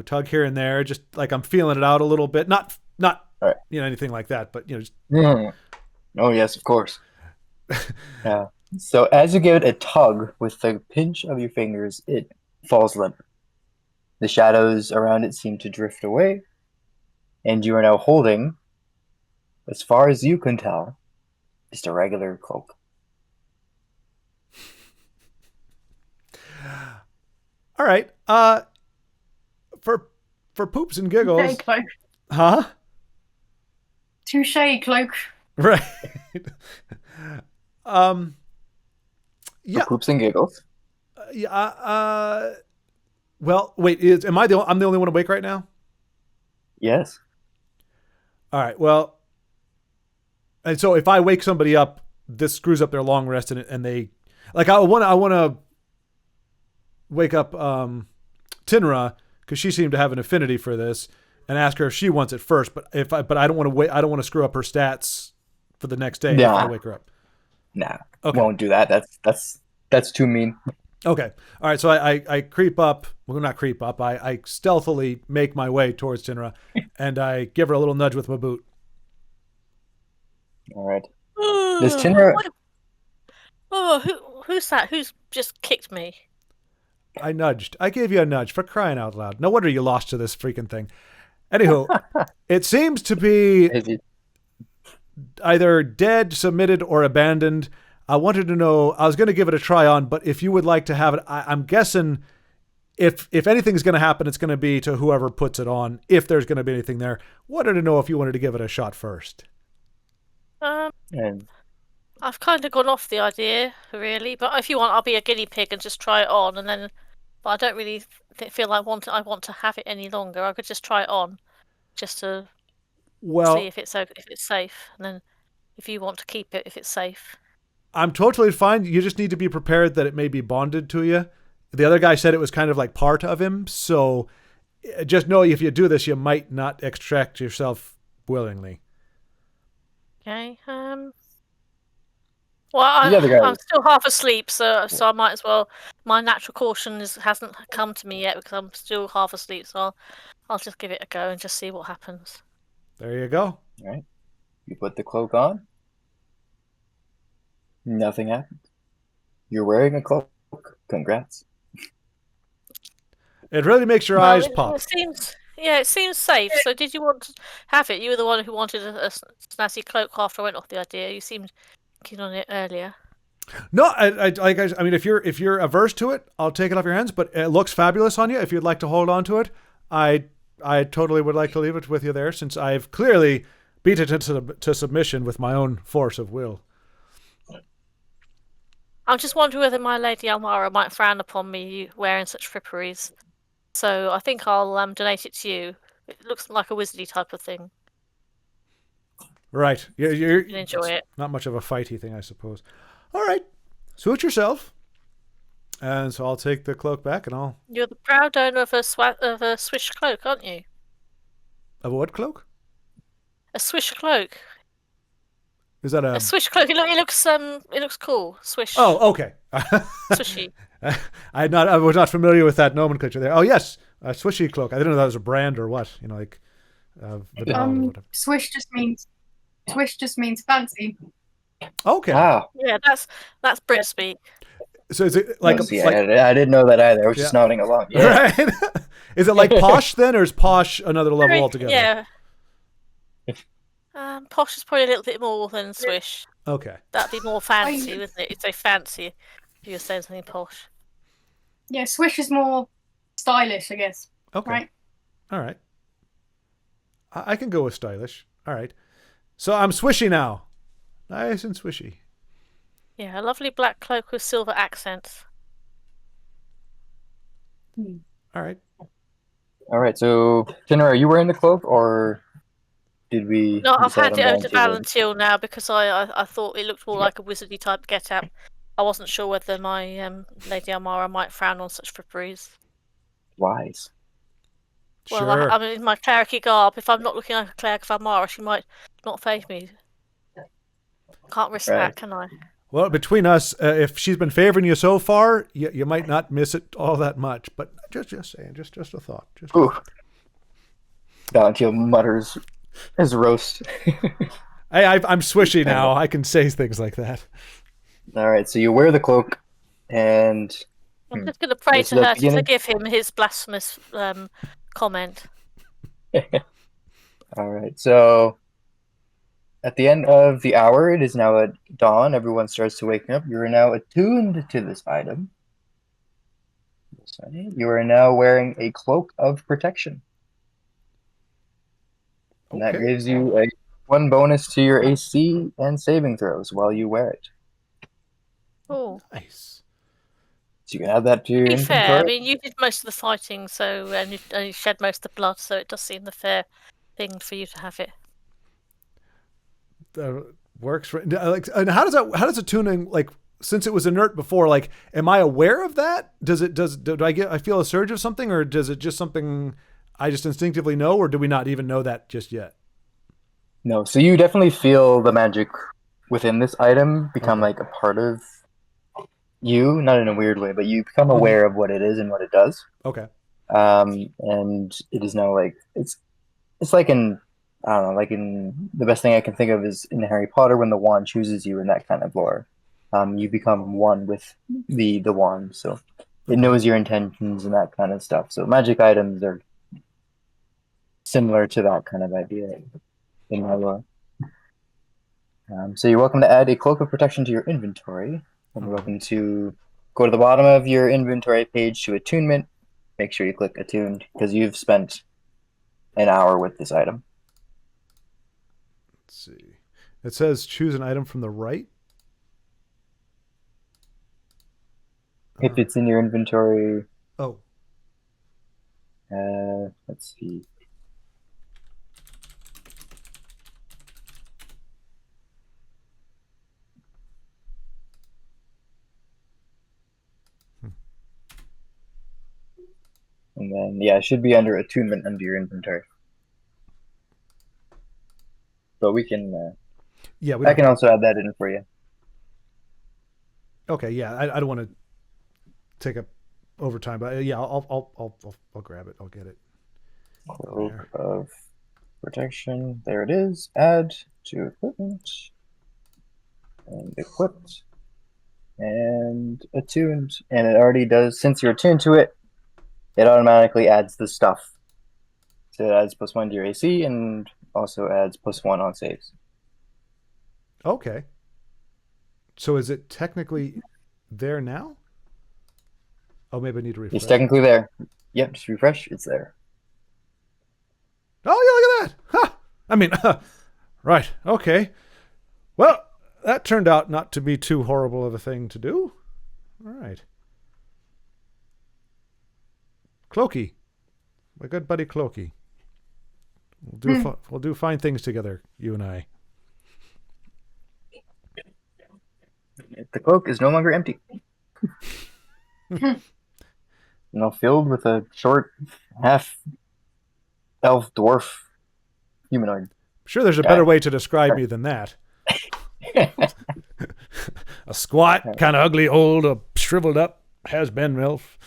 tug here and there. Just like I'm feeling it out a little bit. Not right. anything like that, but just. Mm. Oh yes, of course. Yeah. So as you give it a tug with the pinch of your fingers, it falls limp. The shadows around it seem to drift away, and you are now holding, as far as you can tell, just a regular cloak. All right. For poops and giggles. Touche, Cloak. Huh? Touche, Cloak. Right. For Yeah. poops and giggles. Yeah. Well, wait. I'm the only one awake right now? Yes. All right. Well, and so if I wake somebody up, this screws up their long rest, and they like I want to wake up Tinra because she seemed to have an affinity for this, and ask her if she wants it first. But I don't want to wait. I don't want to screw up her stats for the next day if I wake her up. Nah. Okay. Won't do that. That's too mean. Okay. All right. So I creep up. Well, not creep up. I stealthily make my way towards Tinra, and I give her a little nudge with my boot. All right. Does Tinra? Who's that? Who's just kicked me? I nudged. I gave you a nudge, for crying out loud. No wonder you lost to this freaking thing. Anywho, it seems to be Is it? either dead, submitted, or abandoned. I wanted to know, I was going to give it a try on, but if you would like to have it, I'm guessing if anything's going to happen, it's going to be to whoever puts it on, if there's going to be anything there. Wanted to know if you wanted to give it a shot first. And I've kind of gone off the idea, really. But if you want, I'll be a guinea pig and just try it on, and then. But I don't really feel I want to have it any longer. I could just try it on, just to see if it's safe, and then if you want to keep it, if it's safe. I'm totally fine. You just need to be prepared that it may be bonded to you. The other guy said it was kind of like part of him, so just know if you do this, you might not extract yourself willingly. Okay. Well, I'm still half asleep, so I might as well. My natural caution hasn't come to me yet because I'm still half asleep, so I'll just give it a go and just see what happens. There you go. all right. You put the cloak on. Nothing happens. You're wearing a cloak. Congrats. It really makes your eyes pop. It seems safe. So did you want to have it? You were the one who wanted a snazzy cloak after I went off the idea. You seemed keen on it earlier. No, I mean, if you're averse to it, I'll take it off your hands. But it looks fabulous on you. If you'd like to hold on to it, I totally would like to leave it with you there, since I've clearly beat it to submission with my own force of will. I'm just wondering whether my Lady Almara might frown upon me wearing such fripperies. So I think I'll donate it to you. It looks like a wizardy type of thing. Right. You can enjoy it. Not much of a fighty thing, I suppose. All right. Suit yourself. And so I'll take the cloak back, and I'll... You're the proud owner of a swish cloak, aren't you? Of a what cloak? A swish cloak. Is that a swish cloak? It looks cool. Swish. Oh, okay. Swishy. I was not familiar with that nomenclature there. Oh yes, a swishy cloak. I didn't know that was a brand or what. You know, like. Swish just means fancy. Okay. Wow. Yeah, that's Brit speak. So is it like? I didn't know that either. I was just nodding along. Yeah. Right. Is it like posh then, or is posh another level altogether? Yeah. Posh is probably a little bit more than swish. Okay. That'd be more fancy, wouldn't it? It's a fancy if you're saying something posh. Yeah, swish is more stylish, I guess. Okay. Right? All right. I can go with stylish. All right. So I'm swishy now. Nice and swishy. Yeah, a lovely black cloak with silver accents. All right. All right. So, Tinra, are you wearing the cloak, or did we? No, I've handed it over to Valentil now because I thought it looked more like a wizardy type get-up. I wasn't sure whether my Lady Almara might frown on such fripperies. Wise. Well, Sure. I'm in my clericy garb. If I'm not looking like a cleric of Almara, she might not faze me. Can't risk that, can I? Well, between us, if she's been favoring you so far, you might not miss it all that much. But just saying, just a thought. Ooh. Valentil mutters his roast. I'm swishy now. I can say things like that. All right, so you wear the cloak, and I'm just going to pray This to is the her to beginning? forgive him his blasphemous comment. all right. So at the end of the hour, it is now at dawn. Everyone starts to wake up. You are now attuned to this item. You are now wearing a cloak of protection. And that Okay. gives you a 1 bonus to your AC and saving throws while you wear it. Oh, Nice. So you can add that to your to be fair, I inventory. mean, you did most of the fighting, so and you shed most of the blood, so it does seem the fair thing for you to have it. Works for like. And how does attuning like? Since it was inert before, like, am I aware of that? Do I feel a surge of something, or does it just something I just instinctively know, or do we not even know that just yet? No, so you definitely feel the magic within this item become Okay. like a part of you, not in a weird way, but you become aware of what it is and what it does. Okay. And it is now like it's like in I don't know, like in the best thing I can think of is in Harry Potter when the wand chooses you in that kind of lore. You become one with the wand, so it knows your intentions and that kind of stuff. So magic items are similar to that kind of idea in my lore. So you're welcome to add a cloak of protection to your inventory, and you're welcome to go to the bottom of your inventory page to attunement. Make sure you click attuned because you've spent an hour with this item. Let's see. It says choose an item from the right. If it's in your inventory, Oh. let's see. And then, yeah, it should be under attunement under your inventory. But we can, Yeah, we I don't can also add that in for you. Okay, yeah, I don't want to take up overtime, but yeah, I'll grab it. I'll get it. Cloak of protection. There it is. Add to equipment. And equipped. And attuned. And it already does, since you're attuned to it, it automatically adds the stuff. So it adds +1 to your AC and also adds +1 on saves. Okay. So is it technically there now? Oh, maybe I need to refresh. It's technically there. Yep, just refresh. It's there. Oh, yeah, look at that. Huh. I mean, right. Okay. Well, that turned out not to be too horrible of a thing to do. All right. Cloaky. My good buddy Cloaky. We'll do fine things together, you and I. The cloak is no longer empty. Filled with a short, half elf dwarf humanoid. I'm sure there's a better way to describe me than that. A squat, kind of ugly, old, shriveled up, has-been MILF.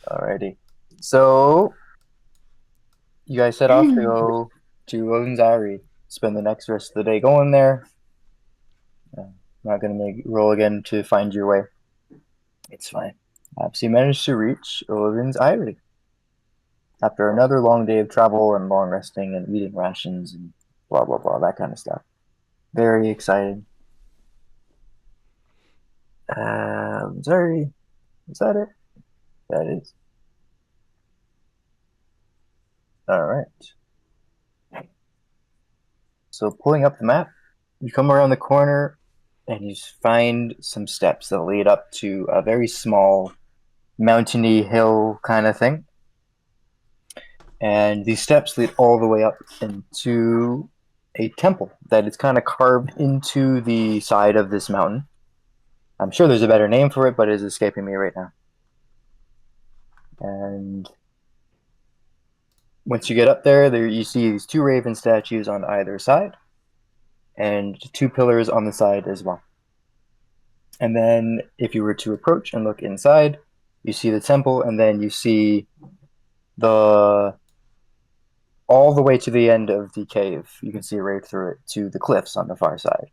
Alrighty. So, you guys set off to go to Odin's Eyrie. Spend the next rest of the day going there. Not going to roll again to find your way. It's fine. So you managed to reach Odin's Eyrie. After another long day of travel and long resting and eating rations and blah, blah, blah, that kind of stuff. Very excited. Sorry. Is that it? That is. Alright. So pulling up the map, you come around the corner and you find some steps that lead up to a very small mountainy hill kind of thing. And these steps lead all the way up into a temple that is kind of carved into the side of this mountain. I'm sure there's a better name for it, but it is escaping me right now. And once you get up there, you see these 2 raven statues on either side, and 2 pillars on the side as well. And then if you were to approach and look inside, you see the temple, and then you see the all the way to the end of the cave. You can see right through it to the cliffs on the far side.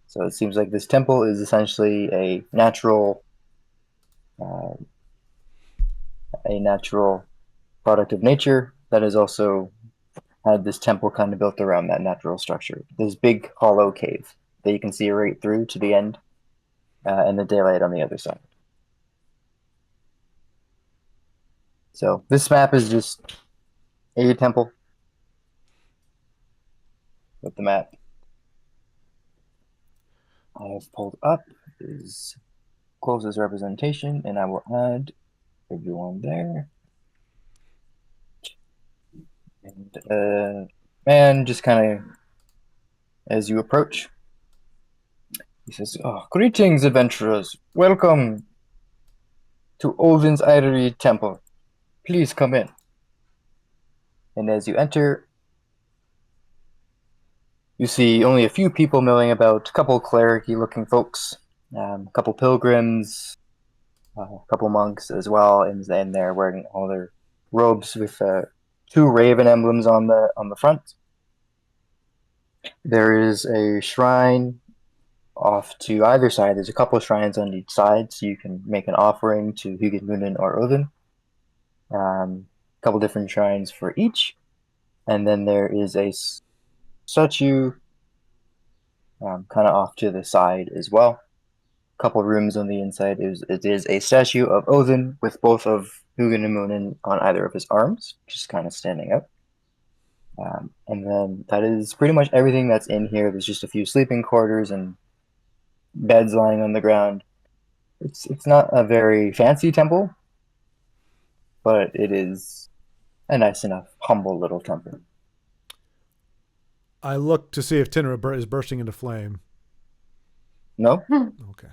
So it seems like this temple is essentially a natural product of nature that has also had this temple kind of built around that natural structure. This big hollow cave that you can see right through to the end, and the daylight on the other side. So this map is just a temple with the map I have pulled up is closest representation, and I will add everyone there. And just kind of as you approach, he says, "Oh, greetings, adventurers! Welcome to Odin's Eyrie Temple. Please come in." And as you enter, you see only a few people milling about, a couple cleric-y-looking folks, a couple pilgrims, a couple monks as well, and they're wearing all their robes with two raven emblems on the front. There is a shrine off to either side. There's a couple of shrines on each side, so you can make an offering to Hugin Munin or Odin. A couple different shrines for each. And then there is a statue kind of off to the side as well. A couple rooms on the inside. It is a statue of Odin with both of Hugin and Munin on either of his arms, just kind of standing up. And then that is pretty much everything that's in here. There's just a few sleeping quarters and beds lying on the ground. It's not a very fancy temple, but it is a nice enough, humble little temple. I look to see if Tinra is bursting into flame. No? Okay.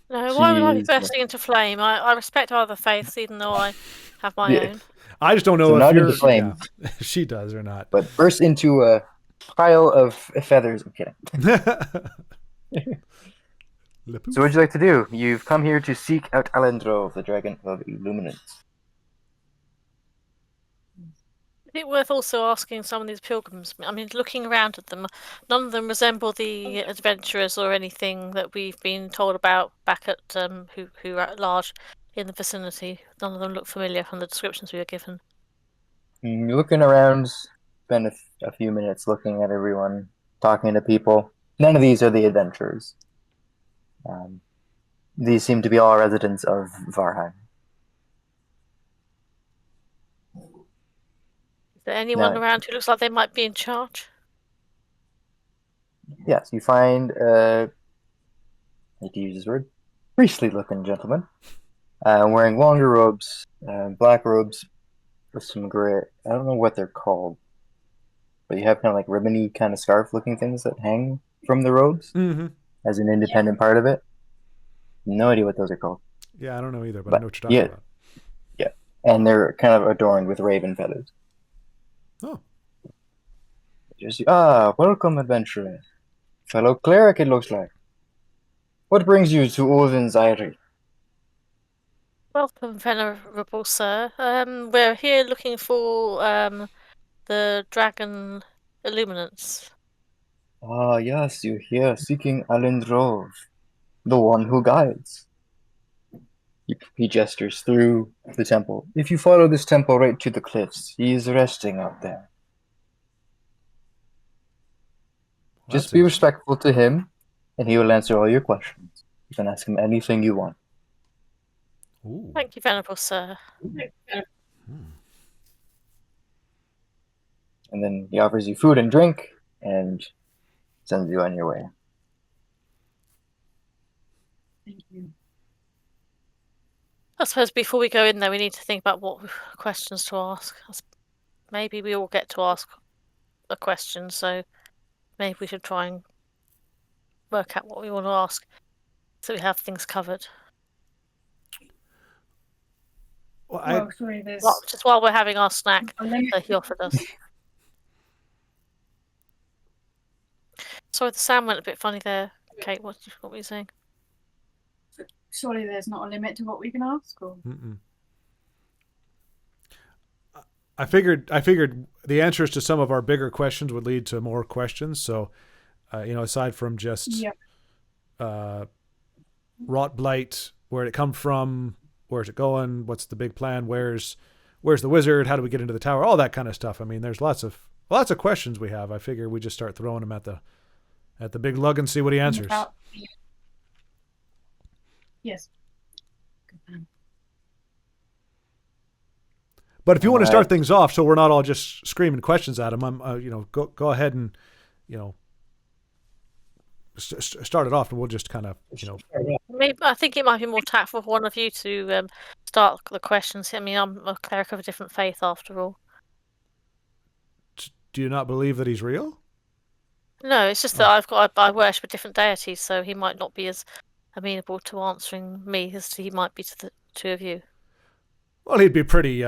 No, why would I be bursting into flame? I respect other faiths, even though I have my own. I just don't know So if not you're. into flames, she does or not. but burst into a pile of feathers. I'm kidding. So what would you like to do? You've come here to seek out Alendro, the Dragon of Illuminance. Is it worth also asking some of these pilgrims? I mean, looking around at them, none of them resemble the adventurers or anything that we've been told about back at who are at large in the vicinity. None of them look familiar from the descriptions we were given. You're looking around, spend a few minutes looking at everyone, talking to people. None of these are the adventurers. These seem to be all residents of Varheim. Is there anyone around who looks like they might be in charge? Yes, you find, I hate to use this word, priestly-looking gentleman, wearing longer robes, black robes with some gray. I don't know what they're called, but you have kind of like ribbony kind of scarf-looking things that hang from the robes as an independent part of it. No idea what those are called. Yeah, I don't know either, but I know what you're talking about. Yeah, and they're kind of adorned with raven feathers. Oh. Just, welcome, adventurer. Fellow cleric, it looks like. What brings you to Odin's Eyrie? Welcome, venerable sir. We're here looking for the dragon illuminance. Ah, yes, you're here seeking Alendrov, the one who guides. He gestures through the temple. If you follow this temple right to the cliffs, he is resting out there. Well, just be respectful to him, and he will answer all your questions. You can ask him anything you want. Ooh. Thank you, venerable sir. And then he offers you food and drink, and sends you on your way. Thank you. I suppose before we go in there, we need to think about what questions to ask. Maybe we all get to ask a question, so maybe we should try and work out what we want to ask so we have things covered. Well, sorry, there's... Well, just while we're having our snack that he offered us. Sorry, the sound went a bit funny there. Kate, what were you saying? Surely there's not a limit to what we can ask? Or... I figured the answers to some of our bigger questions would lead to more questions. So, aside from just rot blight, where did it come from? Where's it going? What's the big plan? Where's the wizard? How do we get into the tower? All that kind of stuff. I mean, there's lots of questions we have. I figure we just start throwing them at the big lug and see what he answers. Yes. Good plan. But if you want to start things off, so we're not all just screaming questions at him, go ahead and, start it off, and we'll just kind of, Maybe I think it might be more tactful for one of you to start the questions. I mean, I'm a cleric of a different faith, after all. Do you not believe that he's real? No, it's just that I worship a different deity, so he might not be as amenable to answering me as he might be to the two of you. Well, he'd be pretty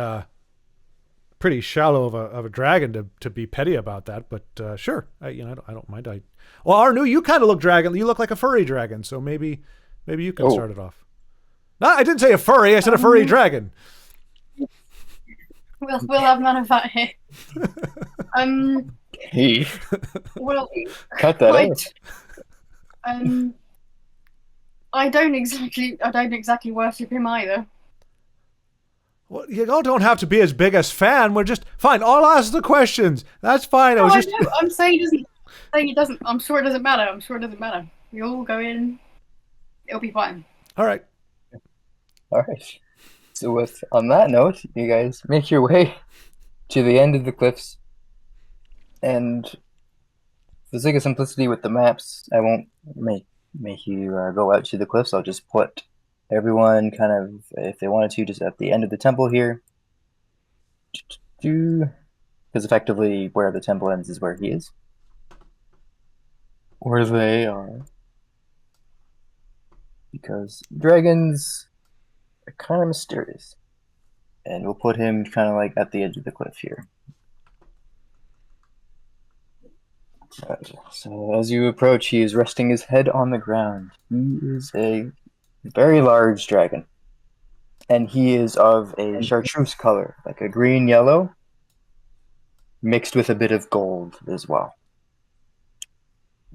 shallow of a dragon to be petty about that, but sure, I don't mind. Well, Arnu, you kind of look dragon. You look like a furry dragon, so maybe you can start it off. No, I didn't say a furry. I said a furry dragon. We'll have none of that here. Hey, Well, cut that out. I don't exactly worship him either. Well, you all don't have to be as big as fan. We're just fine. I'll ask the questions. That's fine. No, I'm saying it doesn't. I'm sure it doesn't matter. We all go in. It'll be fine. All right. All right. So on that note, you guys make your way to the end of the cliffs, and for the sake of simplicity with the maps, I won't make you go out to the cliffs. I'll just put everyone kind of, if they wanted to, just at the end of the temple here, because effectively where the temple ends is where he is, or they are, because dragons are kind of mysterious, and we'll put him kind of like at the edge of the cliff here. So as you approach, he is resting his head on the ground. He is a very large dragon, and he is of a chartreuse color, like a green-yellow, mixed with a bit of gold as well.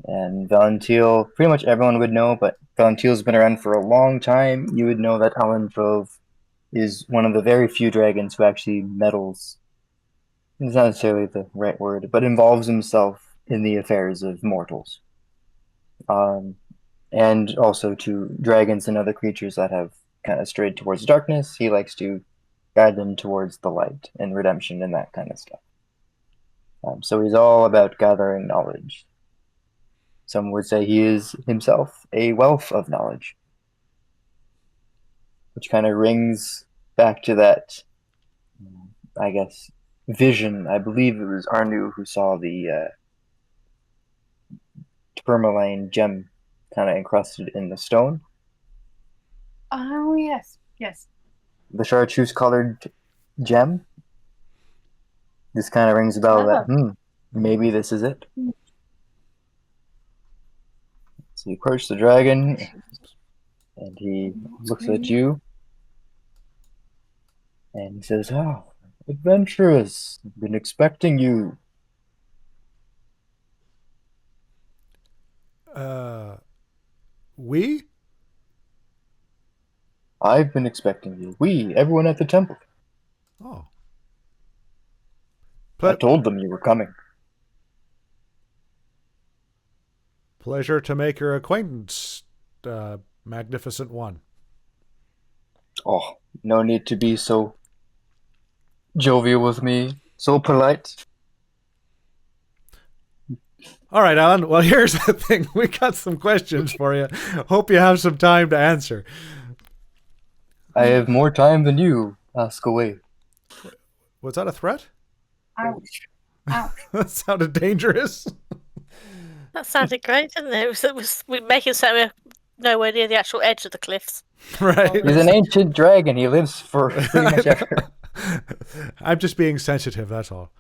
And Valentil, pretty much everyone would know, but Valentil's been around for a long time. You would know that Alantrove is one of the very few dragons who actually meddles, it's not necessarily the right word, but involves himself in the affairs of mortals. And also to dragons and other creatures that have kind of strayed towards darkness, he likes to guide them towards the light and redemption and that kind of stuff. So he's all about gathering knowledge. Some would say he is himself a wealth of knowledge, which kind of rings back to that, I guess, vision. I believe it was Arnu who saw the tourmaline gem kind of encrusted in the stone. Oh, yes. The chartreuse-colored gem. This kind of rings a bell that, maybe this is it. So you approach the dragon, and he looks at you, and he says, "Oh, adventurous, I've been expecting you." We? I've been expecting you. Everyone at the temple. Oh. I told them you were coming. Pleasure to make your acquaintance, magnificent one. Oh, no need to be so jovial with me, so polite. All right, Alan. Well, here's the thing. We got some questions for you. Hope you have some time to answer. I have more time than you. Ask away. Was that a threat? Ouch. That sounded dangerous. That sounded great, didn't it? It was making it so we're nowhere near the actual edge of the cliffs. Right. He's an ancient dragon. He lives for pretty much ever. I'm just being sensitive, that's all.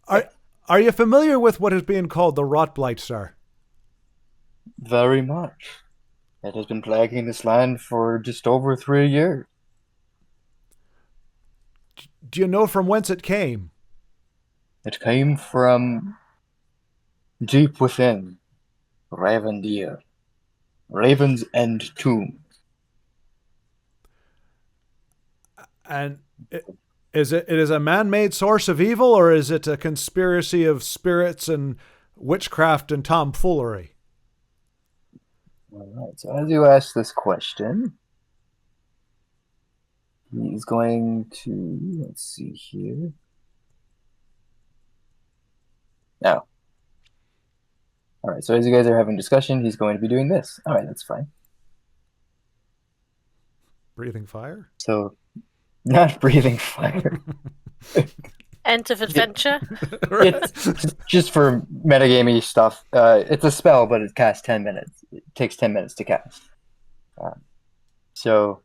Are you familiar with what is being called the Rot Blight, sir? Very much. It has been plaguing this land for just over 3 years. Do you know from whence it came? It came from deep within Ravendeer, Raven's End Tomb. And it is a man-made source of evil, or is it a conspiracy of spirits and witchcraft and tomfoolery? All right, so as you ask this question, he's going to, let's see here. Now, all right, so as you guys are having discussion, he's going to be doing this. All right, that's fine. Breathing fire? So, not breathing fire. End of adventure. It's just for metagamey stuff. It's a spell, but it casts 10 minutes. It takes 10 minutes to cast. So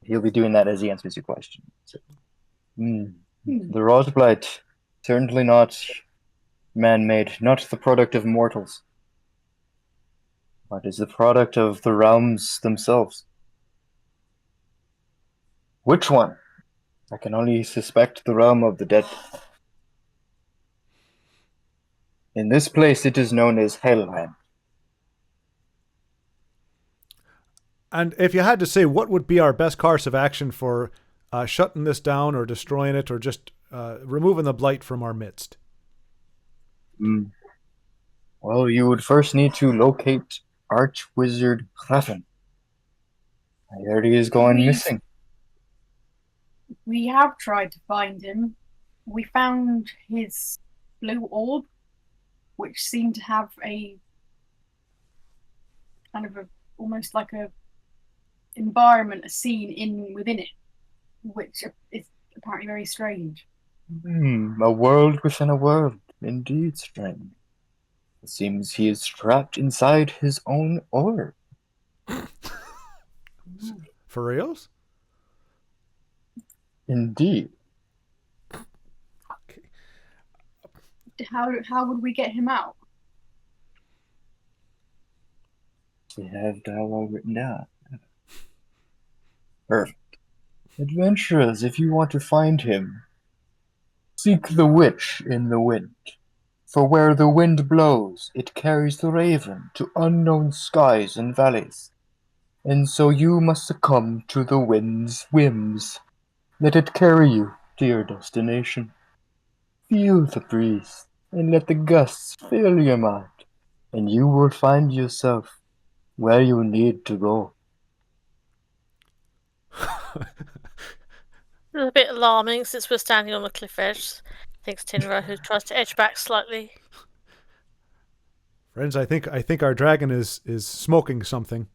he'll be doing that as he answers your question. So, the Rose Blight, certainly not man-made, not the product of mortals, but is the product of the realms themselves. Which one? I can only suspect the realm of the dead. In this place, it is known as Helheim. And if you had to say, what would be our best course of action for shutting this down or destroying it or just removing the blight from our midst? Well, you would first need to locate Archwizard Hrafn. I heard he is going missing. We have tried to find him. We found his blue orb, which seemed to have a kind of almost like a environment, a scene within it, which is apparently very strange. A world within a world. Indeed strange. It seems he is trapped inside his own orb. For reals? Indeed. Okay. How would we get him out? We have dialogue written down. Perfect. Adventurers, if you want to find him, seek the witch in the wind. For where the wind blows, it carries the raven to unknown skies and valleys. And so you must succumb to the wind's whims. Let it carry you to your destination. Feel the breeze, and let the gusts fill your mind, and you will find yourself where you need to go. It's a bit alarming since we're standing on the cliff edge, thinks Tinra, who tries to edge back slightly. Friends, I think our dragon is smoking something.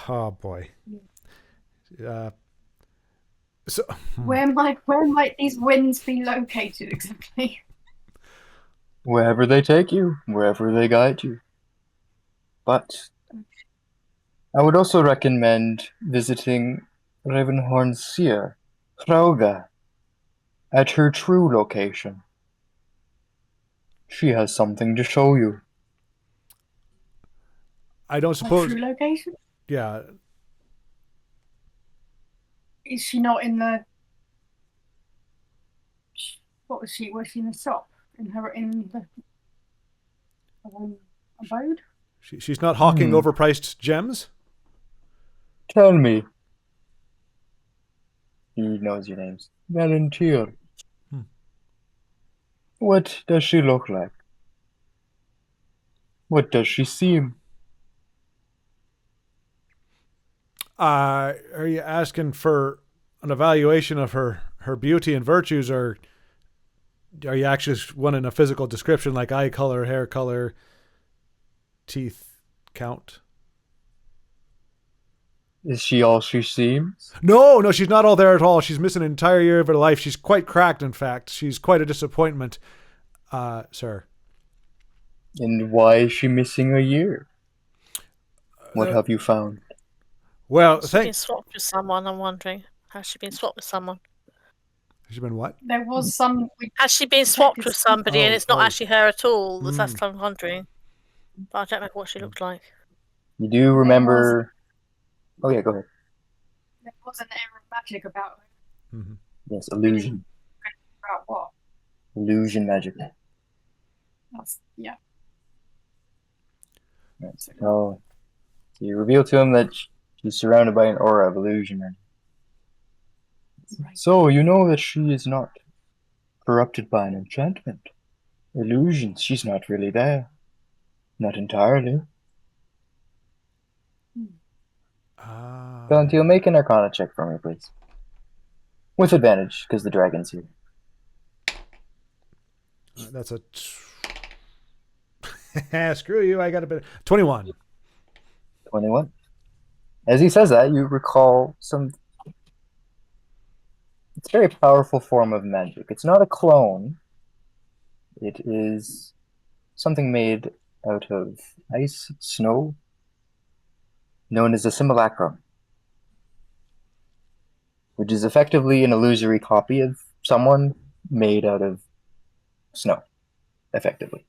Oh boy. So Where might these winds be located exactly? Wherever they take you, wherever they guide you. But I would also recommend visiting Ravenhorn's seer, Hrauga, at her true location. She has something to show you. I don't Her suppose. true location? Yeah. Is she not in the? What was she? Was she in the shop? In the abode? She's not hawking overpriced gems? Tell me. He knows your names. Valentir. What does she look like? What does she seem? Are you asking for an evaluation of her beauty and virtues, or are you actually wanting a physical description like eye color, hair color, teeth count? Is she all she seems? No, she's not all there at all. She's missing an entire year of her life. She's quite cracked, in fact. She's quite a disappointment, sir. And why is she missing a year? What have you found? Well, Has she been swapped with someone, I'm wondering. Has she been swapped with someone? Has she been what? There was some. Has she been swapped with somebody and it's not actually her at all? Mm. That's what I'm wondering. But I don't remember what she looked like. You do remember... Oh yeah, go ahead. There was an air of magic about her. Mm-hmm. Yes, illusion. About what? Illusion magic. Yeah. Yes. Oh, so you reveal to him that she's surrounded by an aura of illusion. Right. So you know that she is not corrupted by an enchantment. Illusions, she's not really there. Not entirely. Valentine, make an Arcana check for me, please. With advantage, because the dragon's here. That's a... Screw you, I got a bit... 21. 21. As he says that, you recall some... It's a very powerful form of magic. It's not a clone. It is something made out of ice, snow, known as a simulacrum, which is effectively an illusory copy of someone made out of snow, effectively.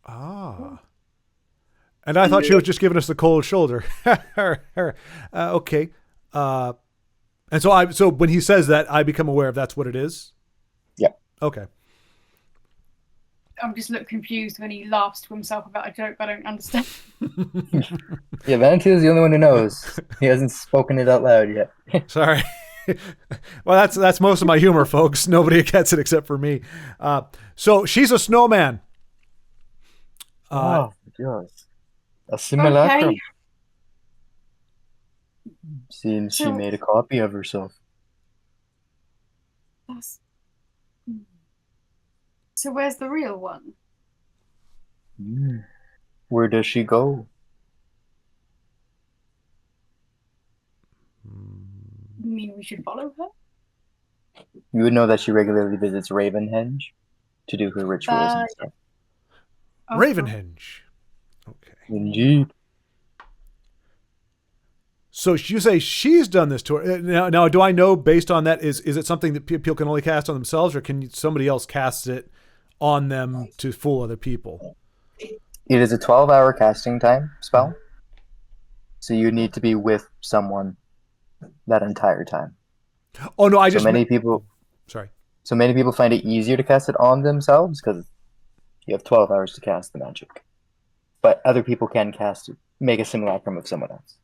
Ah. And I thought she was just giving us the cold shoulder. Okay. And so when he says that, I become aware of that's what it is? Yeah. Okay. I'm just a little confused when he laughs to himself about a joke I don't understand. Yeah, Valentine's the only one who knows. He hasn't spoken it out loud yet. Sorry. Well, that's most of my humor, folks. Nobody gets it except for me. So she's a snowman. Oh, yes. A simulacrum. Okay. Seems she So- made a copy of herself. That's... So where's the real one? Where does she go? You mean we should follow her? You would know that she regularly visits Ravenhenge to do her rituals and stuff. Oh, Ravenhenge. Okay. Indeed. So you say she's done this to her. Now, do I know based on that, is it something that people can only cast on themselves, or can somebody else cast it on them to fool other people? It is a 12-hour casting time spell. So you need to be with someone that entire time. Oh, no, So many people find it easier to cast it on themselves because you have 12 hours to cast the magic. But other people can cast it, make a simulacrum of someone else.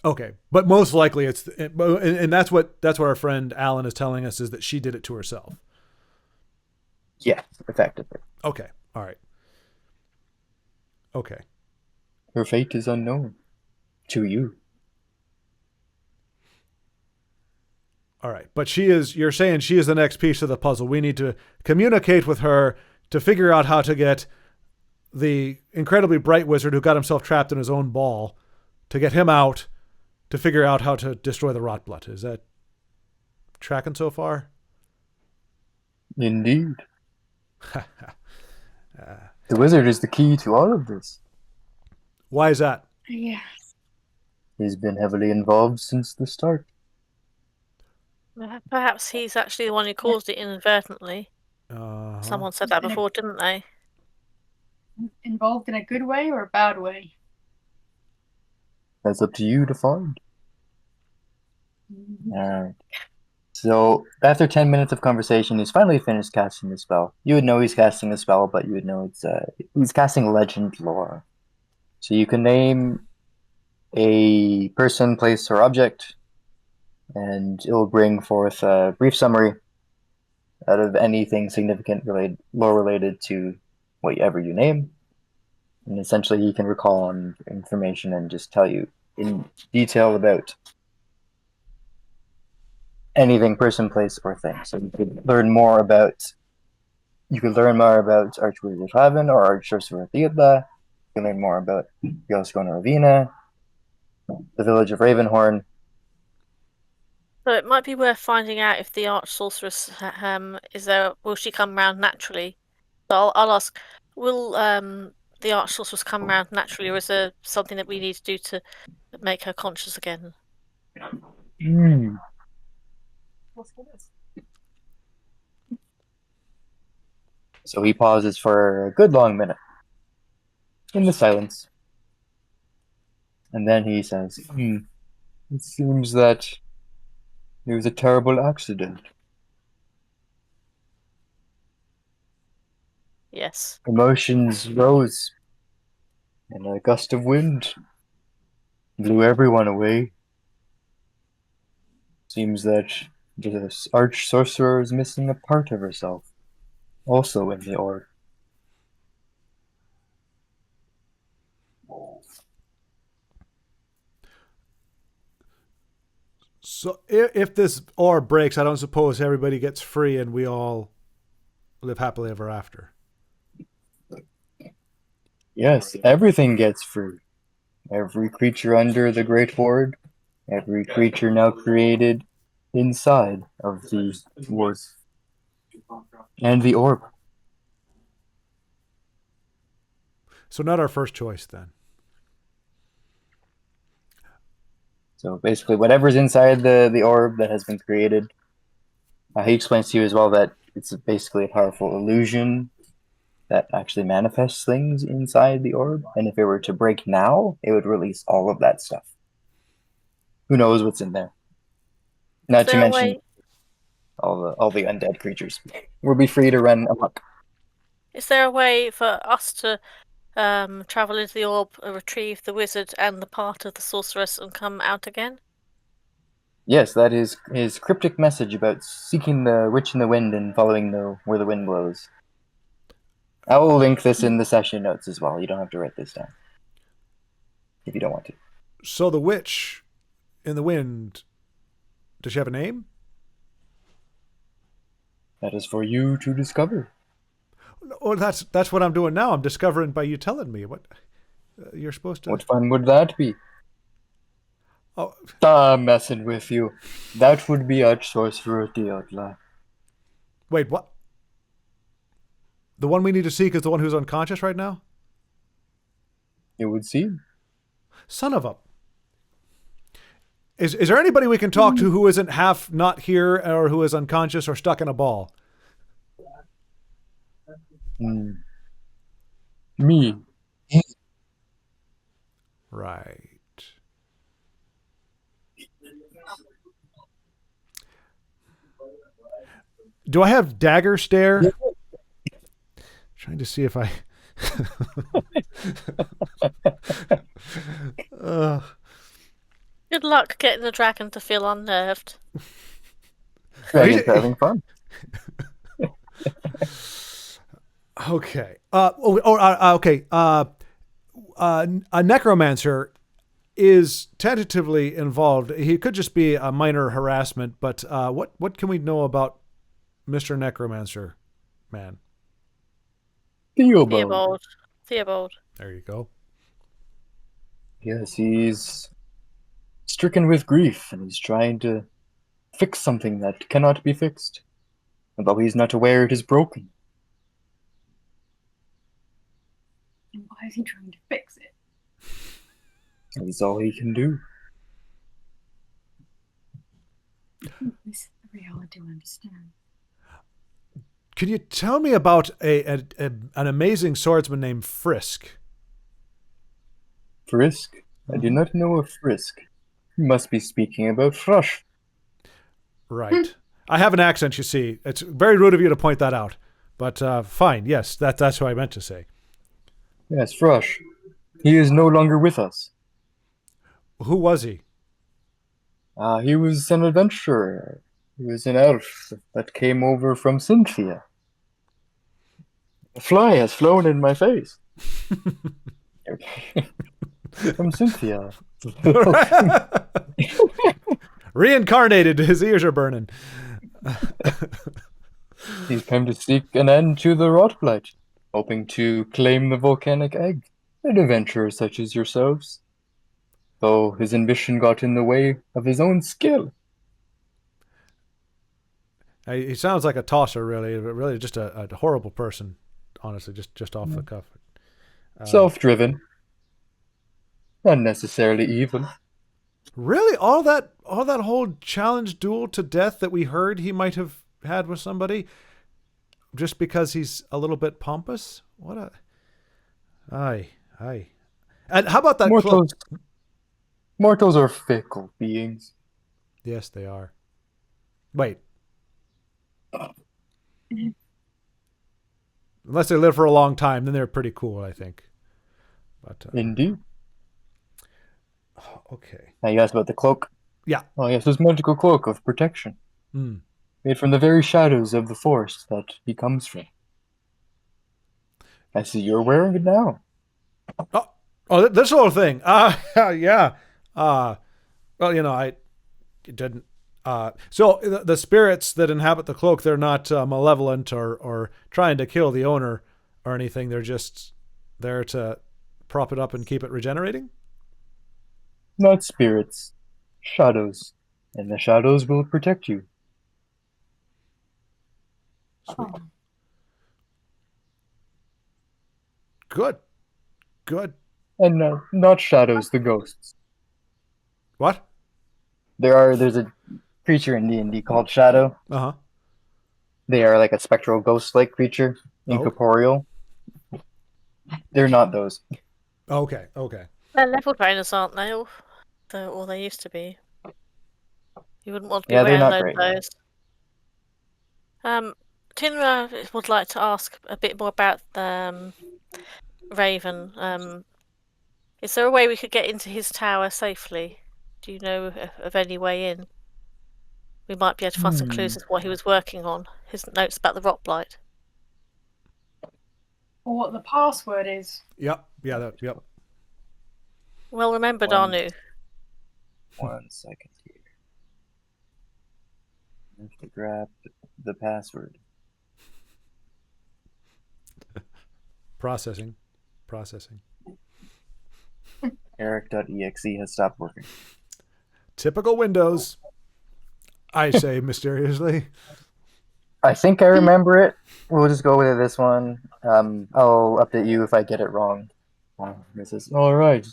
Okay, but most likely and that's what our friend Alan is telling us, is that she did it to herself. Yeah, effectively. Okay, all right. Okay. Her fate is unknown to you. All right, but you're saying she is the next piece of the puzzle. We need to communicate with her to figure out how to get the incredibly bright wizard who got himself trapped in his own ball, to get him out, to figure out how to destroy the rot blood. Is that tracking so far? Indeed. The wizard is the key to all of this. Why is that? Yeah. He's been heavily involved since the start. Perhaps he's actually the one who caused it inadvertently. Someone said that before, didn't they? Involved in a good way or a bad way? That's up to you to find. Alright. So, after 10 minutes of conversation, he's finally finished casting the spell. You would know he's casting a spell, but you would know he's casting legend lore. So you can name a person, place, or object, and it will bring forth a brief summary out of anything significant lore related to whatever you name. And essentially he can recall on information and just tell you in detail about anything, person, place, or thing. So you could learn more about Archwizard Haven or Archsorcerer Theodla. You can learn more about Yoskona Ravina, the village of Ravenhorn. So it might be worth finding out if the arch sorceress will she come round naturally? So I'll ask, will the arch sorceress come round naturally, or is there something that we need to do to make her conscious again? So he pauses for a good long minute in the silence. And then he says, It seems that it was a terrible accident. Yes. Emotions rose, and a gust of wind blew everyone away. Seems that the arch sorcerer is missing a part of herself, also in the orb. So if this orb breaks, I don't suppose everybody gets free and we all live happily ever after. Yes, everything gets free. Every creature under the Great Ward, every creature now created inside of the wards, and the orb. So not our first choice then. So basically, whatever's inside the orb that has been created, he explains to you as well that it's basically a powerful illusion that actually manifests things inside the orb, and if it were to break now, it would release all of that stuff. Who knows what's in there? Not to mention all the undead creatures. We'll be free to run amok. Is there a way for us to travel into the orb, retrieve the wizard and the part of the sorceress, and come out again? Yes, that is his cryptic message about seeking the witch in the wind and following where the wind blows. I will link this in the session notes as well. You don't have to write this down if you don't want to. So the witch in the wind, does she have a name? That is for you to discover. Oh, that's what I'm doing now. I'm discovering by you telling me what you're supposed to. What fun would that be? Oh, I'm messing with you. That would be a sorcerer Diotla. wait, what? The one we need to seek is the one who's unconscious right now? It would seem. Son of a... Is there anybody we can talk to who isn't half not here or who is unconscious or stuck in a ball? Me. Right. Do I have dagger stare? Trying to see if I... Good luck getting the dragon to feel unnerved. Dragon's having fun. Okay. Okay. A necromancer is tentatively involved. He could just be a minor harassment, but what can we know about Mr. Necromancer man? Theobald. There you go. Yes, he's stricken with grief and he's trying to fix something that cannot be fixed. Although he's not aware it is broken. Why is he trying to fix it? That is all he can do. This is very hard to understand. Could you tell me about an amazing swordsman named Frisk? Frisk? I do not know a Frisk. You must be speaking about Thrush. Right. I have an accent, you see. It's very rude of you to point that out. But fine, yes, that's what I meant to say. Yes, Thrush. He is no longer with us. Who was he? He was an adventurer. He was an elf that came over from Cynthia. A fly has flown in my face. From Cynthia. Reincarnated, his ears are burning. He's come to seek an end to the Rotblight, hoping to claim the volcanic egg. An adventurer such as yourselves. Though his ambition got in the way of his own skill. He sounds like a tosser, really just a horrible person, honestly, just off the cuff. Self-driven. Not necessarily evil. Really? All that whole challenge duel to death that we heard he might have had with somebody just because he's a little bit pompous? What a... Aye. And how about that cloak? Mortals are fickle beings. Yes, they are. Wait. Unless they live for a long time, then they're pretty cool, I think. But Indeed. okay. Now you asked about the cloak. Yeah. Oh yes, this magical cloak of protection. Mm. Made from the very shadows of the forest that he comes from. I see you're wearing it now. Oh, this whole thing. Yeah. Well, I didn't. So the spirits that inhabit the cloak, they're not malevolent or trying to kill the owner or anything. They're just there to prop it up and keep it regenerating. Not spirits. Shadows. And the shadows will protect you. Sweet. Good. And not shadows, the ghosts. What? There's a creature in D&D called Shadow. Uh-huh. They are like a spectral ghost-like creature, incorporeal. They're not those. Okay. They're level trainers, aren't they? Or they used to be. You wouldn't want to be Yeah, they're wearing not loads great. of those. Tinra would like to ask a bit more about Raven. Is there a way we could get into his tower safely? Do you know of any way in? We might be able to find some clues as to what he was working on. His notes about the rock blight. Or what the password is. Yep. Yeah. Yep. Well remembered, One- Anu. 1 second here. I have to grab the password. Processing. Eric.exe has stopped working. Typical Windows. I say mysteriously. I think I remember it. We'll just go with this one. I'll update you if I get it wrong. This is all right.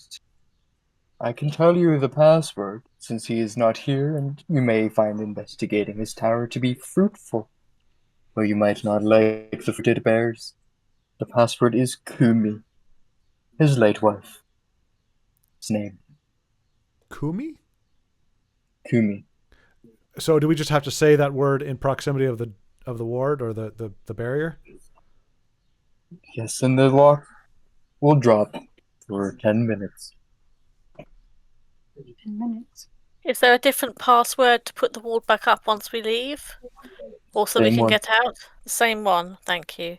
I can tell you the password since he is not here, and you may find investigating his tower to be fruitful. Though you might not like the fruit it bears. The password is Kumi, his late wife. His name, Kumi? Kumi. So do we just have to say that word in proximity of the ward or the barrier? Yes, and the lock will drop for 10 minutes. 10 minutes. Is there a different password to put the wall back up once we leave? Or so we Same can one. get out? The same one, thank you.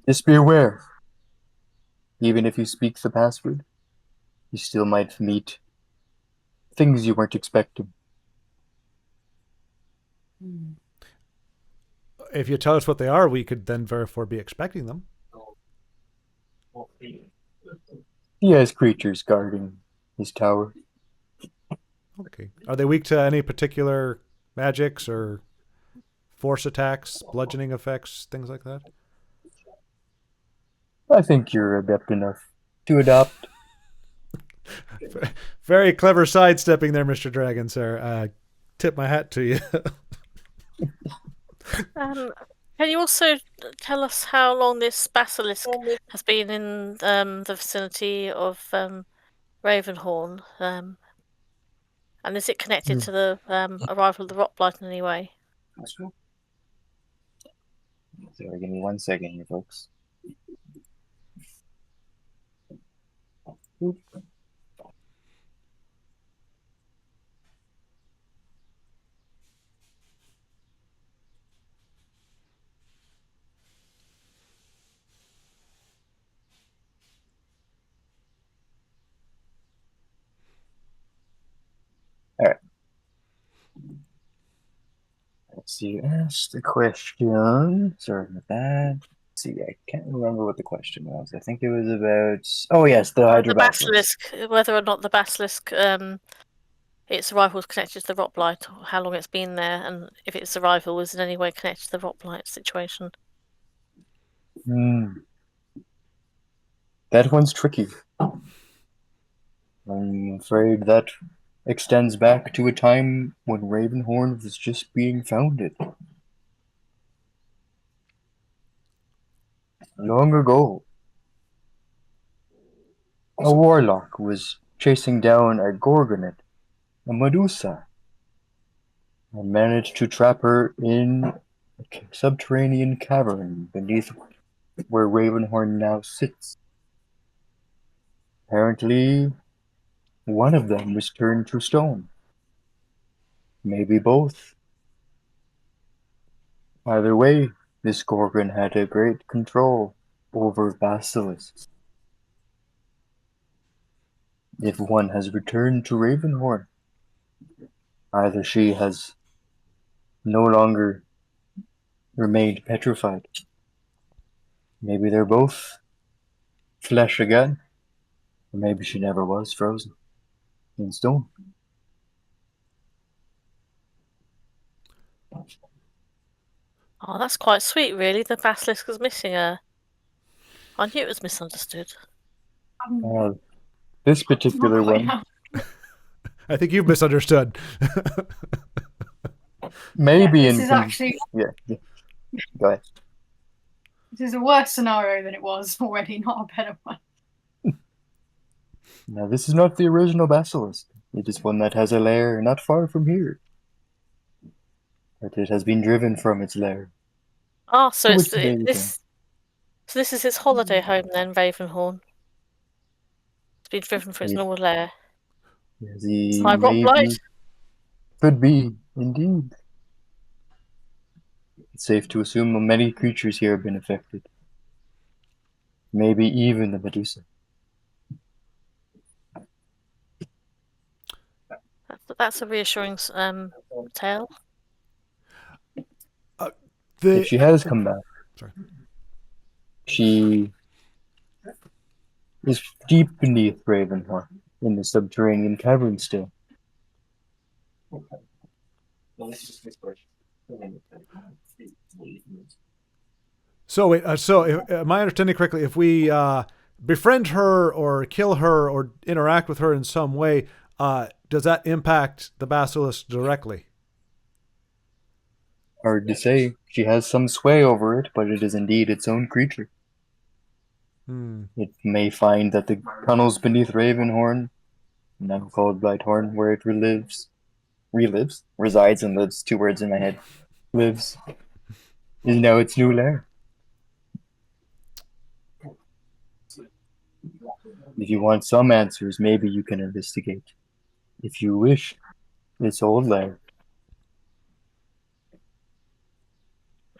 Just be aware. Even if you speak the password, you still might meet things you weren't expecting. If you tell us what they are, we could then therefore be expecting them. He has creatures guarding his tower. Okay. Are they weak to any particular magics or force attacks, bludgeoning effects, things like that? I think you're adept enough to adopt. Very clever sidestepping there, Mr. Dragon, sir. Tip my hat to you. Can you also tell us how long this basilisk has been in the vicinity of Ravenhorn? And is it connected to the arrival of the rock blight in any way? Sorry, give me 1 second here, folks. Oop. All right. Let's see. You asked the question. Sorry about that. Let's see, I can't remember what the question was. I think it was about. Oh yes, the Hydra The basilisk. Whether or not the basilisk, its arrival is connected to the rock blight, or how long it's been there, and if its arrival was in any way connected to the rock blight situation. That one's tricky. I'm afraid that extends back to a time when Ravenhorn was just being founded. Long ago. A warlock was chasing down a gorgonet, a Medusa, and managed to trap her in a subterranean cavern beneath where Ravenhorn now sits. Apparently, one of them was turned to stone. Maybe both. Either way, this Gorgon had a great control over basilisks. If one has returned to Ravenhorn, either she has no longer remained petrified. Maybe they're both flesh again, or maybe she never was frozen in stone. Oh, that's quite sweet, really. The basilisk was missing her. I knew it was misunderstood. This particular Not quite one, how- I think you've misunderstood. maybe this in is actually yeah. Go ahead. this is a worse scenario than it was already, not a better one. Now, this is not the original basilisk. It is one that has a lair not far from here. But it has been driven from its lair. Oh, so To it's which day you this. So this is his holiday home then, Ravenhorn. It's been driven from its Yes. normal lair. Yes, he High rock blight. maybe could be, indeed. It's safe to assume many creatures here have been affected. Maybe even the Medusa. That's a reassuring tale. If she has come back, Sorry. she is deep beneath Ravenhorn, in the subterranean cavern still. So wait, am I understanding correctly? If we befriend her or kill her or interact with her in some way, does that impact the basilisk directly? Hard to say. She has some sway over it, but it is indeed its own creature. It may find that the tunnels beneath Ravenhorn, now called Blighthorn, where it resides, and those two words in my head, lives, is now its new lair. If you want some answers, maybe you can investigate. If you wish, its old lair.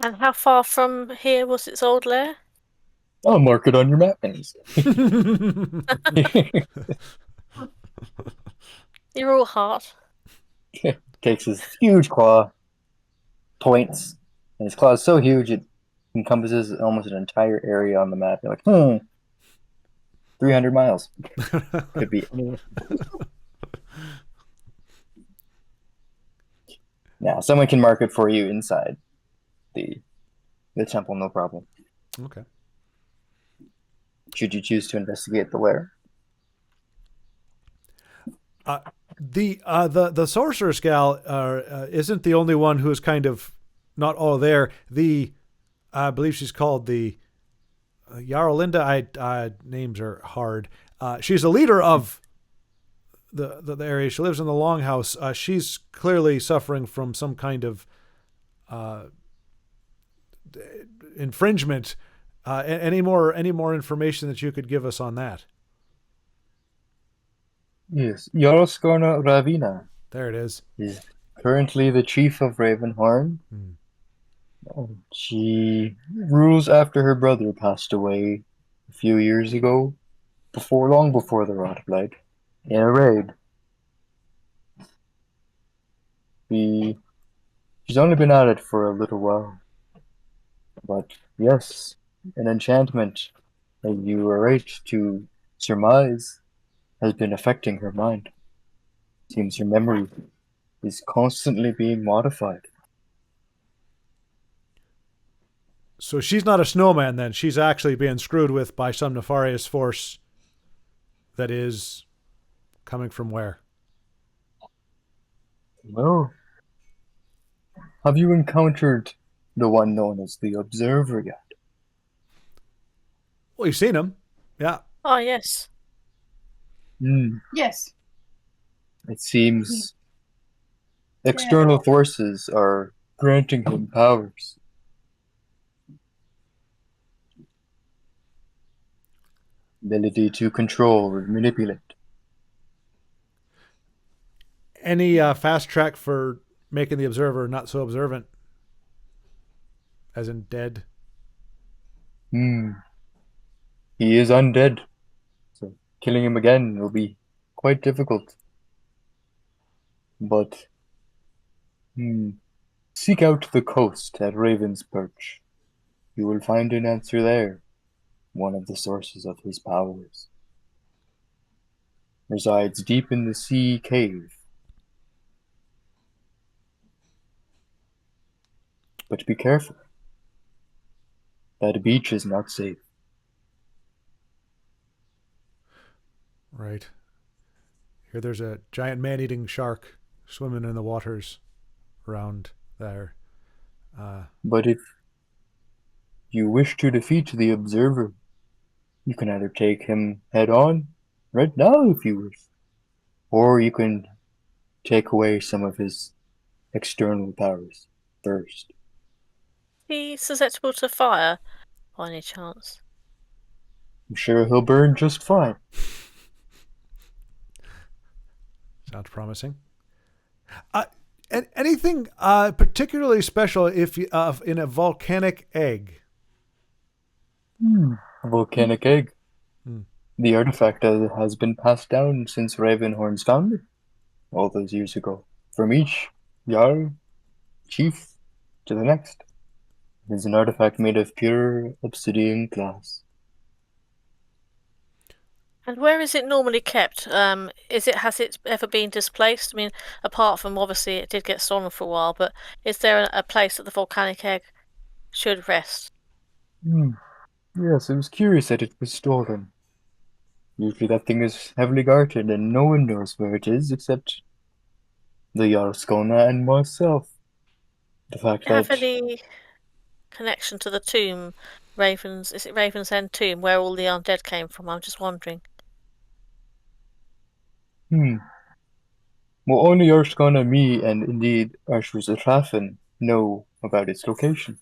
And how far from here was its old lair? I'll mark it on your map. You're all heart. Takes his huge claw, points, and his claw is so huge it encompasses almost an entire area on the map. You're like, 300 miles. Could be anywhere. Now, someone can mark it for you inside the temple, no problem. Okay. Should you choose to investigate the lair? The sorceress gal isn't the only one who is kind of not all there. I believe she's called the Yarolinda. Names are hard. She's the leader of the area. She lives in the Longhouse. She's clearly suffering from some kind of infringement. Any more information that you could give us on that? Yes, Yoroskorna Ravina There it is. is currently the chief of Ravenhorn. She rules after her brother passed away a few years ago, long before the Rot Blight, in a raid. She's only been at it for a little while. But yes, an enchantment that you are right to surmise has been affecting her mind. Seems her memory is constantly being modified. So she's not a snowman then. She's actually being screwed with by some nefarious force that is coming from where? Well, have you encountered the one known as the Observer yet? Well, you've seen him. Yeah. Oh, yes. Yes. It seems external forces are granting him powers. Ability to control or manipulate. Any fast track for making the observer not so observant? As in dead? He is undead, so killing him again will be quite difficult. But, seek out the coast at Raven's Perch. You will find an answer there. One of the sources of his powers resides deep in the sea cave. But be careful. That beach is not safe. Right. Here there's a giant man-eating shark swimming in the waters around there. But if you wish to defeat the Observer, you can either take him head on, right now if you wish, or you can take away some of his external powers first. He's susceptible to fire, by any chance? I'm sure he'll burn just fine. Sounds promising. Anything particularly special if you, in a volcanic egg? A volcanic egg. Hmm. The artifact has been passed down since Ravenhorn's founding, all those years ago, from each Jarl, chief, to the next. It is an artifact made of pure obsidian glass. And where is it normally kept? Has it ever been displaced? I mean, apart from obviously it did get stolen for a while, but is there a place that the volcanic egg should rest? Yes, it was curious that it was stolen. Usually that thing is heavily guarded and no one knows where it is except the Jarlskona and myself. The fact Do you have that any connection to the tomb, is it Raven's End tomb, where all the undead came from? I'm just wondering. well, only Jarlskona, me, and indeed Arshus know about its location.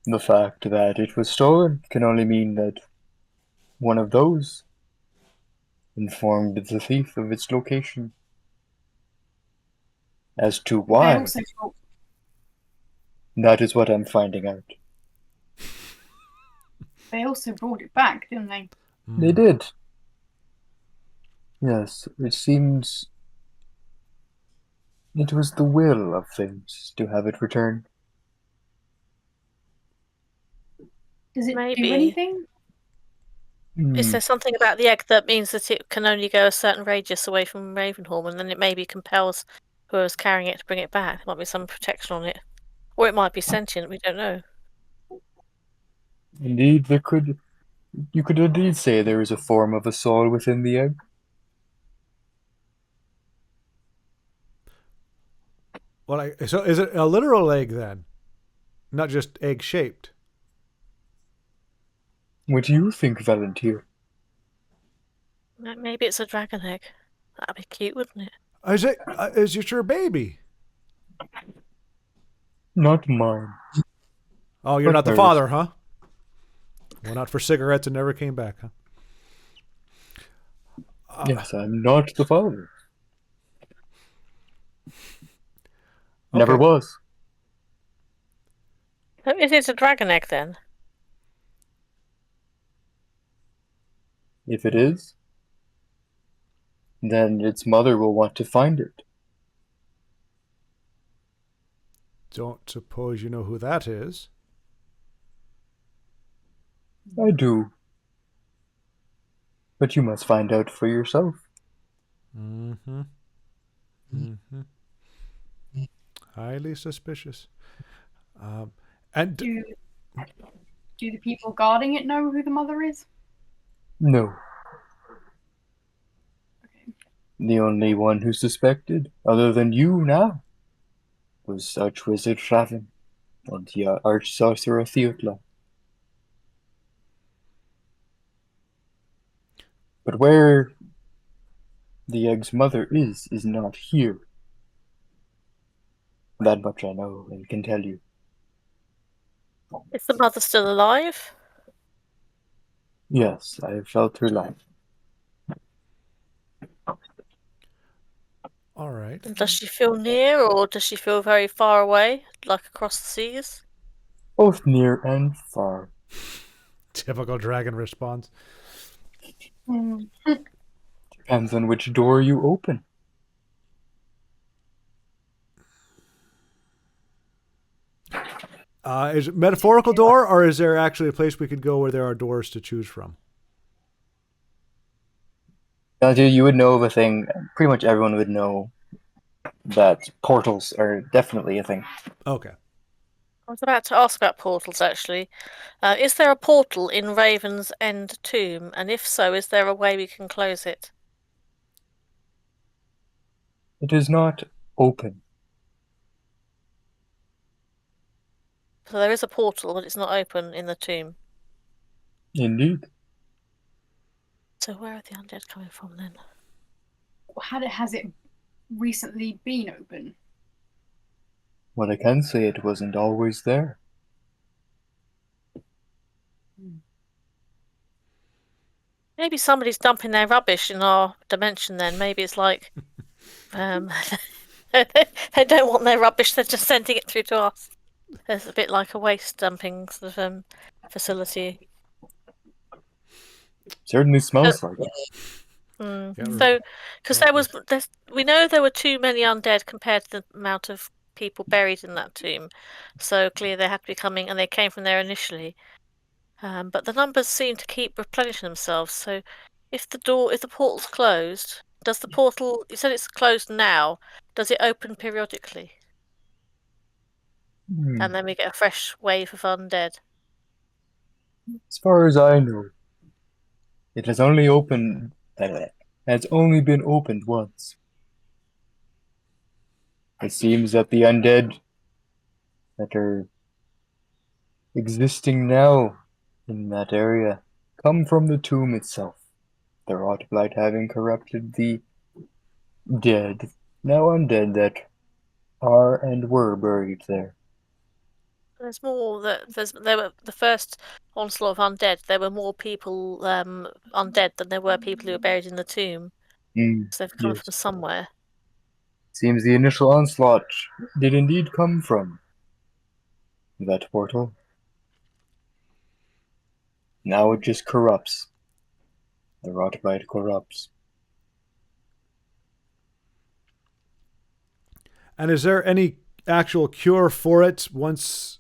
The fact that it was stolen can only mean that one of those informed the thief of its location. As to why, that is what I'm finding out. They also brought it back, didn't they? They did. Yes, it seems it was the will of things to have it returned. Does it Maybe. do anything? Is there something about the egg that means that it can only go a certain radius away from Ravenholm, and then it maybe compels whoever's carrying it to bring it back? There might be some protection on it. Or it might be sentient, we don't know. Indeed, you could indeed say there is a form of a soul within the egg. Well, so is it a literal egg then? Not just egg-shaped? What do you think, Volunteer? Maybe it's a dragon egg. That'd be cute, wouldn't it? Is it your baby? Not mine. Oh, you're But not the hers. father, huh? Went out for cigarettes and never came back, huh? Yes, I'm not the father. Okay. Never was. So is it a dragon egg then? If it is, then its mother will want to find it. Don't suppose you know who that is? I do. But you must find out for yourself. Mm-hmm. Highly suspicious. And Do the people guarding it know who the mother is? No. The only one who suspected, other than you now, was Archwizard Raven and the Arch-Sorcerer Theotla. But where the egg's mother is not here. That much I know and can tell you. Is the mother still alive? Yes, I have felt her life. All right. And does she feel near, or does she feel very far away, like across the seas? Both near and far. Typical dragon response. Depends on which door you open. Is it metaphorical door, or is there actually a place we could go where there are doors to choose from? Now, dude, you would know of a thing. Pretty much everyone would know that portals are definitely a thing. Okay. I was about to ask about portals, actually. Is there a portal in Raven's End Tomb? And if so, is there a way we can close it? It is not open. So there is a portal, but it's not open in the tomb. Indeed. So where are the undead coming from then? Has it recently been open? What I can say, it wasn't always there. Maybe somebody's dumping their rubbish in our dimension then. Maybe it's like they don't want their rubbish, they're just sending it through to us. It's a bit like a waste dumping sort of facility. Certainly smells like it. Yeah, So, because we know there were too many undead compared to the amount of people buried in that tomb. So clearly they had to be coming, and they came from there initially. But the numbers seem to keep replenishing themselves. So, if the portal's closed, does the portal? You said it's closed now. Does it open periodically? And then we get a fresh wave of undead. As far as I know, it has only opened. Has only been opened once. It seems that the undead that are existing now in that area come from the tomb itself. The rot blight having corrupted the dead, now undead, that are and were buried there. There's more there were the first onslaught of undead. There were more people undead than there were people who were buried in the tomb. So they've come Yes. from somewhere. Seems the initial onslaught did indeed come from that portal. Now it just corrupts. The rot blight corrupts. And is there any actual cure for it once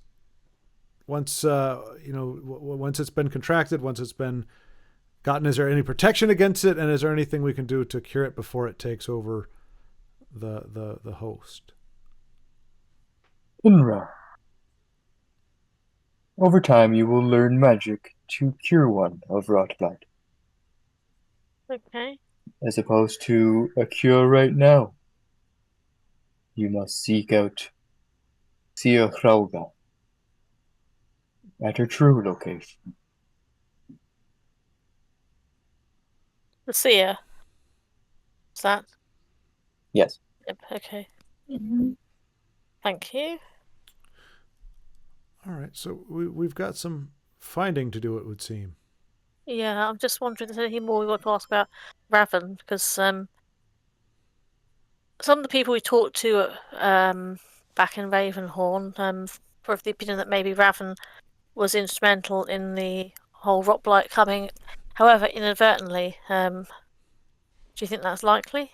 once it's been contracted, once it's been gotten? Is there any protection against it, and is there anything we can do to cure it before it takes over the host? Inra. Over time you will learn magic to cure one of rot blight. Okay. As opposed to a cure right now. You must seek out Sia Hrauga at her true location. The seer. Is that? Yes. Yep. Okay. Mm-hmm. Thank you. All right, so we've got some finding to do, it would seem. Yeah, I'm just wondering if there's anything more we want to ask about Raven, because some of the people we talked to back in Ravenhorn were of the opinion that maybe Raven was instrumental in the whole Rockblight coming, however, inadvertently. Do you think that's likely?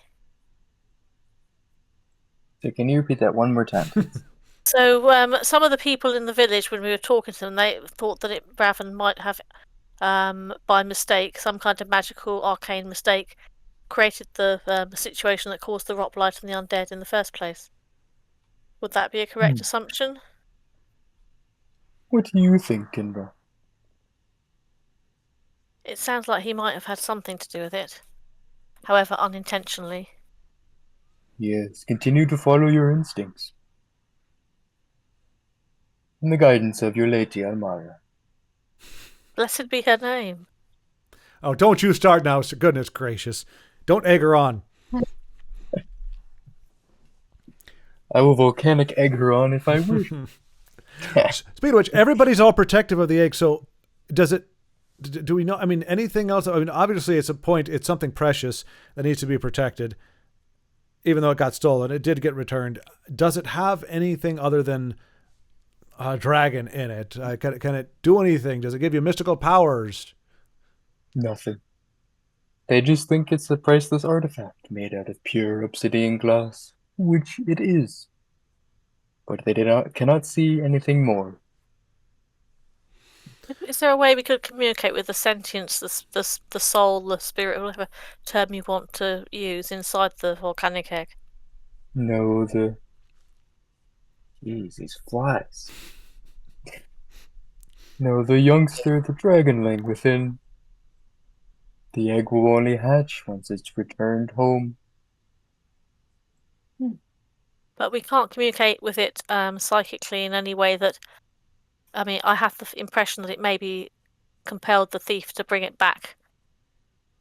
So can you repeat that one more time, please? So some of the people in the village, when we were talking to them, they thought that Raven might have, by mistake, some kind of magical arcane mistake, created the situation that caused the Rockblight and the undead in the first place. Would that be a correct assumption? What do you think, Kinra? It sounds like he might have had something to do with it, however unintentionally. Yes, continue to follow your instincts. In the guidance of your Lady Almara. Blessed be her name. Oh, don't you start now. Goodness gracious. Don't egg her on. I will volcanic egg her on if I wish. Speaking of which, everybody's all protective of the egg. So does it, do we know? I mean, anything else? I mean, obviously it's it's something precious that needs to be protected, even though it got stolen. It did get returned. Does it have anything other than a dragon in it? Can it do anything? Does it give you mystical powers? Nothing. They just think it's a priceless artifact made out of pure obsidian glass, which it is. But they cannot see anything more. Is there a way we could communicate with the sentience, the soul, the spirit, whatever term you want to use inside the volcanic egg? No, Jeez, these flies. No, the youngster, the dragonling within. The egg will only hatch once it's returned home. But we can't communicate with it psychically in any way that. I mean, I have the impression that it maybe compelled the thief to bring it back.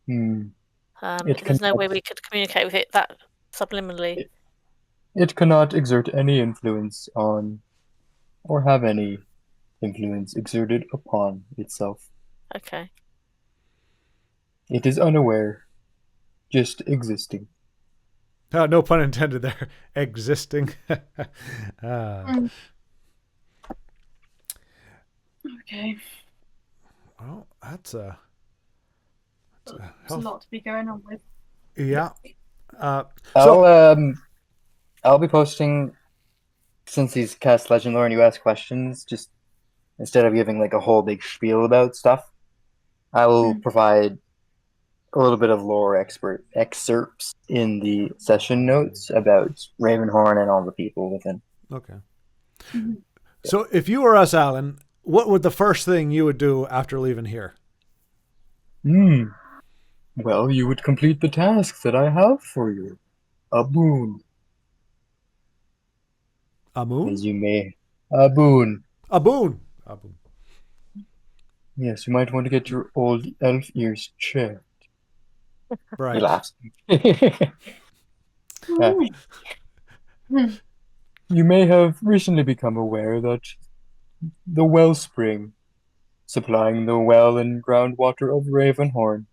There's no way we could communicate with it that subliminally. It cannot exert any influence on, or have any influence exerted upon itself. Okay. It is unaware, just existing. No pun intended there. Existing. Okay. Well, that's a lot to be going on with. Yeah. I'll be posting, since he's cast Legend Lore and you ask questions, just instead of giving like a whole big spiel about stuff, I will provide a little bit of lore excerpts in the session notes about Ravenhorn and all the people within. Okay. So if you were us, Alan, what would the first thing you would do after leaving here? Well, you would complete the task that I have for you. A boon. A moon? As you may. A boon. A boon. A boon. Yes, you might want to get your old elf ears checked. Right. He laughs. You may have recently become aware that the wellspring supplying the well and groundwater of Ravenhorn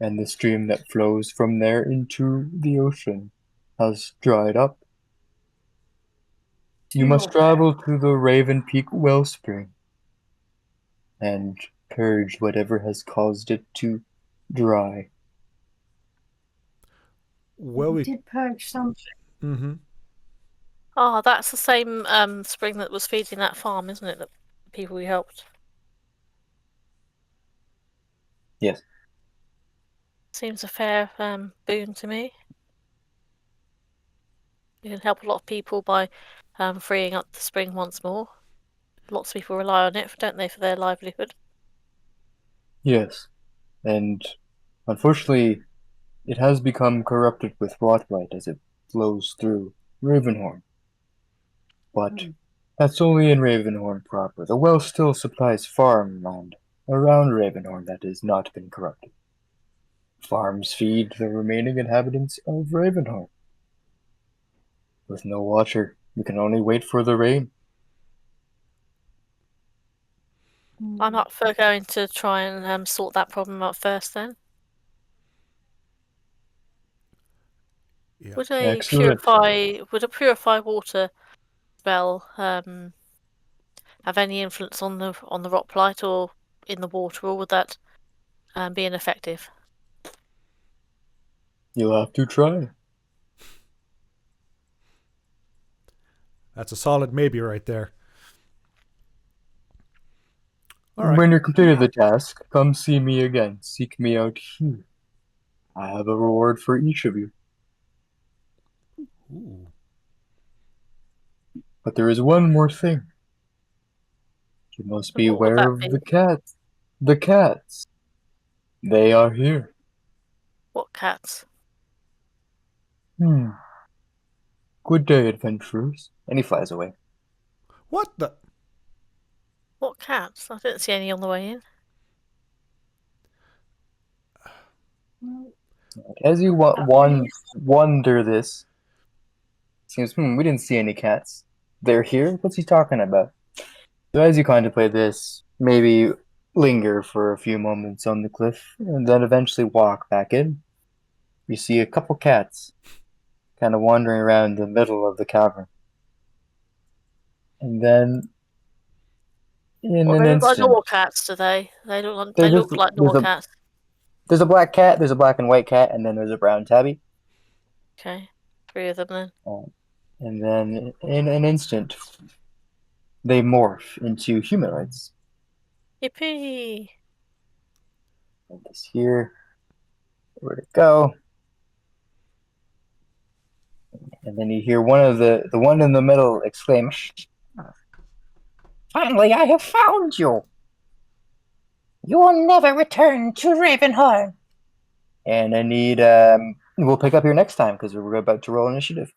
and the stream that flows from there into the ocean has dried up. You must travel to the Raven Peak wellspring and purge whatever has caused it to dry. Well, we did purge something. Mm-hmm. Oh, that's the same spring that was feeding that farm, isn't it? The people we helped. Yes. Seems a fair boon to me. You can help a lot of people by freeing up the spring once more. Lots of people rely on it, don't they, for their livelihood? Yes. And unfortunately, it has become corrupted with rotblight as it flows through Ravenhorn. But that's only in Ravenhorn proper. The well still supplies farmland around Ravenhorn that has not been corrupted. Farms feed the remaining inhabitants of Ravenhorn. With no water, you can only wait for the rain. I'm up for going to try and sort that problem out first then. Yeah. Would a purify water spell have any influence on the rock plight or in the water, or would that be ineffective? You'll have to try. That's a solid maybe right there. All right. When you're completed the task, come see me again. Seek me out here. I have a reward for each of you. Ooh. But there is one more thing. You must be aware of the cats. The cats. They are here. What cats? Good day, adventurers. And he flies away. What the? What cats? I didn't see any on the way in. As you wander this, seems, we didn't see any cats. They're here? What's he talking about? So as you contemplate this, maybe linger for a few moments on the cliff, and then eventually walk back in. You see a couple cats kind of wandering around the middle of the cavern. And then, in Well, an they look like instant, normal cats, do they? They look there's like normal cats. there's a black cat, there's a black and white cat, and then there's a brown tabby. Okay, 3 of them then. And then, in an instant, they morph into humanoids. Yippee! And this here, where to go? And then you hear the one in the middle exclaim, "Finally, I have found you! You will never return to Ravenheim." And I need, we'll pick up here next time because we're about to roll initiative.